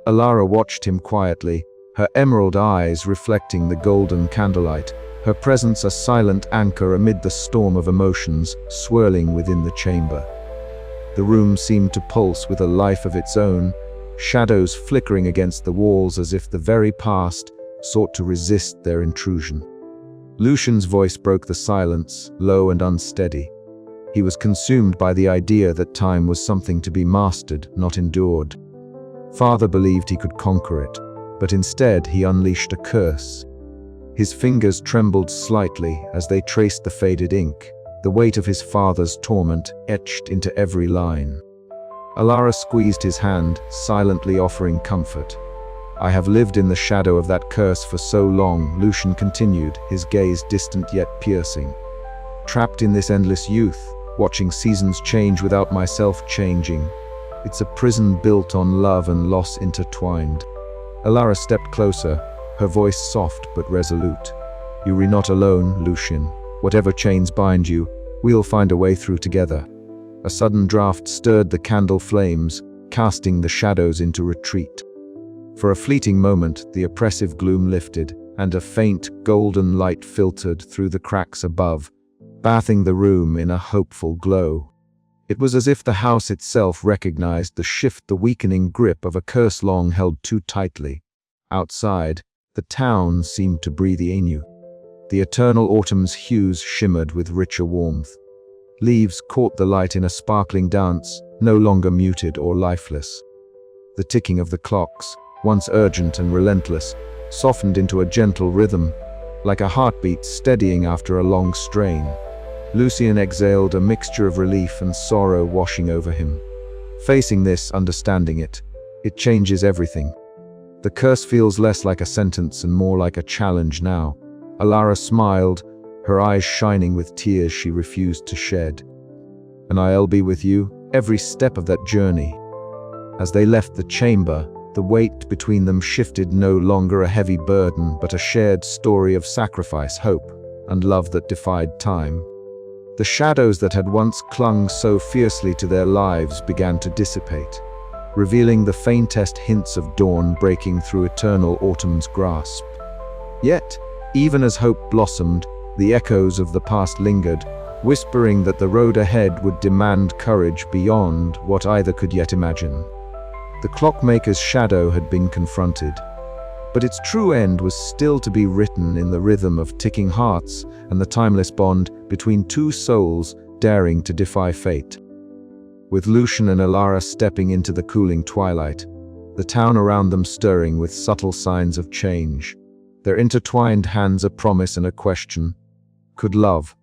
Elara watched him quietly, her emerald eyes reflecting the golden candlelight, her presence a silent anchor amid the storm of emotions swirling within the chamber. The room seemed to pulse with a life of its own, shadows flickering against the walls as if the very past sought to resist their intrusion. Lucien's voice broke the silence, low and unsteady. He was consumed by the idea that time was something to be mastered, not endured. Father believed he could conquer it, but instead he unleashed a curse. His fingers trembled slightly as they traced the faded ink, the weight of his father's torment etched into every line. Elara squeezed his hand, silently offering comfort. "I have lived in the shadow of that curse for so long," Lucien continued, his gaze distant yet piercing. "Trapped in this endless youth, watching seasons change without myself changing. It's a prison built on love and loss intertwined." Elara stepped closer, her voice soft but resolute. "You are not alone, Lucien. Whatever chains bind you, we'll find a way through together." A sudden draft stirred the candle flames, casting the shadows into retreat. For a fleeting moment, the oppressive gloom lifted, and a faint, golden light filtered through the cracks above, bathing the room in a hopeful glow. It was as if the house itself recognized the weakening grip of a curse long held too tightly. Outside, the town seemed to breathe anew. The eternal autumn's hues shimmered with richer warmth. Leaves caught the light in a sparkling dance, no longer muted or lifeless. The ticking of the clocks, once urgent and relentless, softened into a gentle rhythm, like a heartbeat steadying after a long strain. Lucien exhaled, a mixture of relief and sorrow washing over him. Facing this, understanding it, it changes everything. The curse feels less like a sentence and more like a challenge now. Elara smiled, her eyes shining with tears she refused to shed. "And I'll be with you, every step of that journey." As they left the chamber, the weight between them shifted, no longer a heavy burden, but a shared story of sacrifice, hope, and love that defied time. The shadows that had once clung so fiercely to their lives began to dissipate, revealing the faintest hints of dawn breaking through eternal autumn's grasp. Yet, even as hope blossomed, the echoes of the past lingered, whispering that the road ahead would demand courage beyond what either could yet imagine. The clockmaker's shadow had been confronted, but its true end was still to be written in the rhythm of ticking hearts and the timeless bond between two souls daring to defy fate. With Lucien and Elara stepping into the cooling twilight, the town around them stirring with subtle signs of change, their intertwined hands a promise and a question. Could love,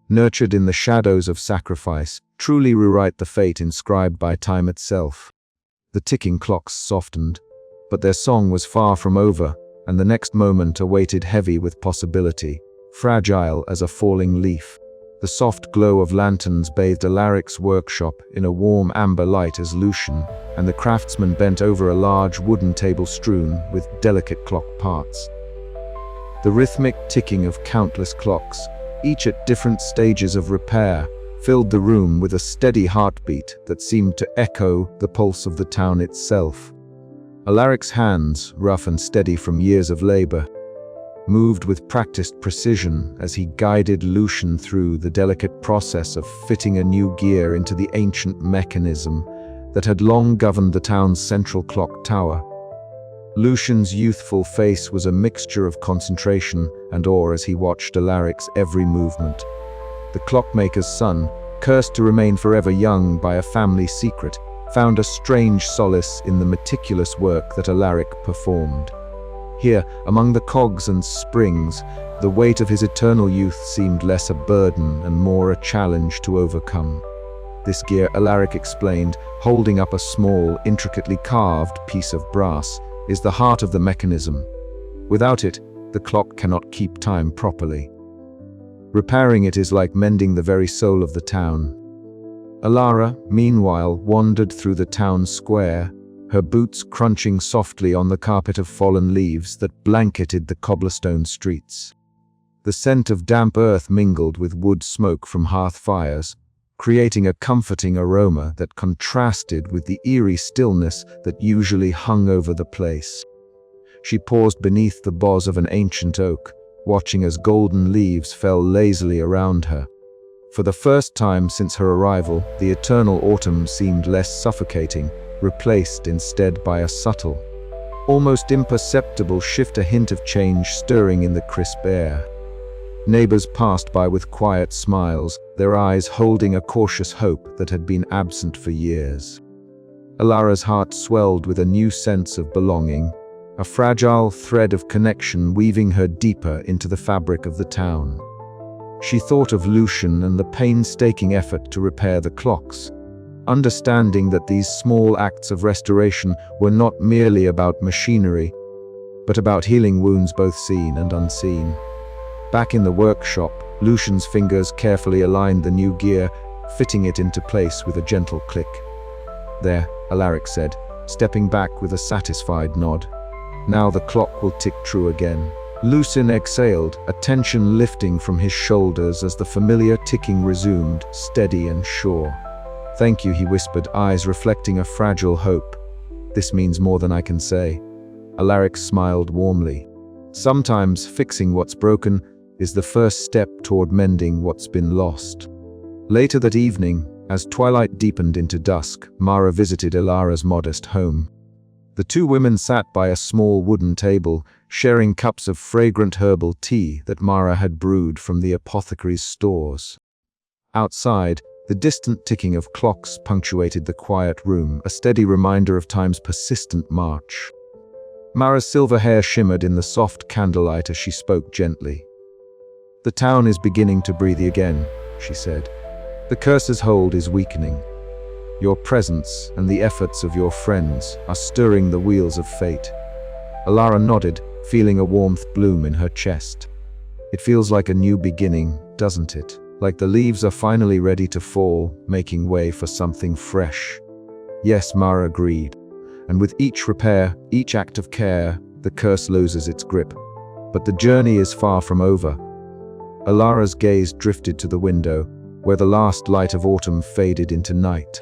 nurtured in the shadows of sacrifice, truly rewrite the fate inscribed by time itself? The ticking clocks softened, but their song was far from over, and the next moment awaited heavy with possibility, fragile as a falling leaf. The soft glow of lanterns bathed Alaric's workshop in a warm amber light as Lucien and the craftsman bent over a large wooden table strewn with delicate clock parts. The rhythmic ticking of countless clocks, each at different stages of repair, filled the room with a steady heartbeat that seemed to echo the pulse of the town itself. Alaric's hands, rough and steady from years of labor, moved with practiced precision as he guided Lucien through the delicate process of fitting a new gear into the ancient mechanism that had long governed the town's central clock tower. Lucien's youthful face was a mixture of concentration and awe as he watched Alaric's every movement. The clockmaker's son, cursed to remain forever young by a family secret, found a strange solace in the meticulous work that Alaric performed. Here, among the cogs and springs, the weight of his eternal youth seemed less a burden and more a challenge to overcome. This gear, Alaric explained, holding up a small, intricately carved piece of brass, is the heart of the mechanism. Without it, the clock cannot keep time properly. Repairing it is like mending the very soul of the town. Elara, meanwhile, wandered through the town square, her boots crunching softly on the carpet of fallen leaves that blanketed the cobblestone streets. The scent of damp earth mingled with wood smoke from hearth fires, creating a comforting aroma that contrasted with the eerie stillness that usually hung over the place. She paused beneath the boughs of an ancient oak, watching as golden leaves fell lazily around her. For the first time since her arrival, the eternal autumn seemed less suffocating, replaced instead by a subtle, almost imperceptible shift, a hint of change stirring in the crisp air. Neighbors passed by with quiet smiles, their eyes holding a cautious hope that had been absent for years. Elara's heart swelled with a new sense of belonging, a fragile thread of connection weaving her deeper into the fabric of the town. She thought of Lucien and the painstaking effort to repair the clocks, understanding that these small acts of restoration were not merely about machinery, but about healing wounds both seen and unseen. Back in the workshop, Lucien's fingers carefully aligned the new gear, fitting it into place with a gentle click. "There," Alaric said, stepping back with a satisfied nod. "Now the clock will tick true again." Lucien exhaled, a tension lifting from his shoulders as the familiar ticking resumed, steady and sure. "Thank you," he whispered, eyes reflecting a fragile hope. "This means more than I can say." Alaric smiled warmly. Sometimes fixing what's broken is the first step toward mending what's been lost. Later that evening, as twilight deepened into dusk, Mara visited Elara's modest home. The two women sat by a small wooden table, sharing cups of fragrant herbal tea that Mara had brewed from the apothecary's stores. Outside, the distant ticking of clocks punctuated the quiet room, a steady reminder of time's persistent march. Mara's silver hair shimmered in the soft candlelight as she spoke gently. "The town is beginning to breathe again," she said. "The curse's hold is weakening. Your presence and the efforts of your friends are stirring the wheels of fate." Elara nodded, feeling a warmth bloom in her chest. "It feels like a new beginning, doesn't it? Like the leaves are finally ready to fall, making way for something fresh." "Yes," Mara agreed. "And with each repair, each act of care, the curse loses its grip. But the journey is far from over." Elara's gaze drifted to the window, where the last light of autumn faded into night.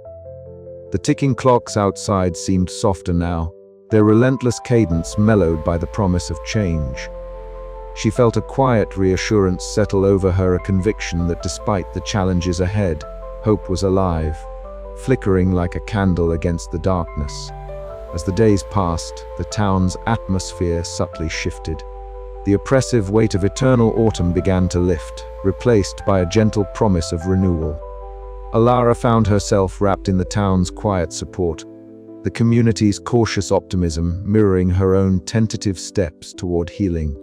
The ticking clocks outside seemed softer now, their relentless cadence mellowed by the promise of change. She felt a quiet reassurance settle over her, a conviction that despite the challenges ahead, hope was alive, flickering like a candle against the darkness. As the days passed, the town's atmosphere subtly shifted. The oppressive weight of eternal autumn began to lift, replaced by a gentle promise of renewal. Elara found herself wrapped in the town's quiet support, the community's cautious optimism mirroring her own tentative steps toward healing.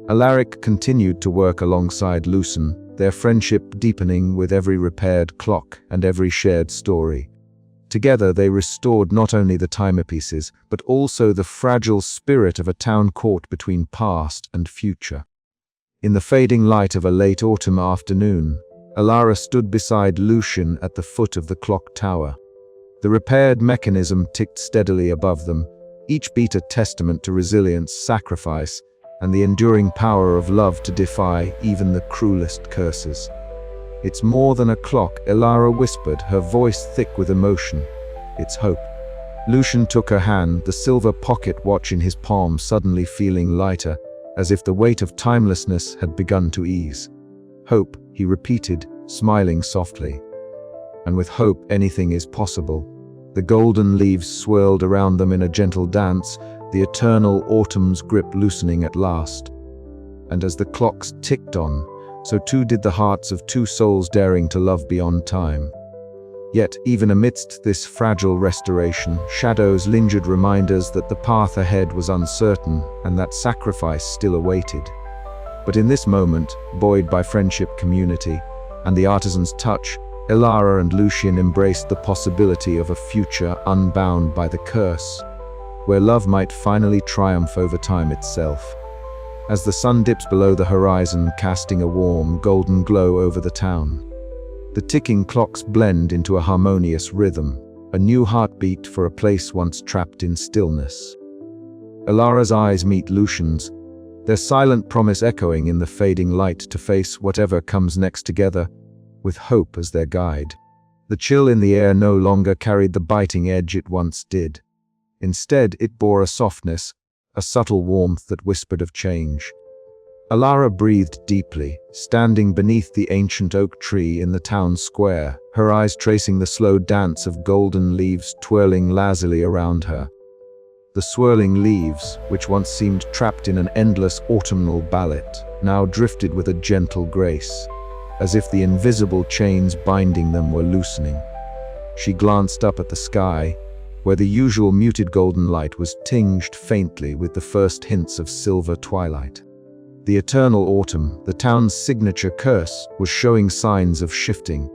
Alaric continued to work alongside Lucien, their friendship deepening with every repaired clock and every shared story. Together they restored not only the timepieces, but also the fragile spirit of a town caught between past and future. In the fading light of a late autumn afternoon, Elara stood beside Lucien at the foot of the clock tower. The repaired mechanism ticked steadily above them, each beat a testament to resilience, sacrifice, and the enduring power of love to defy even the cruelest curses. "It's more than a clock," Elara whispered, her voice thick with emotion. "It's hope." Lucien took her hand, the silver pocket watch in his palm suddenly feeling lighter, as if the weight of timelessness had begun to ease. "Hope," he repeated, smiling softly. "And with hope, anything is possible." The golden leaves swirled around them in a gentle dance, the eternal autumn's grip loosening at last. And as the clocks ticked on, so too did the hearts of two souls daring to love beyond time. Yet, even amidst this fragile restoration, shadows lingered reminders that the path ahead was uncertain and that sacrifice still awaited. But in this moment, buoyed by friendship, community, and the artisan's touch, Elara and Lucien embraced the possibility of a future unbound by the curse, where love might finally triumph over time itself. As the sun dips below the horizon, casting a warm, golden glow over the town, the ticking clocks blend into a harmonious rhythm, a new heartbeat for a place once trapped in stillness. Elara's eyes meet Lucien's, their silent promise echoing in the fading light to face whatever comes next together, with hope as their guide. The chill in the air no longer carried the biting edge it once did. Instead, it bore a softness, a subtle warmth that whispered of change. Elara breathed deeply, standing beneath the ancient oak tree in the town square, her eyes tracing the slow dance of golden leaves twirling lazily around her. The swirling leaves, which once seemed trapped in an endless autumnal ballet, now drifted with a gentle grace, as if the invisible chains binding them were loosening. She glanced up at the sky, where the usual muted golden light was tinged faintly with the first hints of silver twilight. The eternal autumn, the town's signature curse, was showing signs of shifting.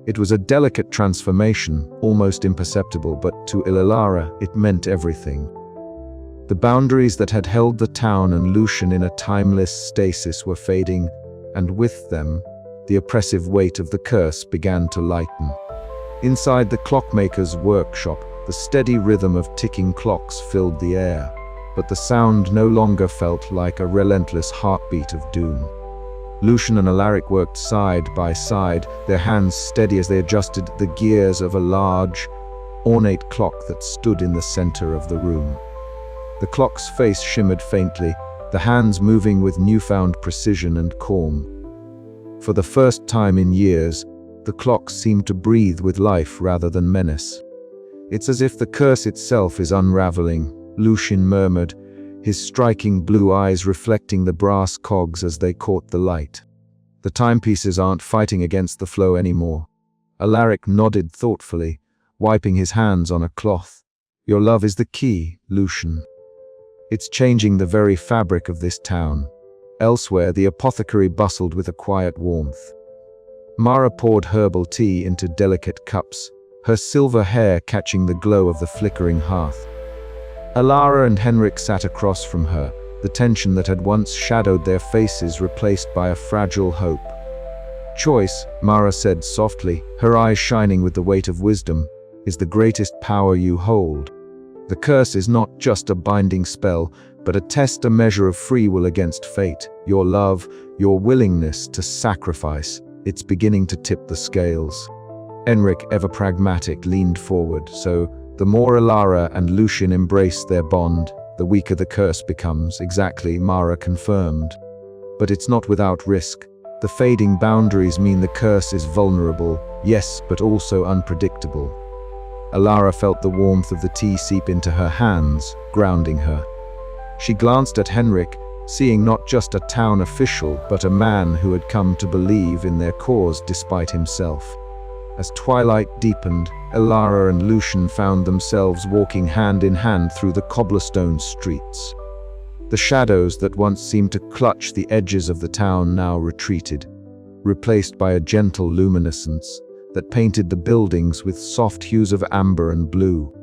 It was a delicate transformation, almost imperceptible, but to Elara it meant everything. The boundaries that had held the town and Lucien in a timeless stasis were fading, and with them, the oppressive weight of the curse began to lighten. Inside the clockmaker's workshop, the steady rhythm of ticking clocks filled the air, but the sound no longer felt like a relentless heartbeat of doom. Lucien and Alaric worked side by side, their hands steady as they adjusted the gears of a large, ornate clock that stood in the center of the room. The clock's face shimmered faintly, the hands moving with newfound precision and calm. For the first time in years, the clock seemed to breathe with life rather than menace. "It's as if the curse itself is unraveling," Lucien murmured, his striking blue eyes reflecting the brass cogs as they caught the light. "The timepieces aren't fighting against the flow anymore." Alaric nodded thoughtfully, wiping his hands on a cloth. "Your love is the key, Lucien. It's changing the very fabric of this town." Elsewhere, the apothecary bustled with a quiet warmth. Mara poured herbal tea into delicate cups, her silver hair catching the glow of the flickering hearth. Elara and Henrik sat across from her, the tension that had once shadowed their faces replaced by a fragile hope. "Choice," Mara said softly, her eyes shining with the weight of wisdom, "is the greatest power you hold. The curse is not just a binding spell, but a test, a measure of free will against fate. Your love, your willingness to sacrifice, it's beginning to tip the scales." Henrik, ever pragmatic, leaned forward, "So, the more Elara and Lucien embrace their bond, the weaker the curse becomes." "Exactly," Mara confirmed. "But it's not without risk. The fading boundaries mean the curse is vulnerable, yes, but also unpredictable." Elara felt the warmth of the tea seep into her hands, grounding her. She glanced at Henrik, seeing not just a town official, but a man who had come to believe in their cause despite himself. As twilight deepened, Elara and Lucien found themselves walking hand in hand through the cobblestone streets. The shadows that once seemed to clutch the edges of the town now retreated, replaced by a gentle luminescence that painted the buildings with soft hues of amber and blue.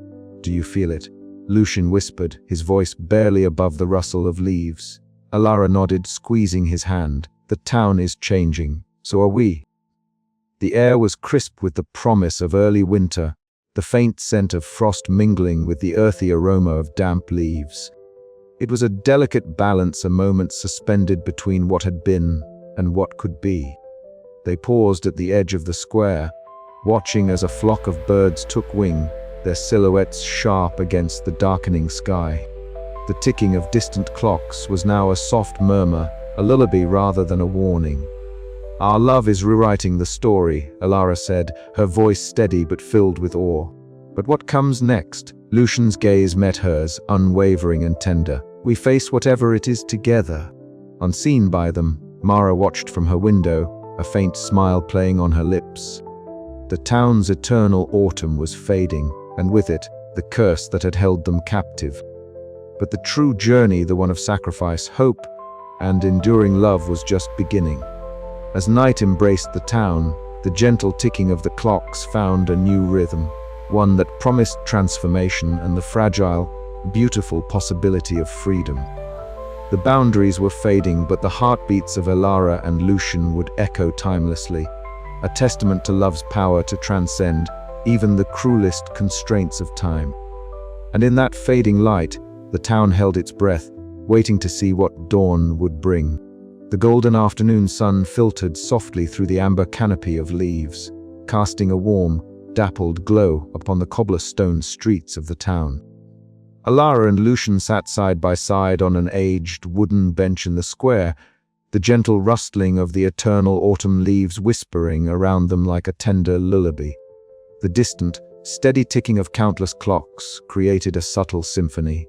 "Do you feel it?" Lucien whispered, his voice barely above the rustle of leaves. Elara nodded, squeezing his hand. "The town is changing, so are we." The air was crisp with the promise of early winter, the faint scent of frost mingling with the earthy aroma of damp leaves. It was a delicate balance, a moment suspended between what had been and what could be. They paused at the edge of the square, watching as a flock of birds took wing, their silhouettes sharp against the darkening sky. The ticking of distant clocks was now a soft murmur, a lullaby rather than a warning. "Our love is rewriting the story," Elara said, her voice steady but filled with awe. "But what comes next?" Lucien's gaze met hers, unwavering and tender. "We face whatever it is together." Unseen by them, Mara watched from her window, a faint smile playing on her lips. The town's eternal autumn was fading, and with it, the curse that had held them captive. But the true journey, the one of sacrifice, hope, and enduring love, was just beginning. As night embraced the town, the gentle ticking of the clocks found a new rhythm, one that promised transformation and the fragile, beautiful possibility of freedom. The boundaries were fading, but the heartbeats of Elara and Lucien would echo timelessly, a testament to love's power to transcend even the cruelest constraints of time. And in that fading light, the town held its breath, waiting to see what dawn would bring. The golden afternoon sun filtered softly through the amber canopy of leaves, casting a warm, dappled glow upon the cobblestone streets of the town. Elara and Lucien sat side by side on an aged wooden bench in the square, the gentle rustling of the eternal autumn leaves whispering around them like a tender lullaby. The distant, steady ticking of countless clocks created a subtle symphony,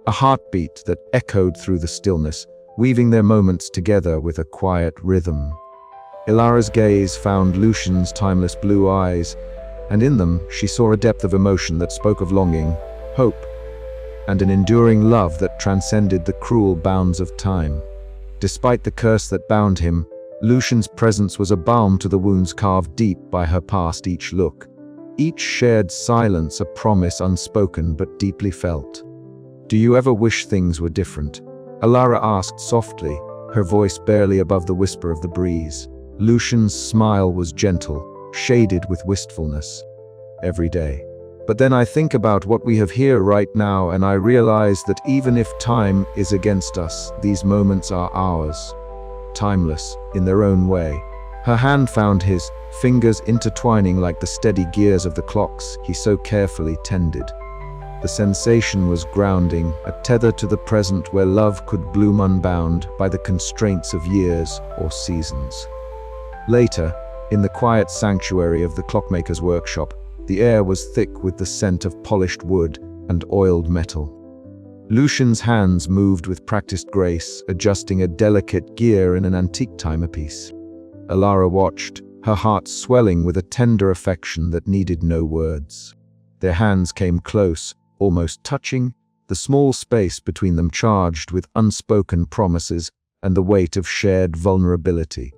a heartbeat that echoed through the stillness, weaving their moments together with a quiet rhythm. Elara's gaze found Lucien's timeless blue eyes, and in them she saw a depth of emotion that spoke of longing, hope, and an enduring love that transcended the cruel bounds of time. Despite the curse that bound him, Lucien's presence was a balm to the wounds carved deep by her past. Each look, each shared silence, a promise unspoken but deeply felt. "Do you ever wish things were different?" Elara asked softly, her voice barely above the whisper of the breeze. Lucien's smile was gentle, shaded with wistfulness. "Every day. But then I think about what we have here right now, and I realize that even if time is against us, these moments are ours, timeless in their own way." Her hand found his, fingers intertwining like the steady gears of the clocks he so carefully tended. The sensation was grounding, a tether to the present where love could bloom unbound by the constraints of years or seasons. Later, in the quiet sanctuary of the clockmaker's workshop, the air was thick with the scent of polished wood and oiled metal. Lucien's hands moved with practiced grace, adjusting a delicate gear in an antique timepiece. Elara watched, her heart swelling with a tender affection that needed no words. Their hands came close, almost touching, the small space between them charged with unspoken promises and the weight of shared vulnerability.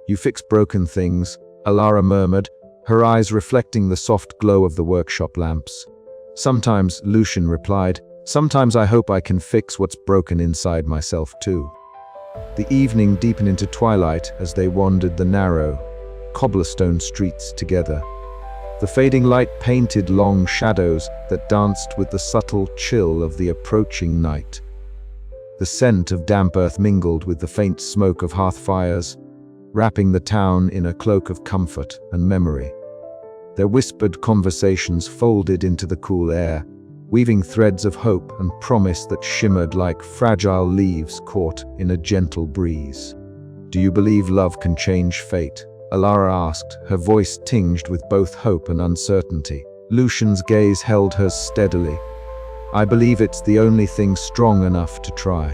"You fix broken things," Elara murmured, her eyes reflecting the soft glow of the workshop lamps. "Sometimes," Lucien replied, "sometimes I hope I can fix what's broken inside myself too." The evening deepened into twilight as they wandered the narrow, cobblestone streets together. The fading light painted long shadows that danced with the subtle chill of the approaching night. The scent of damp earth mingled with the faint smoke of hearth fires, wrapping the town in a cloak of comfort and memory. Their whispered conversations folded into the cool air, weaving threads of hope and promise that shimmered like fragile leaves caught in a gentle breeze. "Do you believe love can change fate?" Elara asked, her voice tinged with both hope and uncertainty. Lucien's gaze held hers steadily. "I believe it's the only thing strong enough to try."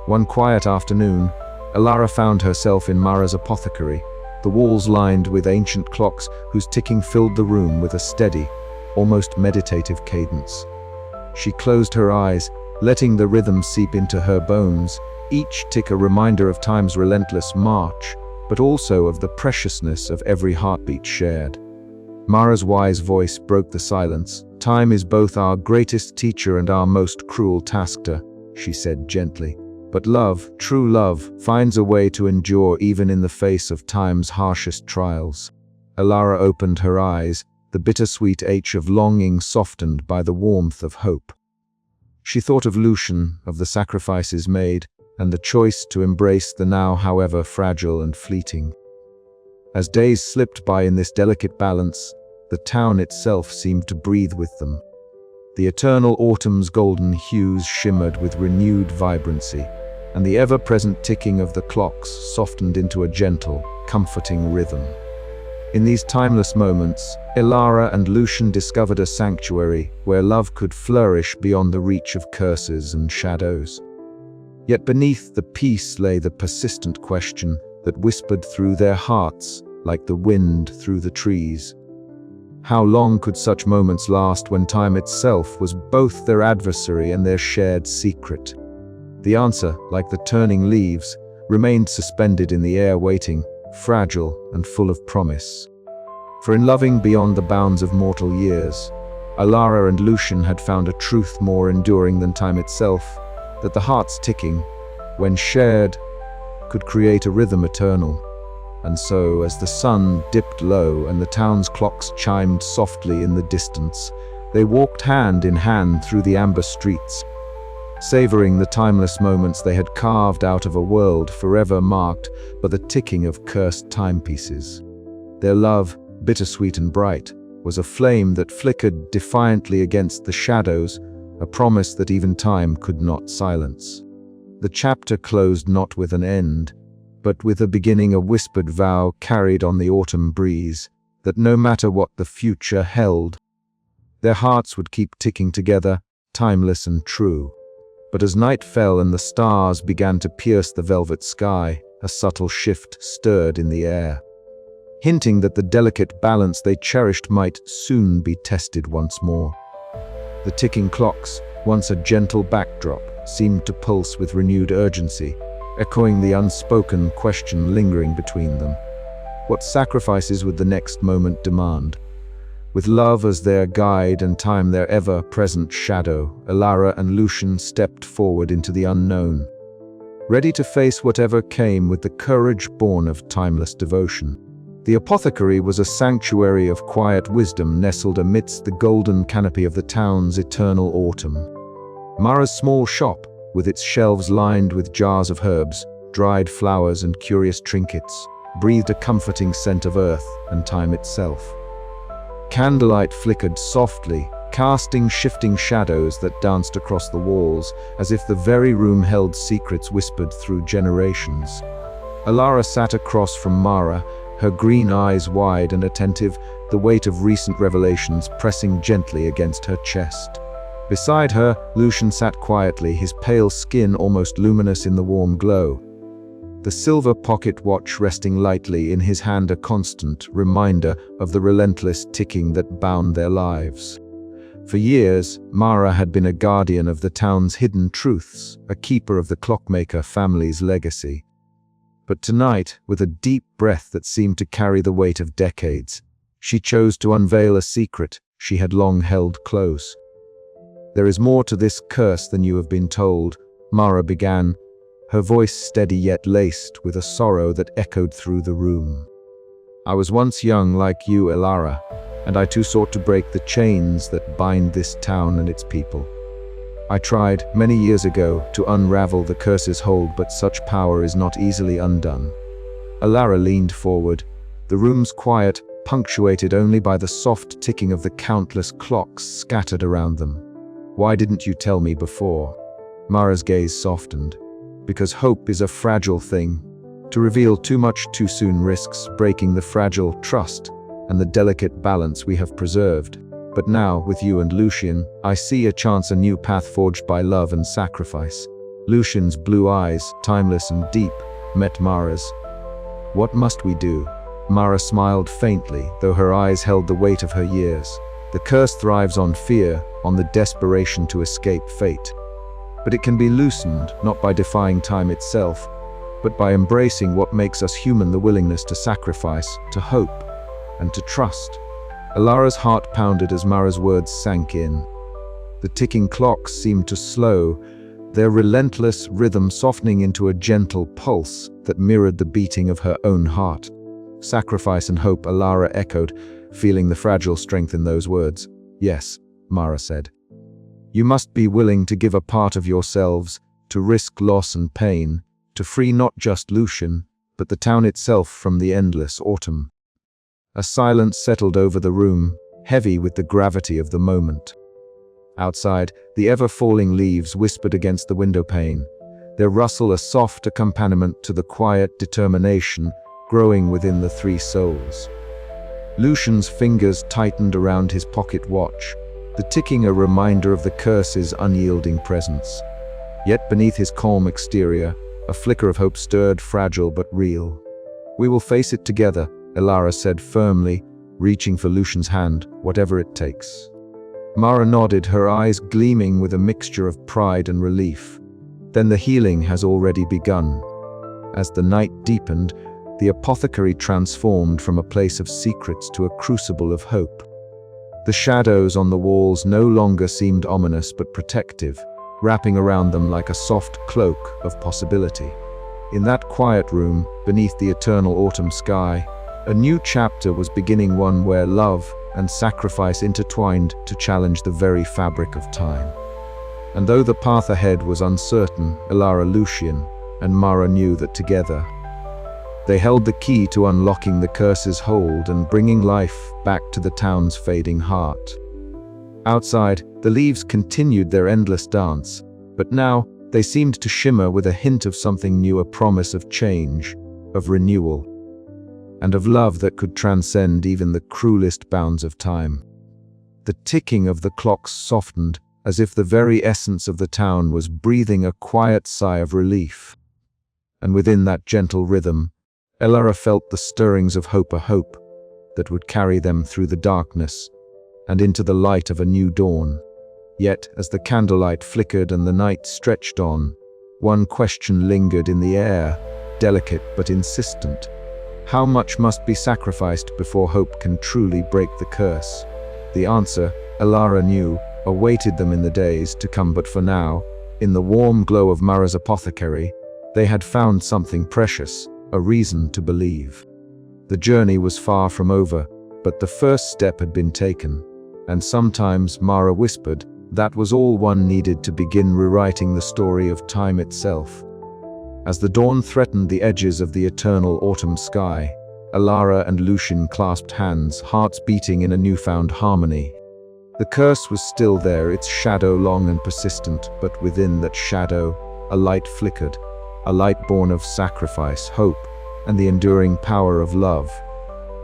One quiet afternoon, Elara found herself in Mara's apothecary, the walls lined with ancient clocks whose ticking filled the room with a steady, almost meditative cadence. She closed her eyes, letting the rhythm seep into her bones, each tick a reminder of time's relentless march, but also of the preciousness of every heartbeat shared. Mara's wise voice broke the silence. "Time is both our greatest teacher and our most cruel tasker," she said gently. "But love, true love, finds a way to endure even in the face of time's harshest trials." Elara opened her eyes, the bittersweet ache of longing softened by the warmth of hope. She thought of Lucien, of the sacrifices made, and the choice to embrace the now, however fragile and fleeting. As days slipped by in this delicate balance, the town itself seemed to breathe with them. The eternal autumn's golden hues shimmered with renewed vibrancy, and the ever-present ticking of the clocks softened into a gentle, comforting rhythm. In these timeless moments, Elara and Lucien discovered a sanctuary where love could flourish beyond the reach of curses and shadows. Yet beneath the peace lay the persistent question that whispered through their hearts like the wind through the trees. How long could such moments last when time itself was both their adversary and their shared secret? The answer, like the turning leaves, remained suspended in the air, waiting, fragile and full of promise. For in loving beyond the bounds of mortal years, Elara and Lucien had found a truth more enduring than time itself, that the heart's ticking, when shared, could create a rhythm eternal. And so, as the sun dipped low and the town's clocks chimed softly in the distance, they walked hand in hand through the amber streets, savoring the timeless moments they had carved out of a world forever marked by the ticking of cursed timepieces. Their love, bittersweet and bright, was a flame that flickered defiantly against the shadows, a promise that even time could not silence. The chapter closed not with an end, but with a beginning, a whispered vow carried on the autumn breeze, that no matter what the future held, their hearts would keep ticking together, timeless and true. But as night fell and the stars began to pierce the velvet sky, a subtle shift stirred in the air, hinting that the delicate balance they cherished might soon be tested once more. The ticking clocks, once a gentle backdrop, seemed to pulse with renewed urgency, echoing the unspoken question lingering between them. What sacrifices would the next moment demand? With love as their guide and time their ever-present shadow, Elara and Lucien stepped forward into the unknown, ready to face whatever came with the courage born of timeless devotion. The apothecary was a sanctuary of quiet wisdom nestled amidst the golden canopy of the town's eternal autumn. Mara's small shop, with its shelves lined with jars of herbs, dried flowers and curious trinkets, breathed a comforting scent of earth and time itself. Candlelight flickered softly, casting shifting shadows that danced across the walls, as if the very room held secrets whispered through generations. Elara sat across from Mara, her green eyes wide and attentive, the weight of recent revelations pressing gently against her chest. Beside her, Lucien sat quietly, his pale skin almost luminous in the warm glow. The silver pocket watch resting lightly in his hand, a constant reminder of the relentless ticking that bound their lives. For years, Mara had been a guardian of the town's hidden truths, a keeper of the Clockmaker family's legacy. But tonight, with a deep breath that seemed to carry the weight of decades, she chose to unveil a secret she had long held close. "There is more to this curse than you have been told," Mara began, her voice steady yet laced with a sorrow that echoed through the room. "I was once young like you, Elara, and I too sought to break the chains that bind this town and its people. I tried, many years ago, to unravel the curse's hold, but such power is not easily undone." Elara leaned forward, the room's quiet punctuated only by the soft ticking of the countless clocks scattered around them. "Why didn't you tell me before?" Mara's gaze softened. "Because hope is a fragile thing. To reveal too much too soon risks breaking the fragile trust and the delicate balance we have preserved. But now, with you and Lucien, I see a chance, a new path forged by love and sacrifice." Lucien's blue eyes, timeless and deep, met Mara's. "What must we do?" Mara smiled faintly, though her eyes held the weight of her years. "The curse thrives on fear, on the desperation to escape fate. But it can be loosened, not by defying time itself, but by embracing what makes us human, the willingness to sacrifice, to hope, and to trust." Elara's heart pounded as Mara's words sank in. The ticking clocks seemed to slow, their relentless rhythm softening into a gentle pulse that mirrored the beating of her own heart. "Sacrifice and hope," Elara echoed, feeling the fragile strength in those words. "Yes," Mara said. "You must be willing to give a part of yourselves, to risk loss and pain, to free not just Lucien, but the town itself from the endless autumn." A silence settled over the room, heavy with the gravity of the moment. Outside, the ever-falling leaves whispered against the window pane, their rustle a soft accompaniment to the quiet determination growing within the three souls. Lucien's fingers tightened around his pocket watch, the ticking a reminder of the curse's unyielding presence. Yet beneath his calm exterior, a flicker of hope stirred, fragile but real. "We will face it together," Elara said firmly, reaching for Lucien's hand, "whatever it takes." Mara nodded, her eyes gleaming with a mixture of pride and relief. "Then the healing has already begun." As the night deepened, the apothecary transformed from a place of secrets to a crucible of hope. The shadows on the walls no longer seemed ominous but protective, wrapping around them like a soft cloak of possibility. In that quiet room, beneath the eternal autumn sky, a new chapter was beginning, one where love and sacrifice intertwined to challenge the very fabric of time. And though the path ahead was uncertain, Elara, Lucien, and Mara knew that together, they held the key to unlocking the curse's hold and bringing life back to the town's fading heart. Outside, the leaves continued their endless dance, but now they seemed to shimmer with a hint of something new, a promise of change, of renewal, and of love that could transcend even the cruelest bounds of time. The ticking of the clocks softened, as if the very essence of the town was breathing a quiet sigh of relief. And within that gentle rhythm, Elara felt the stirrings of hope, a hope that would carry them through the darkness and into the light of a new dawn. Yet, as the candlelight flickered and the night stretched on, one question lingered in the air, delicate but insistent. How much must be sacrificed before hope can truly break the curse? The answer, Elara knew, awaited them in the days to come, but for now, in the warm glow of Mara's apothecary, they had found something precious, a reason to believe. The journey was far from over, but the first step had been taken, and sometimes, Mara whispered, that was all one needed to begin rewriting the story of time itself. As the dawn threatened the edges of the eternal autumn sky, Elara and Lucien clasped hands, hearts beating in a newfound harmony. The curse was still there, its shadow long and persistent, but within that shadow, a light flickered, a light born of sacrifice, hope, and the enduring power of love.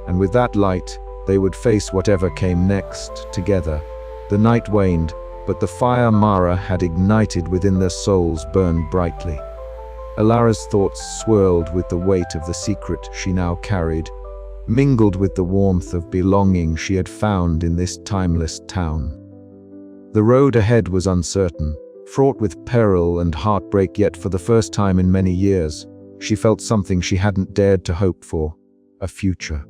And with that light, they would face whatever came next, together. The night waned, but the fire Mara had ignited within their souls burned brightly. Elara's thoughts swirled with the weight of the secret she now carried, mingled with the warmth of belonging she had found in this timeless town. The road ahead was uncertain, fraught with peril and heartbreak, yet for the first time in many years, she felt something she hadn't dared to hope for, a future.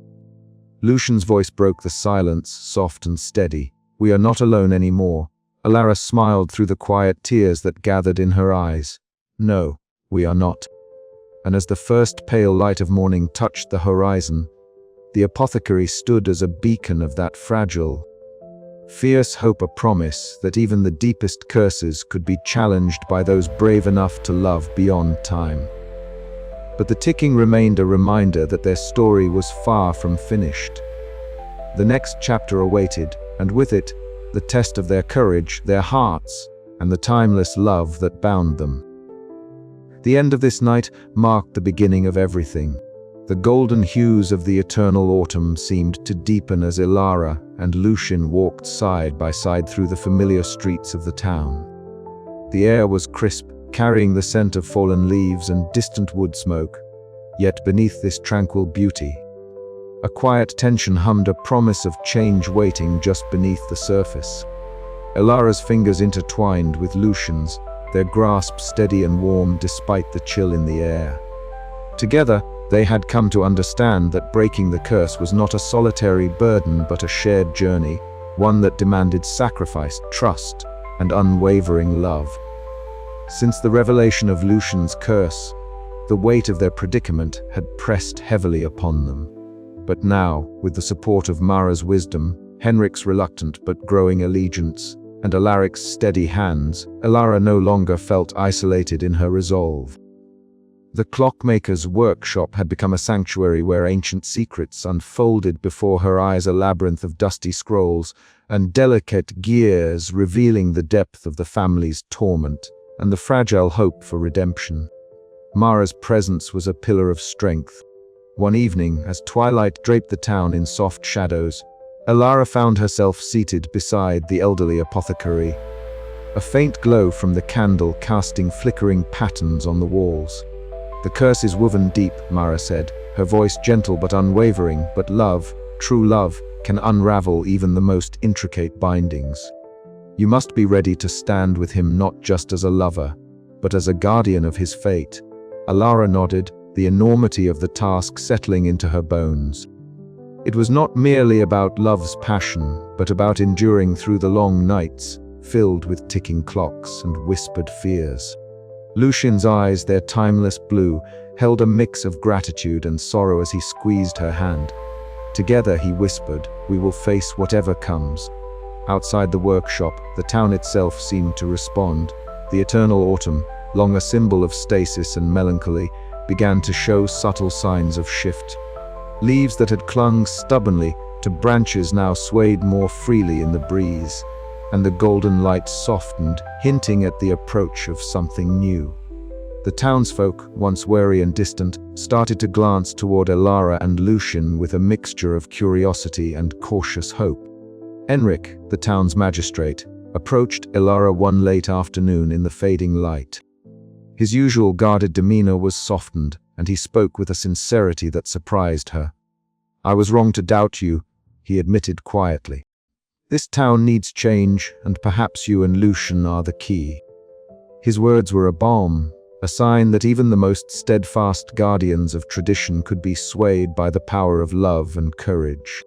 Lucien's voice broke the silence, soft and steady. "We are not alone anymore." Elara smiled through the quiet tears that gathered in her eyes. "No, we are not." And as the first pale light of morning touched the horizon, the apothecary stood as a beacon of that fragile, fierce hope, a promise that even the deepest curses could be challenged by those brave enough to love beyond time. But the ticking remained a reminder that their story was far from finished. The next chapter awaited, and with it, the test of their courage, their hearts, and the timeless love that bound them. The end of this night marked the beginning of everything. The golden hues of the eternal autumn seemed to deepen as Elara and Lucien walked side by side through the familiar streets of the town. The air was crisp, carrying the scent of fallen leaves and distant wood smoke. Yet beneath this tranquil beauty, a quiet tension hummed, a promise of change waiting just beneath the surface. Elara's fingers intertwined with Lucien's, their grasp steady and warm despite the chill in the air. Together, they had come to understand that breaking the curse was not a solitary burden but a shared journey, one that demanded sacrifice, trust, and unwavering love. Since the revelation of Lucien's curse, the weight of their predicament had pressed heavily upon them. But now, with the support of Mara's wisdom, Henrik's reluctant but growing allegiance, and Alaric's steady hands, Elara no longer felt isolated in her resolve. The clockmaker's workshop had become a sanctuary where ancient secrets unfolded before her eyes, a labyrinth of dusty scrolls and delicate gears revealing the depth of the family's torment and the fragile hope for redemption. Mara's presence was a pillar of strength. One evening, as twilight draped the town in soft shadows, Elara found herself seated beside the elderly apothecary, a faint glow from the candle casting flickering patterns on the walls. "The curse is woven deep," Mara said, her voice gentle but unwavering, "but love, true love, can unravel even the most intricate bindings. You must be ready to stand with him not just as a lover, but as a guardian of his fate." Elara nodded, the enormity of the task settling into her bones. It was not merely about love's passion, but about enduring through the long nights, filled with ticking clocks and whispered fears. Lucien's eyes, their timeless blue, held a mix of gratitude and sorrow as he squeezed her hand. Together, he whispered, "We will face whatever comes." Outside the workshop, the town itself seemed to respond. The eternal autumn, long a symbol of stasis and melancholy, began to show subtle signs of shift. Leaves that had clung stubbornly to branches now swayed more freely in the breeze, and the golden light softened, hinting at the approach of something new. The townsfolk, once wary and distant, started to glance toward Elara and Lucien with a mixture of curiosity and cautious hope. Enric, the town's magistrate, approached Elara one late afternoon in the fading light. His usual guarded demeanor was softened, and he spoke with a sincerity that surprised her. "I was wrong to doubt you," he admitted quietly. "This town needs change, and perhaps you and Lucien are the key." His words were a balm, a sign that even the most steadfast guardians of tradition could be swayed by the power of love and courage.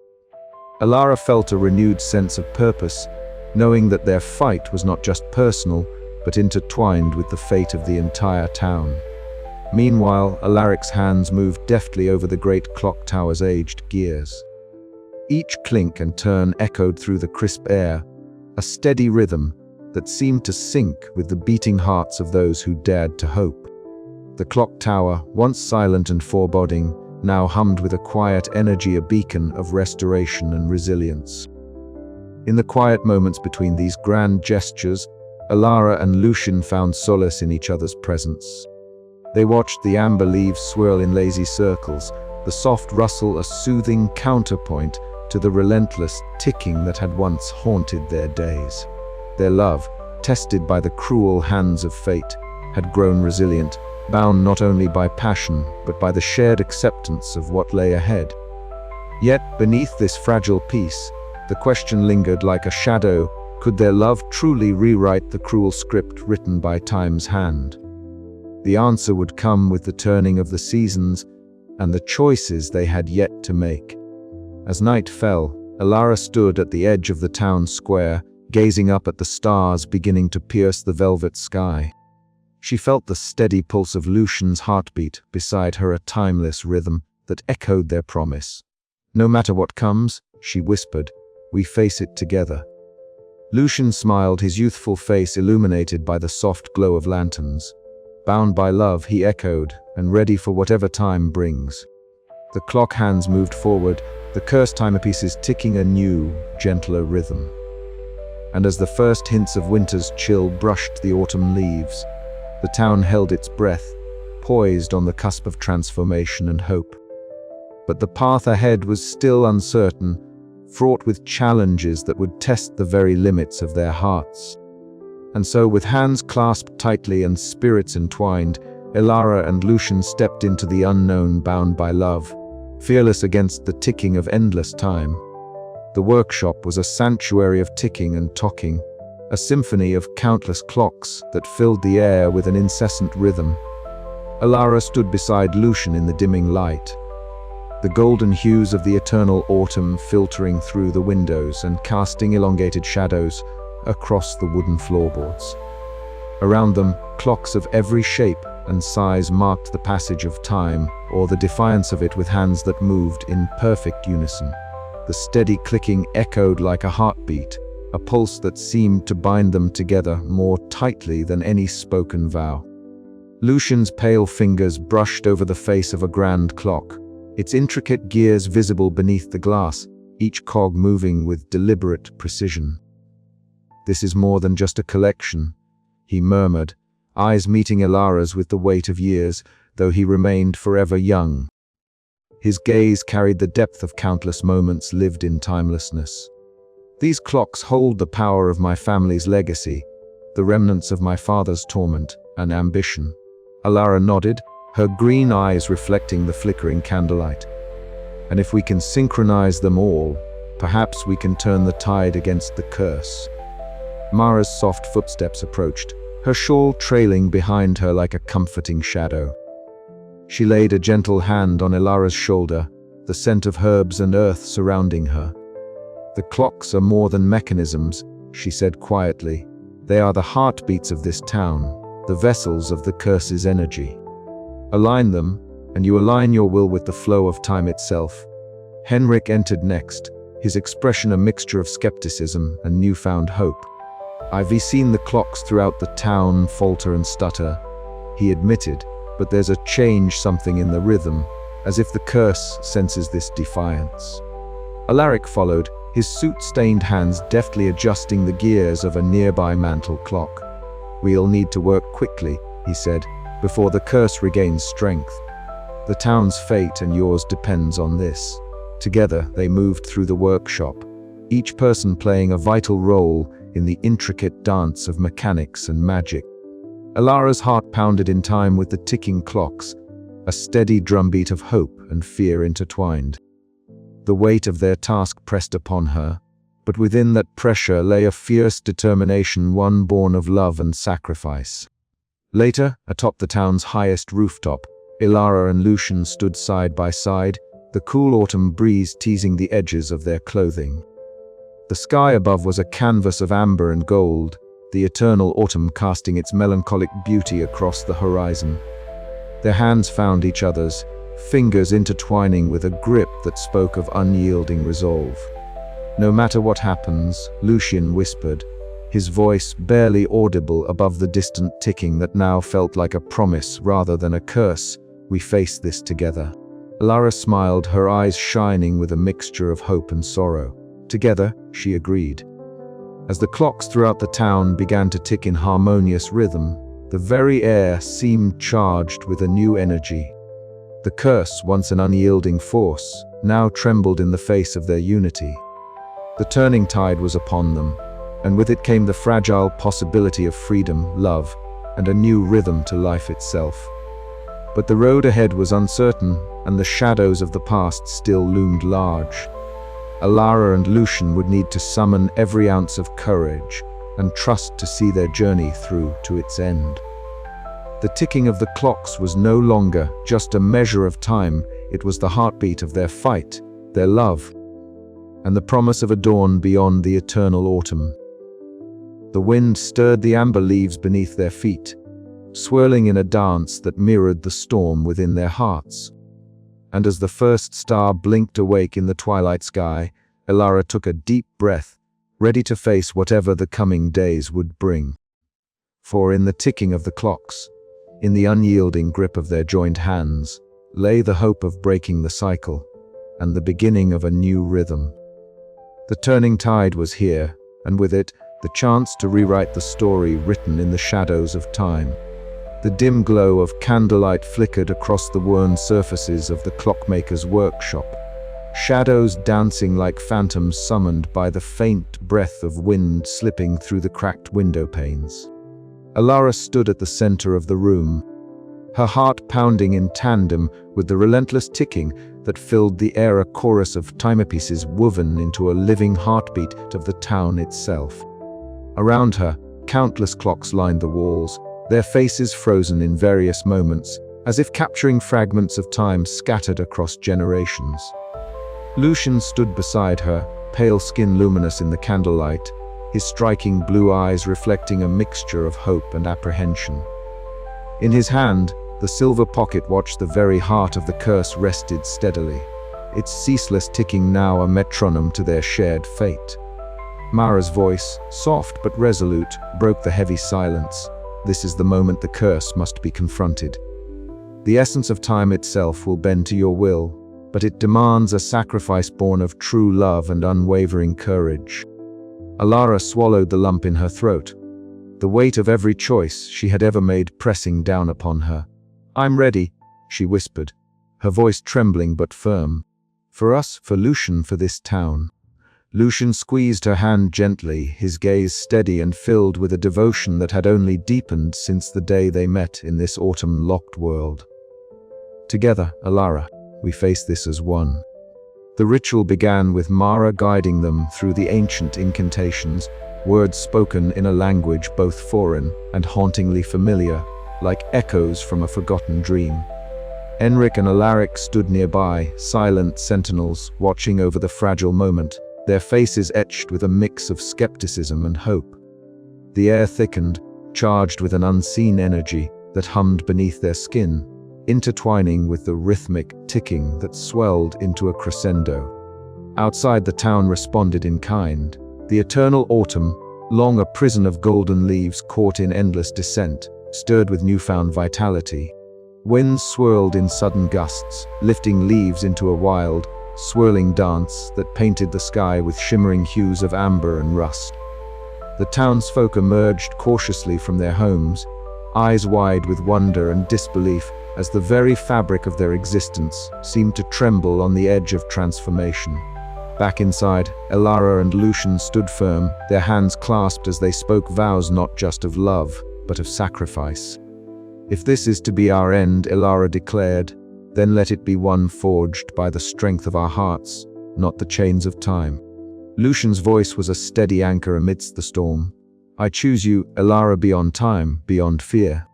Elara felt a renewed sense of purpose, knowing that their fight was not just personal, but intertwined with the fate of the entire town. Meanwhile, Alaric's hands moved deftly over the great clock tower's aged gears. Each clink and turn echoed through the crisp air, a steady rhythm that seemed to sync with the beating hearts of those who dared to hope. The clock tower, once silent and foreboding, now hummed with a quiet energy, a beacon of restoration and resilience. In the quiet moments between these grand gestures, Elara and Lucien found solace in each other's presence. They watched the amber leaves swirl in lazy circles, the soft rustle a soothing counterpoint to the relentless ticking that had once haunted their days. Their love, tested by the cruel hands of fate, had grown resilient, bound not only by passion, but by the shared acceptance of what lay ahead. Yet, beneath this fragile peace, the question lingered like a shadow: could their love truly rewrite the cruel script written by time's hand? The answer would come with the turning of the seasons and the choices they had yet to make. As night fell, Elara stood at the edge of the town square, gazing up at the stars beginning to pierce the velvet sky. She felt the steady pulse of Lucien's heartbeat beside her, a timeless rhythm that echoed their promise. "No matter what comes," she whispered, "we face it together." Lucien smiled, his youthful face illuminated by the soft glow of lanterns. Bound by love, he echoed, and ready for whatever time brings. The clock hands moved forward, the cursed timepieces ticking a new, gentler rhythm. And as the first hints of winter's chill brushed the autumn leaves, the town held its breath, poised on the cusp of transformation and hope. But the path ahead was still uncertain, fraught with challenges that would test the very limits of their hearts. And so, with hands clasped tightly and spirits entwined, Elara and Lucien stepped into the unknown, bound by love, fearless against the ticking of endless time. The workshop was a sanctuary of ticking and talking, a symphony of countless clocks that filled the air with an incessant rhythm. Elara stood beside Lucien in the dimming light, the golden hues of the eternal autumn filtering through the windows and casting elongated shadows across the wooden floorboards. Around them, clocks of every shape and size marked the passage of time, or the defiance of it, with hands that moved in perfect unison. The steady clicking echoed like a heartbeat, a pulse that seemed to bind them together more tightly than any spoken vow. Lucien's pale fingers brushed over the face of a grand clock, its intricate gears visible beneath the glass, each cog moving with deliberate precision. "This is more than just a collection," he murmured, eyes meeting Elara's with the weight of years, though he remained forever young. His gaze carried the depth of countless moments lived in timelessness. "These clocks hold the power of my family's legacy, the remnants of my father's torment and ambition." Elara nodded, her green eyes reflecting the flickering candlelight. "And if we can synchronize them all, perhaps we can turn the tide against the curse." Mara's soft footsteps approached, her shawl trailing behind her like a comforting shadow. She laid a gentle hand on Elara's shoulder, the scent of herbs and earth surrounding her. "The clocks are more than mechanisms," she said quietly. "They are the heartbeats of this town, the vessels of the curse's energy. Align them, and you align your will with the flow of time itself." Henrik entered next, his expression a mixture of skepticism and newfound hope. "I've seen the clocks throughout the town falter and stutter," he admitted, "but there's a change something in the rhythm, as if the curse senses this defiance." Alaric followed, his soot-stained hands deftly adjusting the gears of a nearby mantle clock. "We'll need to work quickly," he said, "before the curse regains strength. The town's fate and yours depends on this." Together they moved through the workshop, each person playing a vital role in the intricate dance of mechanics and magic. Elara's heart pounded in time with the ticking clocks, a steady drumbeat of hope and fear intertwined. The weight of their task pressed upon her, but within that pressure lay a fierce determination, one born of love and sacrifice. Later, atop the town's highest rooftop, Elara and Lucien stood side by side, the cool autumn breeze teasing the edges of their clothing. The sky above was a canvas of amber and gold, the eternal autumn casting its melancholic beauty across the horizon. Their hands found each other's, fingers intertwining with a grip that spoke of unyielding resolve. "No matter what happens," Lucien whispered, his voice barely audible above the distant ticking that now felt like a promise rather than a curse, "we face this together." Elara smiled, her eyes shining with a mixture of hope and sorrow. "Together," she agreed. As the clocks throughout the town began to tick in harmonious rhythm, the very air seemed charged with a new energy. The curse, once an unyielding force, now trembled in the face of their unity. The turning tide was upon them, and with it came the fragile possibility of freedom, love, and a new rhythm to life itself. But the road ahead was uncertain, and the shadows of the past still loomed large. Elara and Lucien would need to summon every ounce of courage and trust to see their journey through to its end. The ticking of the clocks was no longer just a measure of time, it was the heartbeat of their fight, their love, and the promise of a dawn beyond the eternal autumn. The wind stirred the amber leaves beneath their feet, swirling in a dance that mirrored the storm within their hearts. And as the first star blinked awake in the twilight sky, Elara took a deep breath, ready to face whatever the coming days would bring. For in the ticking of the clocks, in the unyielding grip of their joined hands, lay the hope of breaking the cycle, and the beginning of a new rhythm. The turning tide was here, and with it, the chance to rewrite the story written in the shadows of time. The dim glow of candlelight flickered across the worn surfaces of the clockmaker's workshop, shadows dancing like phantoms summoned by the faint breath of wind slipping through the cracked window panes. Elara stood at the center of the room, her heart pounding in tandem with the relentless ticking that filled the air, a chorus of timepieces woven into a living heartbeat of the town itself. Around her, countless clocks lined the walls, their faces frozen in various moments, as if capturing fragments of time scattered across generations. Lucien stood beside her, pale skin luminous in the candlelight, his striking blue eyes reflecting a mixture of hope and apprehension. In his hand, the silver pocket watch, the very heart of the curse, rested steadily, its ceaseless ticking now a metronome to their shared fate. Mara's voice, soft but resolute, broke the heavy silence. this is the moment the curse must be confronted. The essence of time itself will bend to your will, but it demands a sacrifice born of true love and unwavering courage. Elara swallowed the lump in her throat, the weight of every choice she had ever made pressing down upon her. "I'm ready," she whispered, her voice trembling but firm. "For us, for Lucien, for this town." Lucien squeezed her hand gently, his gaze steady and filled with a devotion that had only deepened since the day they met in this autumn-locked world. "Together, Elara, we face this as one." The ritual began with Mara guiding them through the ancient incantations, words spoken in a language both foreign and hauntingly familiar, like echoes from a forgotten dream. Enric and Alaric stood nearby, silent sentinels, watching over the fragile moment, their faces etched with a mix of skepticism and hope. The air thickened, charged with an unseen energy that hummed beneath their skin, intertwining with the rhythmic ticking that swelled into a crescendo. Outside, the town responded in kind. The eternal autumn, long a prison of golden leaves caught in endless descent, stirred with newfound vitality. Winds swirled in sudden gusts, lifting leaves into a wild, swirling dance that painted the sky with shimmering hues of amber and rust. The townsfolk emerged cautiously from their homes, eyes wide with wonder and disbelief, as the very fabric of their existence seemed to tremble on the edge of transformation. Back inside, Elara and Lucien stood firm, their hands clasped as they spoke vows not just of love, but of sacrifice. "If this is to be our end," Elara declared, "then let it be one forged by the strength of our hearts, not the chains of time." Lucien's voice was a steady anchor amidst the storm. "I choose you, Elara, beyond time, beyond fear."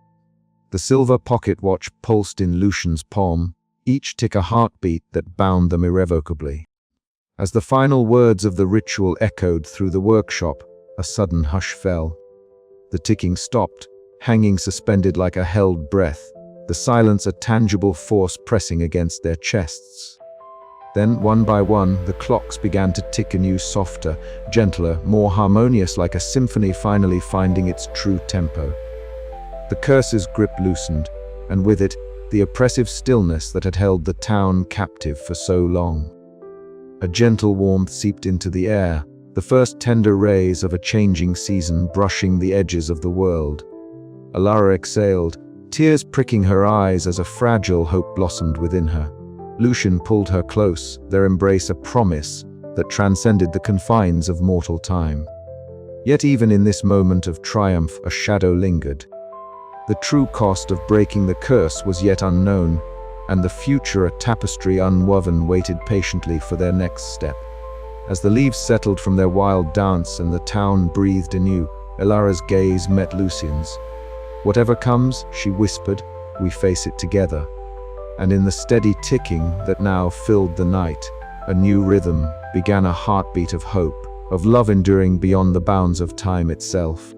The silver pocket watch pulsed in Lucien's palm, each tick a heartbeat that bound them irrevocably. As the final words of the ritual echoed through the workshop, a sudden hush fell. The ticking stopped, hanging suspended like a held breath, the silence a tangible force pressing against their chests. Then, one by one, the clocks began to tick anew, softer, gentler, more harmonious, like a symphony finally finding its true tempo. The curse's grip loosened, and with it, the oppressive stillness that had held the town captive for so long. A gentle warmth seeped into the air, the first tender rays of a changing season brushing the edges of the world. Elara exhaled, tears pricking her eyes as a fragile hope blossomed within her. Lucien pulled her close, their embrace a promise that transcended the confines of mortal time. Yet even in this moment of triumph, a shadow lingered. The true cost of breaking the curse was yet unknown, and the future, a tapestry unwoven, waited patiently for their next step. As the leaves settled from their wild dance and the town breathed anew, Elara's gaze met Lucien's. "Whatever comes," she whispered, "we face it together." And in the steady ticking that now filled the night, a new rhythm began, a heartbeat of hope, of love enduring beyond the bounds of time itself.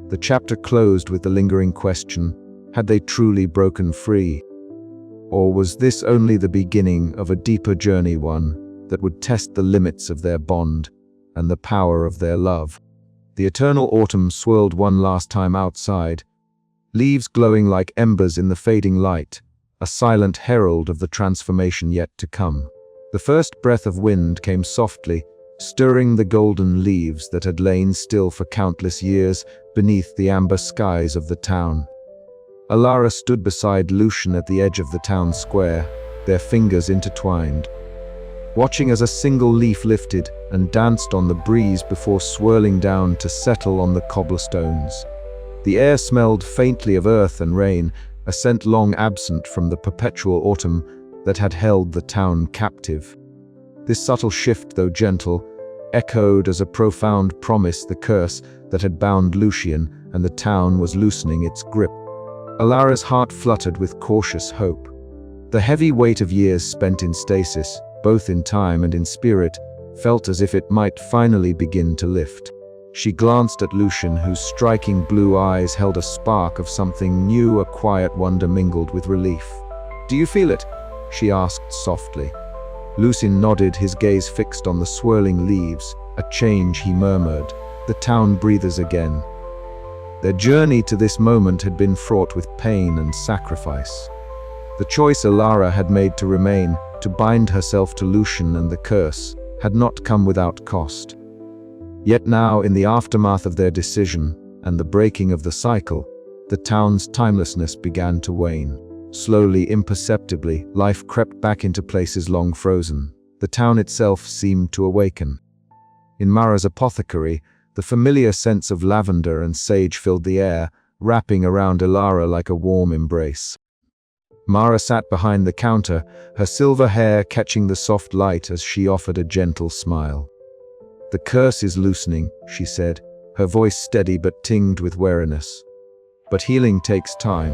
The chapter closed with the lingering question, had they truly broken free? Or was this only the beginning of a deeper journey, one that would test the limits of their bond and the power of their love? The eternal autumn swirled one last time outside, leaves glowing like embers in the fading light, a silent herald of the transformation yet to come. The first breath of wind came softly, stirring the golden leaves that had lain still for countless years beneath the amber skies of the town. Elara stood beside Lucien at the edge of the town square, their fingers intertwined, watching as a single leaf lifted and danced on the breeze before swirling down to settle on the cobblestones. The air smelled faintly of earth and rain, a scent long absent from the perpetual autumn that had held the town captive. This subtle shift, though gentle, echoed as a profound promise, the curse that had bound Lucien, and the town was loosening its grip. Elara's heart fluttered with cautious hope. The heavy weight of years spent in stasis, both in time and in spirit, felt as if it might finally begin to lift. She glanced at Lucien, whose striking blue eyes held a spark of something new, a quiet wonder mingled with relief. "Do you feel it?" she asked softly. Lucien nodded, his gaze fixed on the swirling leaves. "A change," he murmured. "The town breathes again." Their journey to this moment had been fraught with pain and sacrifice. The choice Elara had made to remain, to bind herself to Lucien and the curse, had not come without cost. Yet now, in the aftermath of their decision and the breaking of the cycle, the town's timelessness began to wane. Slowly, imperceptibly, life crept back into places long frozen. The town itself seemed to awaken. In Mara's apothecary, the familiar sense of lavender and sage filled the air, wrapping around Elara like a warm embrace. Mara sat behind the counter, her silver hair catching the soft light as she offered a gentle smile. "The curse is loosening," she said, her voice steady but tinged with wariness. "But healing takes time.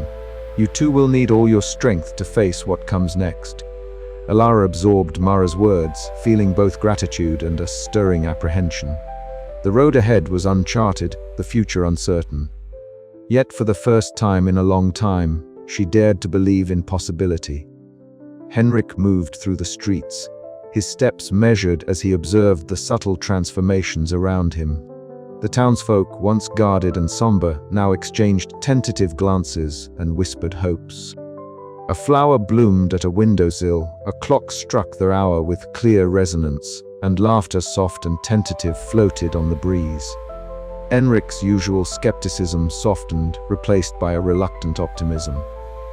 You too will need all your strength to face what comes next." Elara absorbed Mara's words, feeling both gratitude and a stirring apprehension. The road ahead was uncharted, the future uncertain. Yet for the first time in a long time, she dared to believe in possibility. Henrik moved through the streets, his steps measured as he observed the subtle transformations around him. The townsfolk, once guarded and somber, now exchanged tentative glances and whispered hopes. A flower bloomed at a windowsill, a clock struck the hour with clear resonance, and laughter soft and tentative floated on the breeze. Henrik's usual skepticism softened, replaced by a reluctant optimism.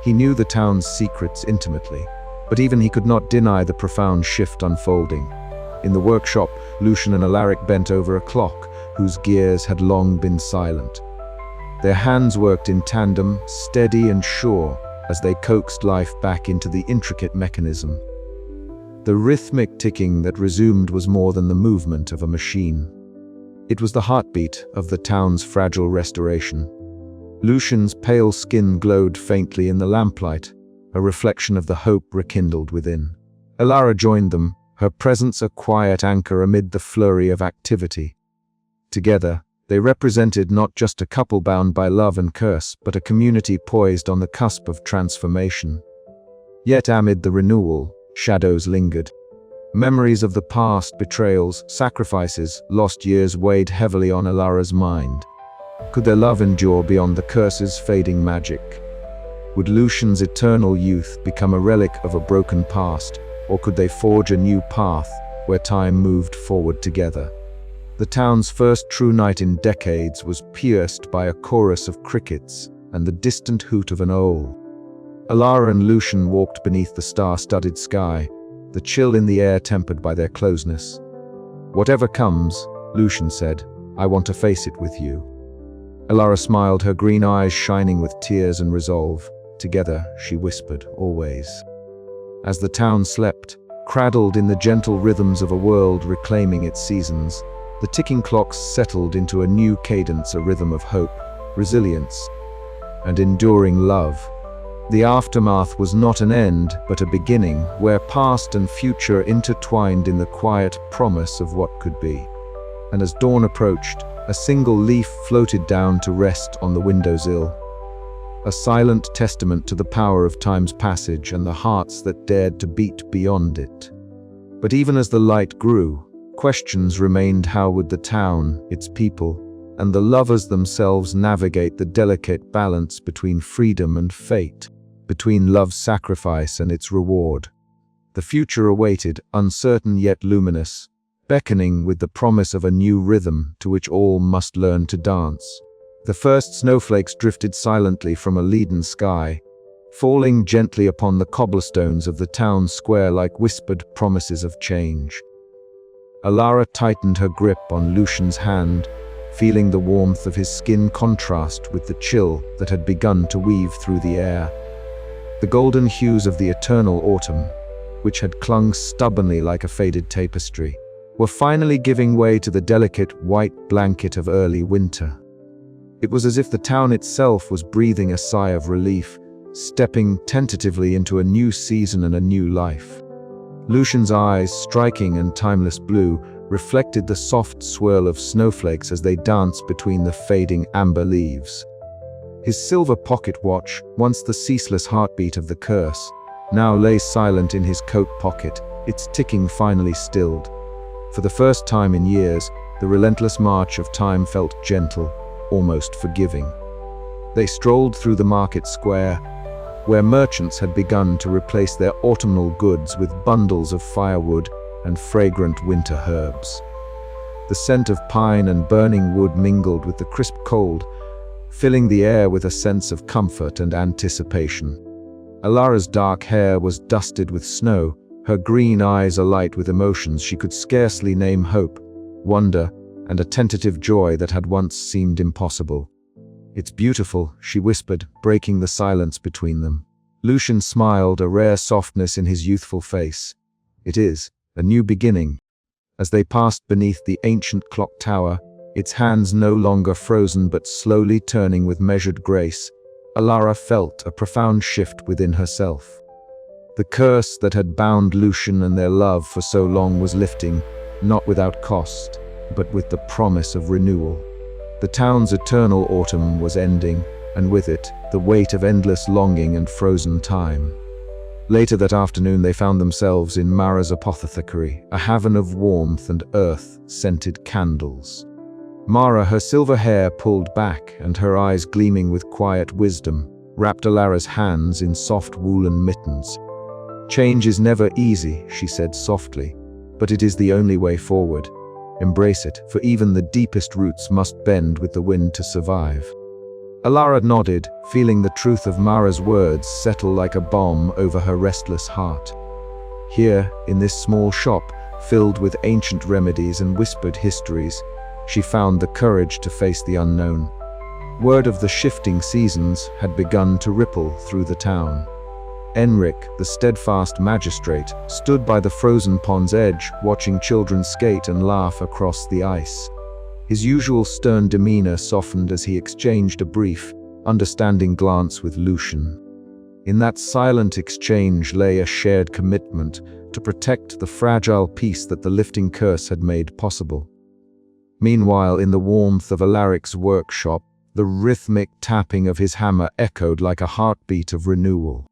He knew the town's secrets intimately, but even he could not deny the profound shift unfolding. In the workshop, Lucien and Alaric bent over a clock, whose gears had long been silent. Their hands worked in tandem, steady and sure, as they coaxed life back into the intricate mechanism. The rhythmic ticking that resumed was more than the movement of a machine. It was the heartbeat of the town's fragile restoration. Lucien's pale skin glowed faintly in the lamplight, a reflection of the hope rekindled within. Elara joined them, her presence a quiet anchor amid the flurry of activity. Together, they represented not just a couple bound by love and curse, but a community poised on the cusp of transformation. Yet amid the renewal, shadows lingered. Memories of the past, betrayals, sacrifices, lost years weighed heavily on Elara's mind. Could their love endure beyond the curse's fading magic? Would Lucien's eternal youth become a relic of a broken past, or could they forge a new path where time moved forward together? The town's first true night in decades was pierced by a chorus of crickets and the distant hoot of an owl. Elara and Lucien walked beneath the star-studded sky, the chill in the air tempered by their closeness. "Whatever comes," Lucien said, "I want to face it with you." Elara smiled, her green eyes shining with tears and resolve. Together, she whispered, "Always." As the town slept, cradled in the gentle rhythms of a world reclaiming its seasons, the ticking clocks settled into a new cadence, a rhythm of hope, resilience, and enduring love. The aftermath was not an end, but a beginning, where past and future intertwined in the quiet promise of what could be. And as dawn approached, a single leaf floated down to rest on the windowsill, a silent testament to the power of time's passage and the hearts that dared to beat beyond it. But even as the light grew, questions remained: how would the town, its people, and the lovers themselves navigate the delicate balance between freedom and fate, between love's sacrifice and its reward? The future awaited, uncertain yet luminous, beckoning with the promise of a new rhythm to which all must learn to dance. The first snowflakes drifted silently from a leaden sky, falling gently upon the cobblestones of the town square like whispered promises of change. Elara tightened her grip on Lucien's hand, feeling the warmth of his skin contrast with the chill that had begun to weave through the air. The golden hues of the eternal autumn, which had clung stubbornly like a faded tapestry, were finally giving way to the delicate white blanket of early winter. It was as if the town itself was breathing a sigh of relief, stepping tentatively into a new season and a new life. Lucien's eyes, striking and timeless blue, reflected the soft swirl of snowflakes as they danced between the fading amber leaves. His silver pocket watch, once the ceaseless heartbeat of the curse, now lay silent in his coat pocket, its ticking finally stilled. For the first time in years, the relentless march of time felt gentle, almost forgiving. They strolled through the market square, where merchants had begun to replace their autumnal goods with bundles of firewood and fragrant winter herbs. The scent of pine and burning wood mingled with the crisp cold, filling the air with a sense of comfort and anticipation. Elara's dark hair was dusted with snow, her green eyes alight with emotions she could scarcely name: hope, wonder, and a tentative joy that had once seemed impossible. "It's beautiful," she whispered, breaking the silence between them. Lucien smiled, a rare softness in his youthful face. "It is a new beginning." As they passed beneath the ancient clock tower, its hands no longer frozen but slowly turning with measured grace, Elara felt a profound shift within herself. The curse that had bound Lucien and their love for so long was lifting, not without cost, but with the promise of renewal. The town's eternal autumn was ending, and with it, the weight of endless longing and frozen time. Later that afternoon they found themselves in Mara's apothecary, a haven of warmth and earth-scented candles. Mara, her silver hair pulled back and her eyes gleaming with quiet wisdom, wrapped Elara's hands in soft woolen mittens. "Change is never easy," she said softly, "but it is the only way forward. Embrace it, for even the deepest roots must bend with the wind to survive." Elara nodded, feeling the truth of Mara's words settle like a bomb over her restless heart. Here, in this small shop, filled with ancient remedies and whispered histories, she found the courage to face the unknown. Word of the shifting seasons had begun to ripple through the town. Enric, the steadfast magistrate, stood by the frozen pond's edge, watching children skate and laugh across the ice. His usual stern demeanor softened as he exchanged a brief, understanding glance with Lucien. In that silent exchange lay a shared commitment to protect the fragile peace that the lifting curse had made possible. Meanwhile, in the warmth of Alaric's workshop, the rhythmic tapping of his hammer echoed like a heartbeat of renewal.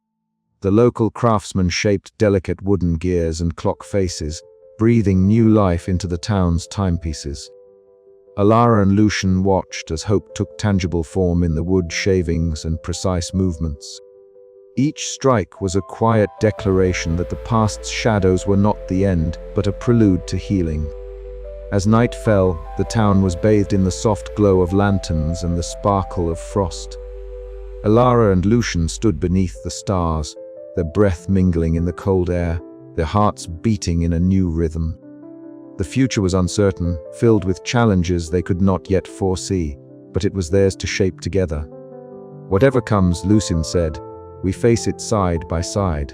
The local craftsman shaped delicate wooden gears and clock faces, breathing new life into the town's timepieces. Elara and Lucien watched as hope took tangible form in the wood shavings and precise movements. Each strike was a quiet declaration that the past's shadows were not the end, but a prelude to healing. As night fell, the town was bathed in the soft glow of lanterns and the sparkle of frost. Elara and Lucien stood beneath the stars, their breath mingling in the cold air, their hearts beating in a new rhythm. The future was uncertain, filled with challenges they could not yet foresee, but it was theirs to shape together. "Whatever comes," Lucien said, "we face it side by side."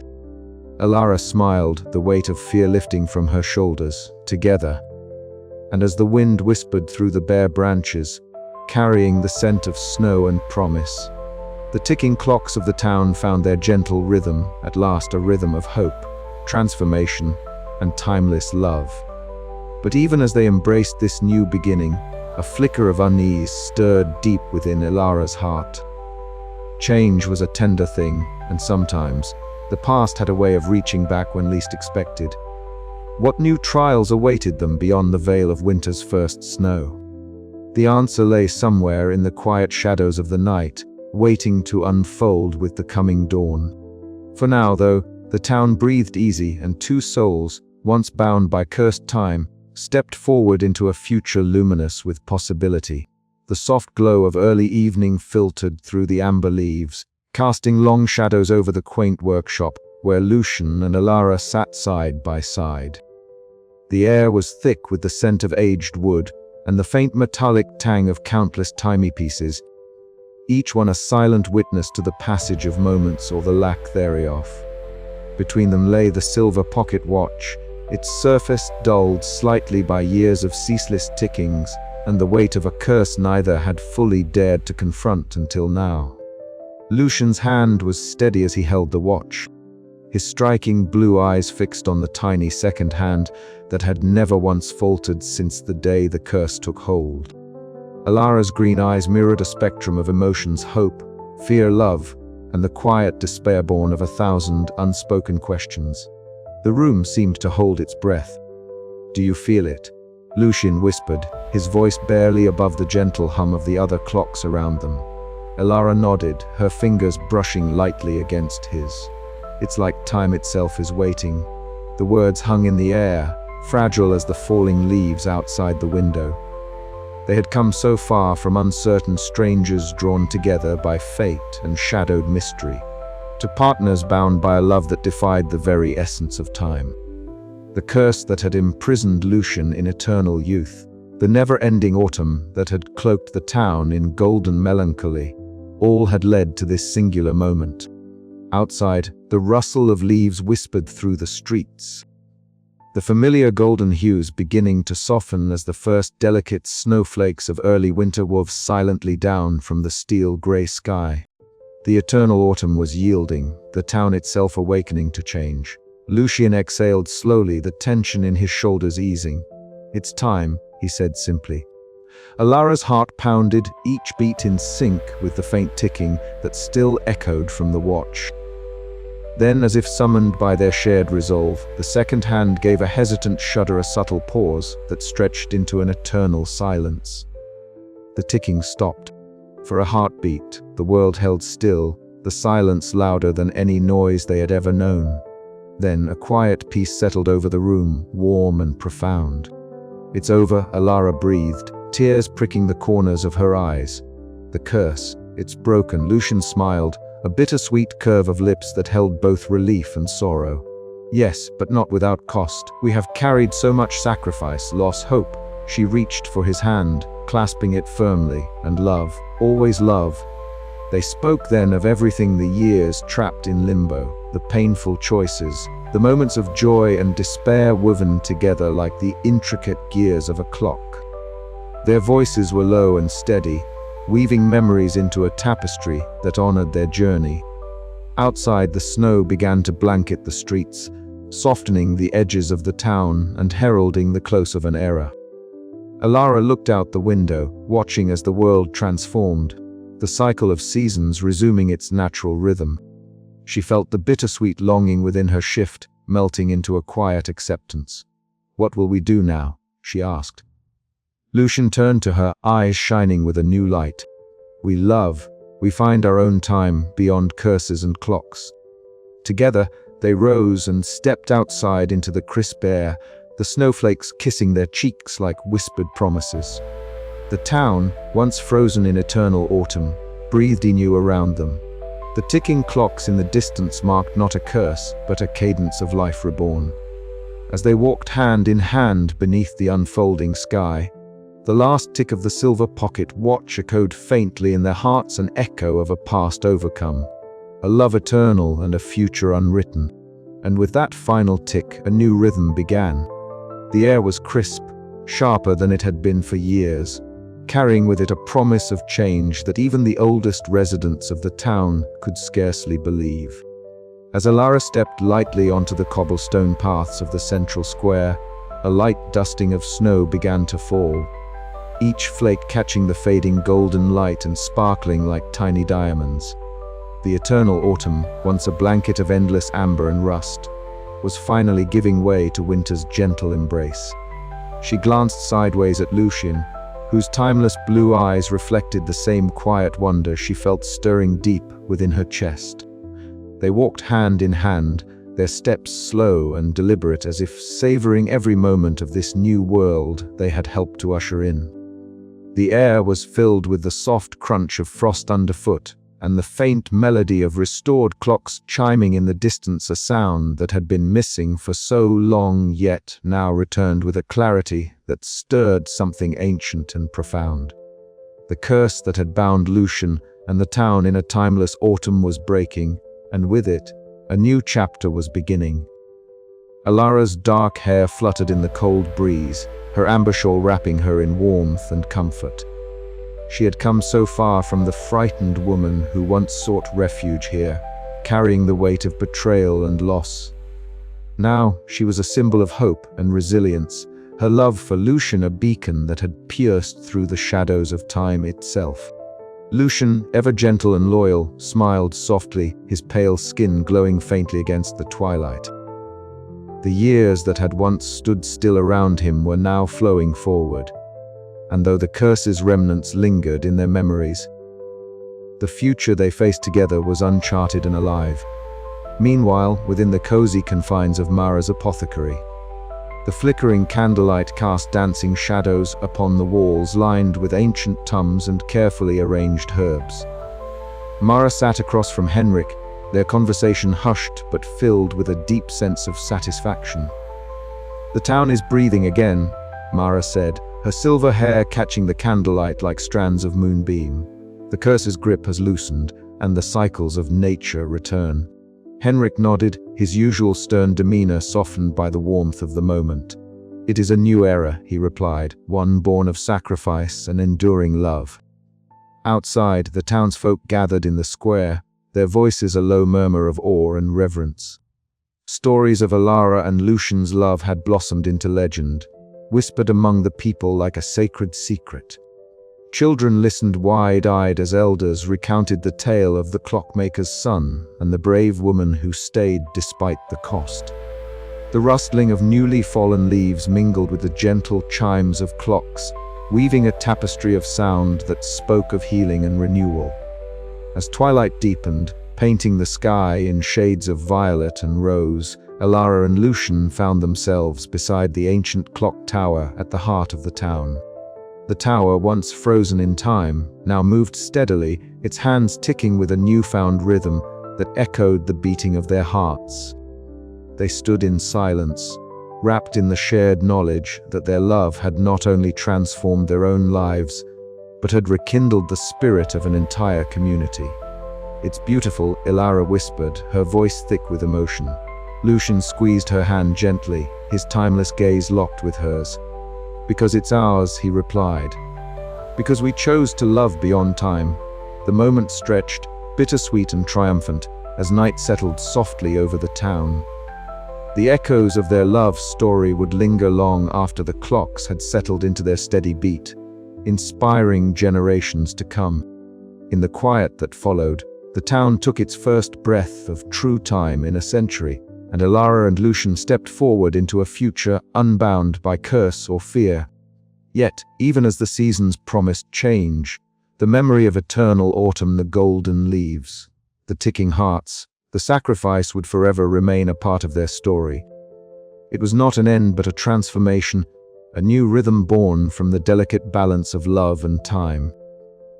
Elara smiled, the weight of fear lifting from her shoulders. "Together." And as the wind whispered through the bare branches, carrying the scent of snow and promise, the ticking clocks of the town found their gentle rhythm, at last a rhythm of hope, transformation, and timeless love. But even as they embraced this new beginning, a flicker of unease stirred deep within Elara's heart. Change was a tender thing, and sometimes, the past had a way of reaching back when least expected. What new trials awaited them beyond the veil of winter's first snow? The answer lay somewhere in the quiet shadows of the night, waiting to unfold with the coming dawn. For now, though, the town breathed easy, and two souls, once bound by cursed time, stepped forward into a future luminous with possibility. The soft glow of early evening filtered through the amber leaves, casting long shadows over the quaint workshop, where Lucien and Elara sat side by side. The air was thick with the scent of aged wood, and the faint metallic tang of countless timepieces, each one a silent witness to the passage of moments or the lack thereof. Between them lay the silver pocket watch, its surface dulled slightly by years of ceaseless tickings, and the weight of a curse neither had fully dared to confront until now. Lucien's hand was steady as he held the watch, his striking blue eyes fixed on the tiny second hand that had never once faltered since the day the curse took hold. Elara's green eyes mirrored a spectrum of emotions: hope, fear, love, and the quiet despair born of 1,000 unspoken questions. The room seemed to hold its breath. "Do you feel it?" Lucien whispered, his voice barely above the gentle hum of the other clocks around them. Elara nodded, her fingers brushing lightly against his. It's like time itself is waiting. The words hung in the air, fragile as the falling leaves outside the window. They had come so far from uncertain strangers drawn together by fate and shadowed mystery, to partners bound by a love that defied the very essence of time. The curse that had imprisoned Lucien in eternal youth, the never-ending autumn that had cloaked the town in golden melancholy, all had led to this singular moment. Outside, the rustle of leaves whispered through the streets, the familiar golden hues beginning to soften as the first delicate snowflakes of early winter wove silently down from the steel-gray sky. The eternal autumn was yielding, the town itself awakening to change. Lucien exhaled slowly, the tension in his shoulders easing. "It's time," he said simply. Elara's heart pounded, each beat in sync with the faint ticking that still echoed from the watch. Then, as if summoned by their shared resolve, the second hand gave a hesitant shudder, a subtle pause that stretched into an eternal silence. The ticking stopped. For a heartbeat, the world held still, the silence louder than any noise they had ever known. Then a quiet peace settled over the room, warm and profound. "It's over," Elara breathed, tears pricking the corners of her eyes. "The curse, it's broken," Lucien smiled, a bittersweet curve of lips that held both relief and sorrow. "Yes, but not without cost. We have carried so much sacrifice, loss, hope." She reached for his hand, clasping it firmly, and love, always love. They spoke then of everything, the years trapped in limbo, the painful choices, the moments of joy and despair woven together like the intricate gears of a clock. Their voices were low and steady, weaving memories into a tapestry that honored their journey. Outside, the snow began to blanket the streets, softening the edges of the town and heralding the close of an era. Elara looked out the window, watching as the world transformed, the cycle of seasons resuming its natural rhythm. She felt the bittersweet longing within her shift, melting into a quiet acceptance. "What will we do now?" she asked. Lucien turned to her, eyes shining with a new light. "We love. We find our own time beyond curses and clocks." Together, they rose and stepped outside into the crisp air, the snowflakes kissing their cheeks like whispered promises. The town, once frozen in eternal autumn, breathed anew around them. The ticking clocks in the distance marked not a curse, but a cadence of life reborn. As they walked hand in hand beneath the unfolding sky, the last tick of the silver pocket watch echoed faintly in their hearts, an echo of a past overcome, a love eternal and a future unwritten. And with that final tick, a new rhythm began. The air was crisp, sharper than it had been for years, carrying with it a promise of change that even the oldest residents of the town could scarcely believe. As Elara stepped lightly onto the cobblestone paths of the central square, a light dusting of snow began to fall, each flake catching the fading golden light and sparkling like tiny diamonds. The eternal autumn, once a blanket of endless amber and rust, was finally giving way to winter's gentle embrace. She glanced sideways at Lucien, whose timeless blue eyes reflected the same quiet wonder she felt stirring deep within her chest. They walked hand in hand, their steps slow and deliberate, as if savoring every moment of this new world they had helped to usher in. The air was filled with the soft crunch of frost underfoot, and the faint melody of restored clocks chiming in the distance, a sound that had been missing for so long, yet now returned with a clarity that stirred something ancient and profound. The curse that had bound Lucien and the town in a timeless autumn was breaking, and with it, a new chapter was beginning. Elara's dark hair fluttered in the cold breeze, her amber shawl wrapping her in warmth and comfort. She had come so far from the frightened woman who once sought refuge here, carrying the weight of betrayal and loss. Now she was a symbol of hope and resilience, her love for Lucien a beacon that had pierced through the shadows of time itself. Lucien, ever gentle and loyal, smiled softly, his pale skin glowing faintly against the twilight. The years that had once stood still around him were now flowing forward, and though the curse's remnants lingered in their memories, The future they faced together was uncharted and alive. Meanwhile, within the cozy confines of Mara's apothecary, the flickering candlelight cast dancing shadows upon the walls lined with ancient tomes and carefully arranged herbs. Mara sat across from Henrik, their conversation hushed but filled with a deep sense of satisfaction. "The town is breathing again," Mara said, her silver hair catching the candlelight like strands of moonbeam. "The curse's grip has loosened, and the cycles of nature return." Henrik nodded, his usual stern demeanor softened by the warmth of the moment. "It is a new era," he replied, "one born of sacrifice and enduring love." Outside, the townsfolk gathered in the square, their voices a low murmur of awe and reverence. Stories of Elara and Lucien's love had blossomed into legend, whispered among the people like a sacred secret. Children listened wide-eyed as elders recounted the tale of the clockmaker's son and the brave woman who stayed despite the cost. The rustling of newly fallen leaves mingled with the gentle chimes of clocks, weaving a tapestry of sound that spoke of healing and renewal. As twilight deepened, painting the sky in shades of violet and rose, Elara and Lucien found themselves beside the ancient clock tower at the heart of the town. The tower, once frozen in time, now moved steadily, its hands ticking with a newfound rhythm that echoed the beating of their hearts. They stood in silence, wrapped in the shared knowledge that their love had not only transformed their own lives, but had rekindled the spirit of an entire community. "It's beautiful," Elara whispered, her voice thick with emotion. Lucien squeezed her hand gently, his timeless gaze locked with hers. "Because it's ours," he replied. "Because we chose to love beyond time." The moment stretched, bittersweet and triumphant, as night settled softly over the town. The echoes of their love story would linger long after the clocks had settled into their steady beat, inspiring generations to come. In the quiet that followed, the town took its first breath of true time in a century, and Elara and Lucien stepped forward into a future unbound by curse or fear. Yet, even as the seasons promised change, the memory of eternal autumn, the golden leaves, the ticking hearts, the sacrifice would forever remain a part of their story. It was not an end but a transformation, a new rhythm born from the delicate balance of love and time.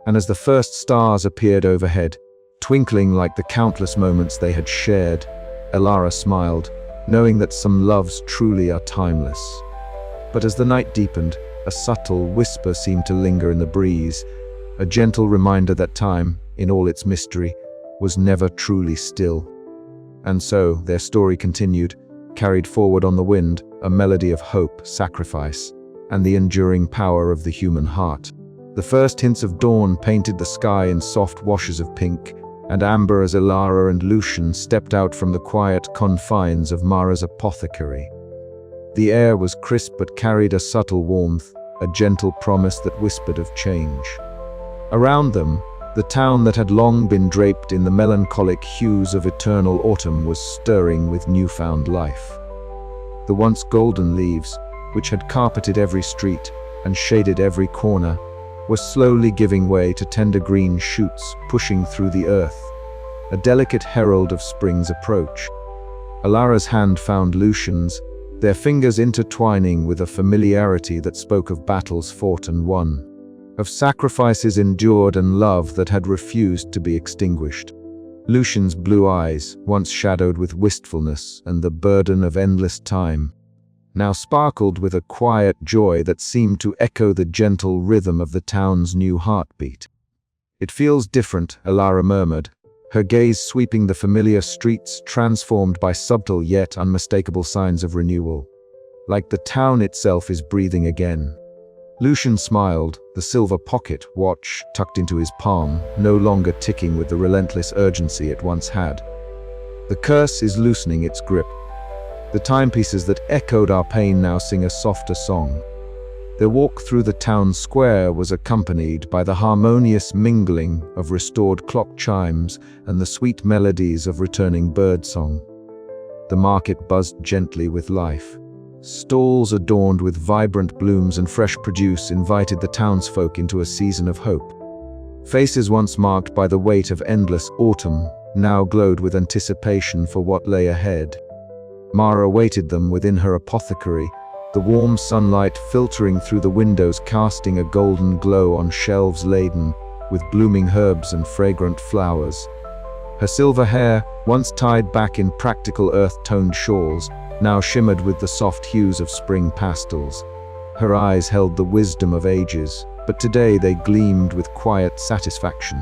And as the first stars appeared overhead, twinkling like the countless moments they had shared, Elara smiled, knowing that some loves truly are timeless. But as the night deepened, a subtle whisper seemed to linger in the breeze, a gentle reminder that time, in all its mystery, was never truly still. And so, their story continued, carried forward on the wind, a melody of hope, sacrifice, and the enduring power of the human heart. The first hints of dawn painted the sky in soft washes of pink and amber as Elara and Lucien stepped out from the quiet confines of Mara's apothecary. The air was crisp but carried a subtle warmth, a gentle promise that whispered of change. Around them, the town that had long been draped in the melancholic hues of eternal autumn was stirring with newfound life. The once golden leaves, which had carpeted every street and shaded every corner, were slowly giving way to tender green shoots pushing through the earth, a delicate herald of spring's approach. Elara's hand found Lucien's, their fingers intertwining with a familiarity that spoke of battles fought and won, of sacrifices endured and love that had refused to be extinguished. Lucien's blue eyes, once shadowed with wistfulness and the burden of endless time, now sparkled with a quiet joy that seemed to echo the gentle rhythm of the town's new heartbeat. "It feels different," Elara murmured, her gaze sweeping the familiar streets transformed by subtle yet unmistakable signs of renewal. "Like the town itself is breathing again." Lucien smiled, the silver pocket watch tucked into his palm, no longer ticking with the relentless urgency it once had. "The curse is loosening its grip. The timepieces that echoed our pain now sing a softer song." Their walk through the town square was accompanied by the harmonious mingling of restored clock chimes and the sweet melodies of returning birdsong. The market buzzed gently with life. Stalls adorned with vibrant blooms and fresh produce invited the townsfolk into a season of hope. Faces once marked by the weight of endless autumn now glowed with anticipation for what lay ahead. Mara waited them within her apothecary, the warm sunlight filtering through the windows casting a golden glow on shelves laden with blooming herbs and fragrant flowers. Her silver hair, once tied back in practical earth-toned shawls, now shimmered with the soft hues of spring pastels. Her eyes held the wisdom of ages, but today they gleamed with quiet satisfaction.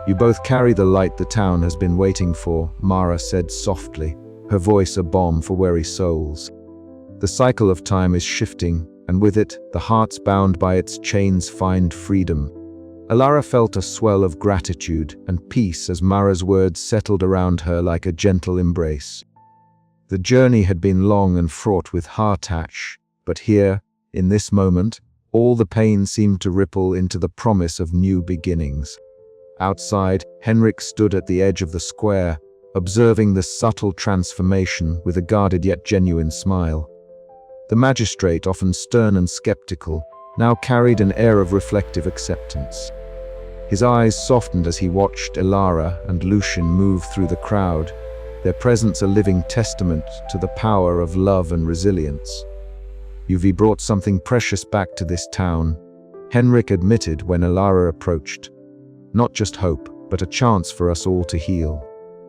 "You both carry the light the town has been waiting for," Mara said softly, her voice a balm for weary souls. "The cycle of time is shifting, and with it, the hearts bound by its chains find freedom." Elara felt a swell of gratitude and peace as Mara's words settled around her like a gentle embrace. The journey had been long and fraught with heartache, but here, in this moment, all the pain seemed to ripple into the promise of new beginnings. Outside, Henrik stood at the edge of the square, observing the subtle transformation with a guarded yet genuine smile. The magistrate, often stern and skeptical, now carried an air of reflective acceptance. His eyes softened as he watched Elara and Lucien move through the crowd, their presence a living testament to the power of love and resilience. "You've brought something precious back to this town," Henrik admitted when Elara approached. "Not just hope, but a chance for us all to heal."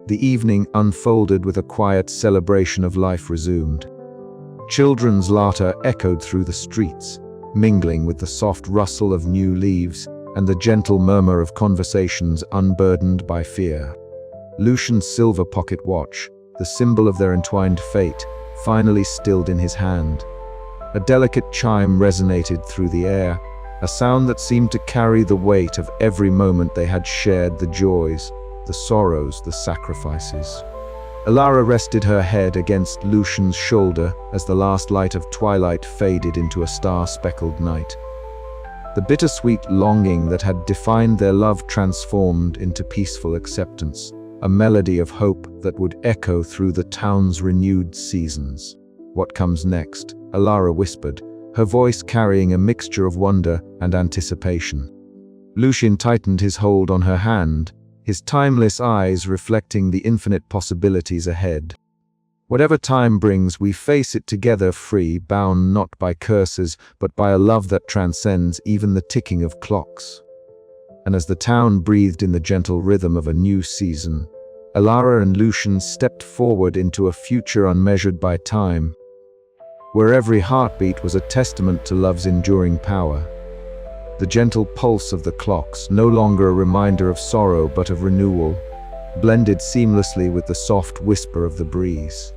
The evening unfolded with a quiet celebration of life resumed. Children's laughter echoed through the streets, mingling with the soft rustle of new leaves and the gentle murmur of conversations unburdened by fear. Lucien's silver pocket watch, the symbol of their entwined fate, finally stilled in his hand. A delicate chime resonated through the air, a sound that seemed to carry the weight of every moment they had shared, the joys, the sorrows, the sacrifices. Elara rested her head against Lucien's shoulder as the last light of twilight faded into a star-speckled night. The bittersweet longing that had defined their love transformed into peaceful acceptance, a melody of hope that would echo through the town's renewed seasons. "What comes next?" Elara whispered, her voice carrying a mixture of wonder and anticipation. Lucien tightened his hold on her hand, his timeless eyes reflecting the infinite possibilities ahead. "Whatever time brings, we face it together, free, bound not by curses, but by a love that transcends even the ticking of clocks." And as the town breathed in the gentle rhythm of a new season, Elara and Lucien stepped forward into a future unmeasured by time, where every heartbeat was a testament to love's enduring power. The gentle pulse of the clocks, no longer a reminder of sorrow but of renewal, blended seamlessly with the soft whisper of the breeze.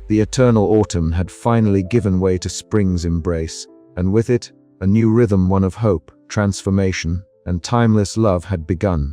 The eternal autumn had finally given way to spring's embrace, and with it, a new rhythm, one of hope, transformation, and timeless love had begun.